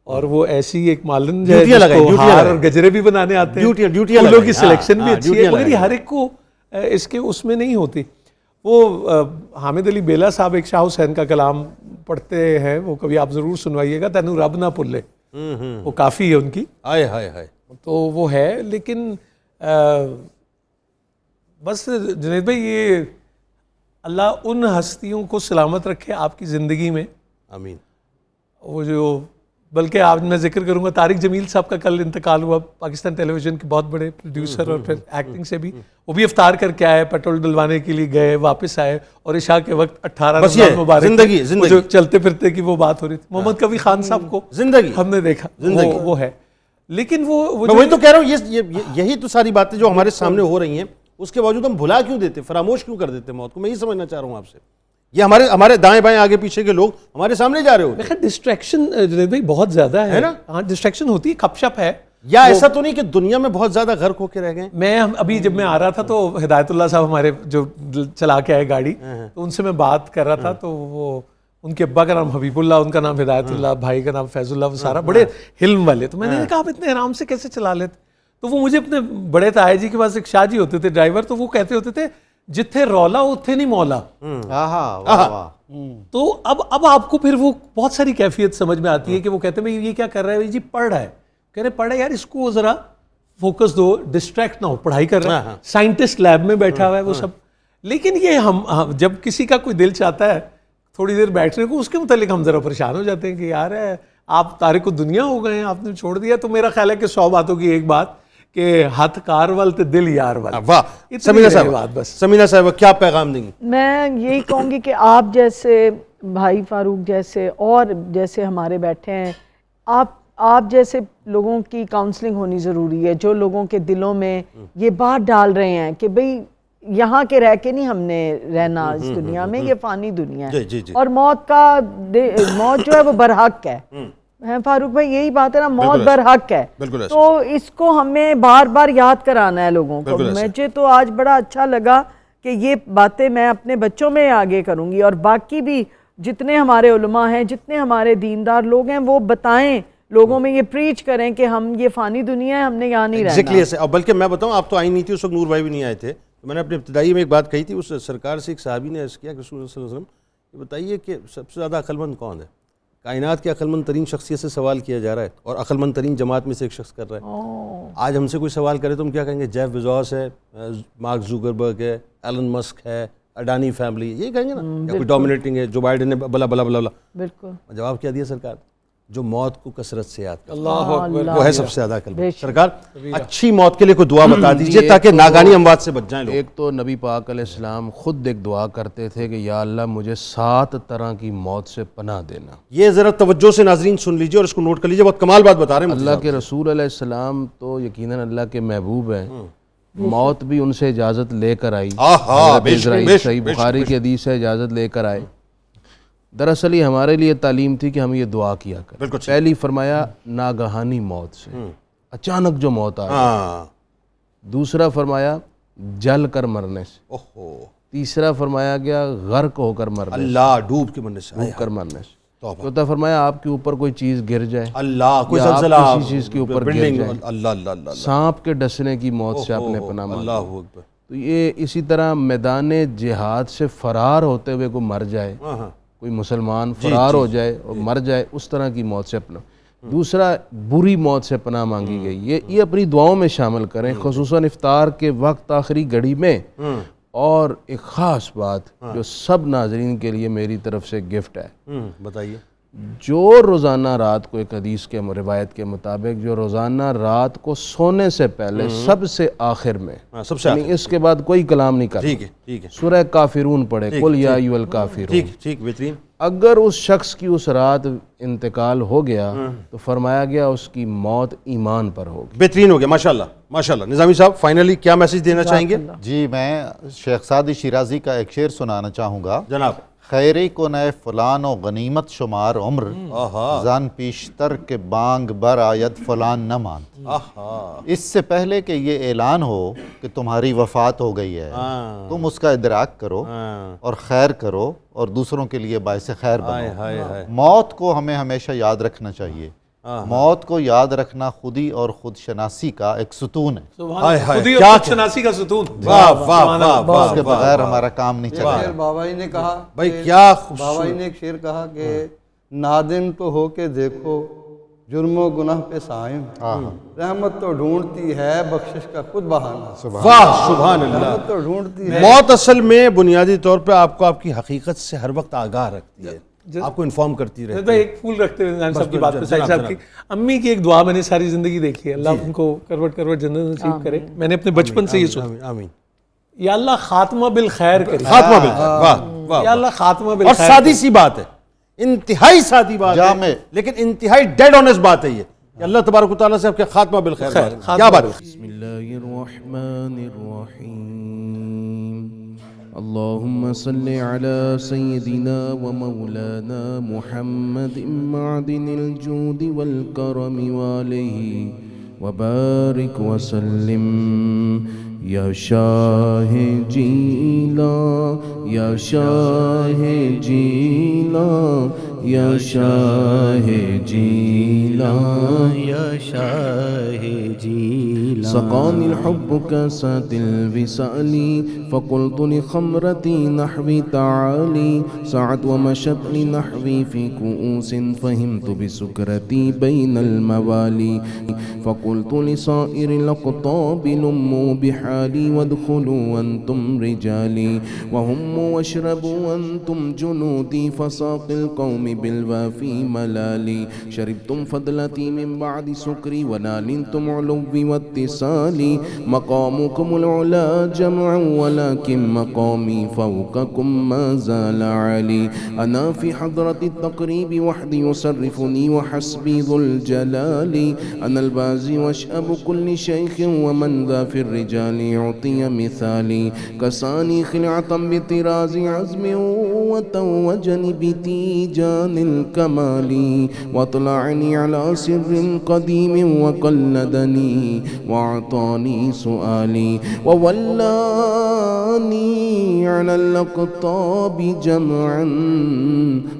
H: اور وہ ایسی ایک مالن جو ہے ہار اور گجرے بھی بنانے آتے ہیں, پھولوں کی سلیکشن بھی اچھی ہے, مگر یہ ہر ایک کو اس کے اس میں نہیں ہوتی. وہ حامد علی بیلا صاحب ایک شاہ حسین کا کلام پڑھتے ہیں, وہ کبھی آپ ضرور سنوائیے گا, تینوں رب نہ بھولے, وہ کافی ہے ان کی.
B: آئے ہائے ہائے.
H: تو وہ ہے, لیکن بس جنید بھائی یہ اللہ ان ہستیوں کو سلامت رکھے آپ کی زندگی میں,
B: آمین.
H: وہ جو, بلکہ آج میں ذکر کروں گا طارق جمیل صاحب کا کل انتقال ہوا, پاکستان ٹیلی ویژن کے بہت بڑے پروڈیوسر اور پھر ایکٹنگ سے بھی, وہ بھی افطار کر کے آئے, پیٹرول ڈلوانے کے لیے گئے, واپس آئے, اور عشاء کے وقت 18 رمضان مبارک جو چلتے پھرتے کی وہ بات ہو رہی تھی. محمد کبھی خان صاحب کو
B: زندگی
H: ہم نے دیکھا, وہ ہے, لیکن
B: میں وہی تو کہہ رہا ہوں, یہی تو ساری باتیں جو ہمارے سامنے ہو رہی ہیں, اس کے باوجود ہم بھلا کیوں دیتے, فراموش کیوں کر دیتے موت کو. میں یہ سمجھنا چاہ رہا ہوں آپ سے, یہ ہمارے دائیں بائیں آگے پیچھے کے لوگ ہمارے سامنے جا رہے ہوتے ہیں.
H: ڈسٹریکشن جنید بھائی بہت زیادہ ہے نا, ہاں ڈسٹریکشن ہوتی ہے, کپ شپ ہے,
B: یا ایسا تو نہیں کہ دنیا میں بہت زیادہ غرق ہو کے رہ گئے.
H: میں ابھی جب میں آ رہا تھا تو ہدایت اللہ صاحب ہمارے جو چلا کے آئے گاڑی, تو ان سے میں بات کر رہا تھا, تو وہ ان کے ابا کا نام حبیب اللہ, ان کا نام ہدایت اللہ, بھائی کا نام فیض اللہ, وہ سارا بڑے حلم والے. تو میں نے کہا آپ اتنے آرام سے کیسے چلا لیتے؟ تو وہ مجھے اپنے بڑے تایا جی کے پاس ایک شاہ جی ہوتے تھے ڈرائیور, تو وہ کہتے ہوتے تھے جتھے رولا اتھے نہیں مولا. تو اب آپ کو پھر وہ بہت ساری کیفیت سمجھ میں آتی ہے کہ وہ کہتے ہیں یہ کیا کر رہا ہے جی, پڑھ رہا ہے, کہہ رہے پڑھ رہا ہے یار, اس کو ذرا فوکس دو, ڈسٹریکٹ نہ ہو, پڑھائی کر رہا ہے, سائنٹسٹ لیب میں بیٹھا ہوا ہے وہ سب. لیکن یہ ہم جب کسی کا کوئی دل چاہتا ہے تھوڑی دیر بیٹھنے کو, اس کے متعلق ہم ذرا پریشان ہو جاتے ہیں کہ یار آپ تارک الدنیا ہو گئے ہیں, آپ نے چھوڑ دیا. تو میرا خیال ہے کہ 100 باتوں کی ایک بات کہ ہاتھ کار وال تے دل یار وال.
B: واہ سمینہ صاحب کیا پیغام دیں گی؟
F: میں یہی کہوں گی کہ آپ جیسے بھائی فاروق جیسے اور جیسے ہمارے بیٹھے ہیں, آپ جیسے لوگوں کی کاؤنسلنگ ہونی ضروری ہے, جو لوگوں کے دلوں میں یہ بات ڈال رہے ہیں کہ بھئی یہاں کے رہ کے نہیں ہم نے رہنا اس دنیا میں, یہ فانی دنیا ہے, اور موت جو ہے وہ برحق ہے. فاروق بھائی یہی بات ہے نا, موت برحق ہے, تو اس کو ہمیں بار بار یاد کرانا ہے لوگوں کو. مجھے تو آج بڑا اچھا لگا کہ یہ باتیں میں اپنے بچوں میں آگے کروں گی, اور باقی بھی جتنے ہمارے علماء ہیں, جتنے ہمارے دیندار لوگ ہیں, وہ بتائیں لوگوں میں, یہ پریچ کریں کہ ہم یہ فانی دنیا ہے, ہم نے یہاں نہیں رہنا.
B: اور بلکہ میں بتاؤں, آپ تو آئی نہیں تھی اس وقت, نور بھائی بھی نہیں آئے تھے, تو میں نے اپنے ابتدائی میں ایک بات کہی تھی, اس سرکار سے ایک صحابی نے عرض کیا کہ رسول اللہ صلی اللہ علیہ وسلم یہ بتائیے کہ سب سے زیادہ عقل مند کون ہے؟ کائنات کے عقل مند ترین شخصیت سے سوال کیا جا رہا ہے, اور عقل مند ترین جماعت میں سے ایک شخص کر رہا ہے. آج ہم سے کوئی سوال کرے تو ہم کیا کہیں گے؟ جیف بیزوس ہے, مارک زوکربرگ ہے, ایلن مسک ہے, اڈانی فیملی, یہی کہیں گے نا, یا کوئی ڈومینیٹنگ ہے, جو بائیڈن ہے, بلا بلا بلا بلا.
F: بالکل
B: جواب کیا دیا سرکار؟ جو موت کو کثرت سے یاد کرتا
H: اللہ اکبر،
B: ہے، وہ ہے سب سے زیادہ قلب. سرکار اچھی موت کے لیے کوئی دعا بتا دیجئے تاکہ ناگہانی اموات سے بچ جائیں لوگ.
C: ایک تو نبی پاک علیہ السلام خود ایک دعا کرتے تھے کہ یا اللہ مجھے 7 طرح کی موت سے پناہ دینا.
B: یہ ذرا توجہ سے ناظرین سن لیجئے اور اس کو نوٹ کر لیجئے، بہت کمال بات بتا رہے ہیں.
C: اللہ کے رسول علیہ السلام تو یقیناً اللہ کے محبوب ہیں، موت بھی ان سے اجازت لے کر آئی. صحیح بخاری کی حدیث ہے، اجازت لے کر آئے. دراصل یہ ہمارے لیے تعلیم تھی کہ ہم یہ دعا کیا کریں. پہلی فرمایا ناگہانی موت سے، اچانک جو موت آئے. دوسرا فرمایا جل کر مرنے سے. تیسرا فرمایا گیا غرق ہو کر مرنے سے،
B: اللہ ڈوب کے مرنے سے،
C: ڈوب کر مرنے سے. چوتھا فرمایا آپ کے اوپر کوئی چیز گر جائے،
B: اللہ کوئی
C: یا آپ
B: زلزلہ،
C: کسی چیز کے اوپر گر جائے،
B: اللہ اللہ اللہ،
C: سانپ کے ڈسنے کی موت سے آپ نے پناہ مانگی.
B: اللہ اکبر.
C: تو یہ اسی طرح میدان جہاد سے فرار ہوتے ہوئے کوئی مر جائے، کوئی مسلمان فرار ہو جائے اور مر جائے، اس طرح کی موت سے اپنا. دوسرا بری موت سے پناہ مانگی گئی. یہ اپنی دعاؤں میں شامل کریں، خصوصاً افطار کے وقت آخری گھڑی میں. اور ایک خاص بات جو سب ناظرین کے لیے میری طرف سے گفٹ ہے،
B: بتائیے.
C: جو روزانہ رات کو ایک حدیث کے روایت کے مطابق جو روزانہ رات کو سونے سے پہلے سب سے آخر میں،
B: سب سے
C: یعنی اس کے بعد کوئی کلام نہیں کرنا،
B: ٹھیک ہے،
C: سورہ کافرون پڑھے، قل یا ایھا الکافرون.
B: ٹھیک بہترین.
C: اگر اس شخص کی اس رات انتقال ہو گیا تو فرمایا گیا اس کی موت ایمان پر ہوگی.
B: بہترین ہو گیا. ماشاءاللہ ماشاءاللہ. نظامی صاحب فائنلی کیا میسج دینا چاہیں گے؟
E: جی میں شیخ سعدی شیرازی کا ایک شعر سنانا چاہوں گا.
B: جناب.
E: خیری کو نئے فلان و غنیمت شمار عمر، زان پیشتر کے بانگ بر آید فلان نہ مان. اس سے پہلے کہ یہ اعلان ہو کہ تمہاری وفات ہو گئی ہے، تم اس کا ادراک کرو اور خیر کرو اور دوسروں کے لیے باعث خیر بنو. موت کو ہمیں ہمیشہ یاد رکھنا چاہیے. موت کو یاد رکھنا خودی اور خود شناسی کا ایک ستون ہے.
H: خودی اور خود شناسی کا ستون.
E: اس کے بغیر ہمارا کام نہیں چلے گا.
G: بابا جی نے کہا،
B: بھائی کیا
G: بابا جی نے ایک شعر کہا کہ نادم تو ہو کے دیکھو جرم و گناہ پہ صائم، رحمت تو ڈھونڈتی ہے بخشش کا خود بہانہ.
B: واہ سبحان اللہ.
G: رحمت تو ڈھونڈتی ہے.
B: موت اصل میں بنیادی طور پہ آپ کو آپ کی حقیقت سے ہر وقت آگاہ رکھتی ہے، آپ کو انفارم کرتی رہتی ہے.
H: ایک پھول رکھتے ہوئے نظام صاحب کی بات پہ سعید صاحب کی امی کی ایک دعا میں نے ساری زندگی دیکھی ہے، اللہ ان کو کروٹ کروٹ جنت نصیب کرے. میں نے اپنے بچپن سے یہ سنا،
B: آمین.
H: یا اللہ خاتمہ بالخیر کرے.
B: خاتمہ بالخیر. واہ واہ.
H: یا اللہ خاتمہ
B: اور
H: بالخیر.
B: سادی سی بات ہے، انتہائی سادی بات
E: جامع،
B: ہے، لیکن انتہائی ڈیڈ آنیسٹ بات ہے یہ کہ اللہ تبارک و تعالیٰ سے آپ کے خاتمہ بالخیر. کیا بات ہے.
C: بسم اللہ الرحمن الرحیم. اللہم صلی علی سیدنا و مولانا محمد معدن الجود والکرم والہ وبارک وسلم. یا شاہ جیلا یا شاہ جیلا یا شاہ جیلا یا شاہ جیلا. سقانی الحب كاسات الوصال فقلت لخمرتي نحوي تعالي سعت ومشت لنحوي في كؤوس فهمت بسكرتي بين الموالي فقلت لصائر الأقطاب لموا بحالي وادخلوا أنتم رجالي وهموا واشربوا أنتم جنودي فساق القوم بالوافي ملالي شربتم فضلتي من بعد سكري ونالنتم علوي واتصالي مقامكم العلا جمع ولكن مقامي فوقكم ما زال علي أنا في حضرة التقريب وحدي يصرفني وحسبي ذو الجلال أنا البازي واشأب كل شيخ ومن ذا في الرجال يعطي مثالي كساني خلعة بطراز عزم وتوجني بتيجان الكمال واطلعني على سر قديم وقلدني وأعطاني سؤالي وولاني على الأقطاب جمعا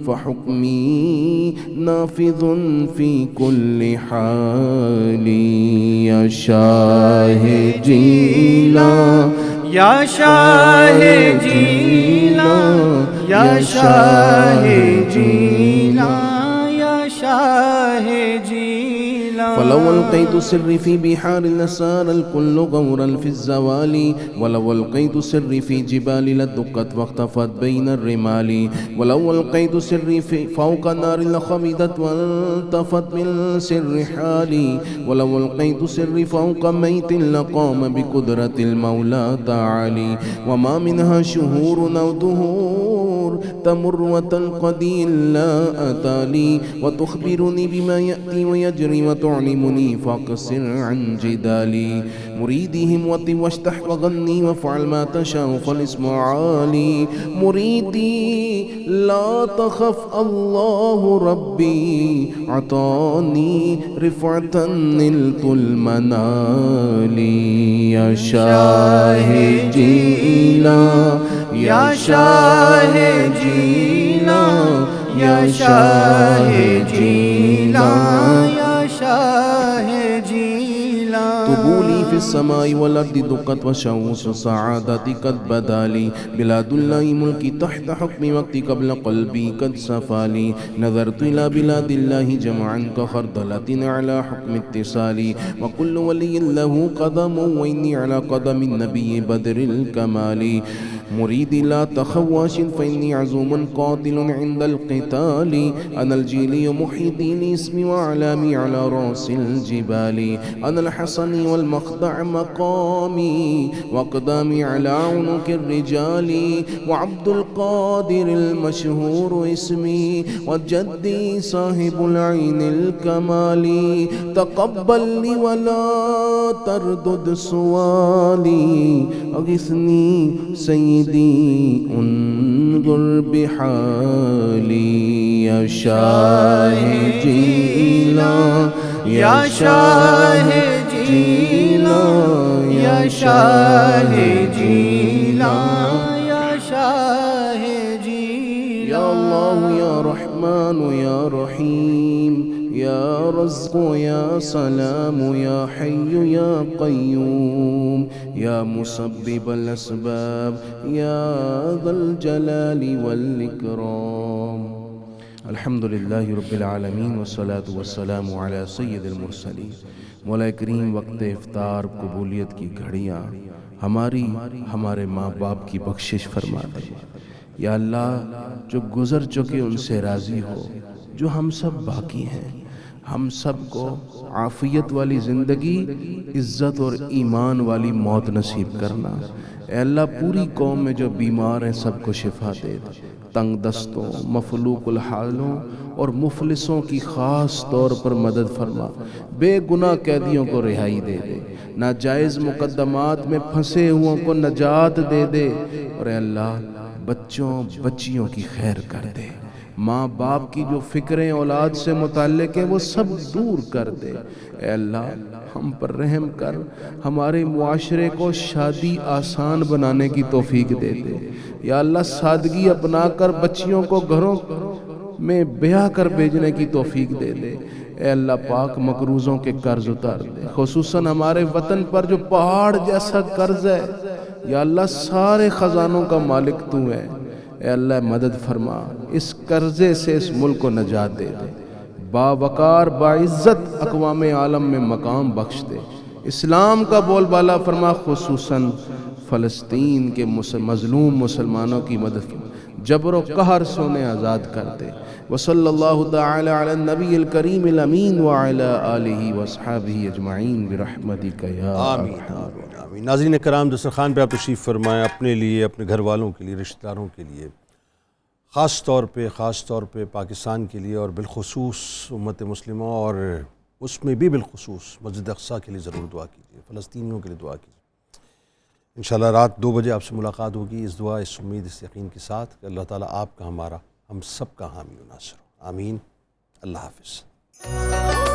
C: فحكمي نافذ في كل حال. يا شاه جيلا
I: یا شاہ جیلا یا شاہ جیلا یا شاہ جیلا
C: ولو ألقيت سري في بحار لسار الكل غورا في الزوال ولو ألقيت سري في جبال لدقت واختفت بين الرمال ولو ألقيت سري فوق النار لخمدت والتفت من سر حالي ولو ألقيت سري فوق ميت لقام بقدرة المولى تعالي وما منها شهور أو دهور تمر وتنقضي إلا أتالي وتخبرني بما يأتي ويجري وتعلمني فاقصر عن جدالي مريدهم وطي واشتح وغني وافعل ما تشاء فالاسم عالي مريدي لا تخف الله ربي عطاني رفعة نلت المنال يا شاهدينا يا شاهدينا يا شاهدينا يا شاهدينا طبولي في السماء والأرض دقت وشموس سعادتي قد بدالي بلاد الله ملكي تحت حكم وقتي قبل قلبي قد صفالي نظرت إلى بلاد الله جمعا كخردلة على حكم اتصالي وكل ولي له قدم وإني على قدم النبي بدر الكمال مريدي لا تخواش فإني عزوم قاتل عند القتال أنا الجيلي محي الدين اسمي وأعلامي على رأس الجبال أنا الحسن والمخدع مقامي وأقدامي على عنق الرجال وعبد القادر المشهور اسمي وجدي صاحب العين الكمال تقبل لي ولا تردد سؤالي أغثني سيدي انظر بحالي يا شاهدينا يا شاهدينا يا شاهدينا يا شاهدينا يا الله يا رحمن يا رحيم يا رزق يا سلام يا حي يا قيوم يا مسبب الأسباب يا ذا الجلال والإكرام الحمد للہ رب العالمین والصلاة والسلام علی سید المرسلین. مولا کریم وقت افطار قبولیت کی گھڑیاں ہمارے ماں باپ کی بخشش فرما دے یا اللہ. جو گزر چکے ان سے راضی ہو، جو ہم سب باقی ہیں ہم سب کو عافیت والی زندگی، عزت اور ایمان والی موت نصیب کرنا. اے اللہ پوری قوم میں جو بیمار ہیں سب کو شفا دے. تنگ دستوں، مفلوق الحالوں اور مفلسوں کی خاص طور پر مدد فرما. بے گناہ قیدیوں کو رہائی دے دے. ناجائز مقدمات میں پھنسے ہوئوں کو نجات دے دے. اور اے اللہ بچوں بچیوں کی خیر کر دے. ماں باپ کی جو فکریں اولاد سے متعلق ہیں وہ سب دور کر دے. اے اللہ ہم پر رحم کر. ہمارے معاشرے کو شادی آسان بنانے کی توفیق دے دے. یا اللہ سادگی اپنا کر بچیوں کو گھروں میں بیاہ کر بھیجنے کی توفیق دے دے. اے اللہ پاک مقروضوں کے قرض اتار دے. خصوصاً ہمارے وطن پر جو پہاڑ جیسا قرض ہے یا اللہ سارے خزانوں کا مالک تو ہے. اے اللہ مدد فرما. اس قرضے سے اس ملک کو نجات دے دے. باوقار باعزت اقوام عالم میں مقام بخش دے. اسلام کا بول بالا فرما. خصوصاً فلسطین کے مظلوم مسلمانوں کی مدد فرما. جبر و قہر سونے آزاد کر دے. وصلی اللہ تعالی علی النبی الکریم الامین وعلی آلہ واصحابہ اجمعین برحمتک یا
B: آمین. ناظرین کرام دسترخوان پہ آپ تشریف فرمائیں. اپنے لیے، اپنے گھر والوں کے لیے، رشتہ داروں کے لیے، خاص طور پہ پاکستان کے لیے اور بالخصوص امت مسلمہ اور اس میں بھی بالخصوص مسجد اقصیٰ کے لیے ضرور دعا کیجیے. فلسطینیوں کے لیے دعا کیجیے. انشاءاللہ رات 2 بجے آپ سے ملاقات ہوگی. اس دعا، اس امید، اس یقین کے ساتھ کہ اللہ تعالیٰ آپ کا، ہمارا، ہم سب کا حامی و ناصر ہو. آمین. اللہ حافظ.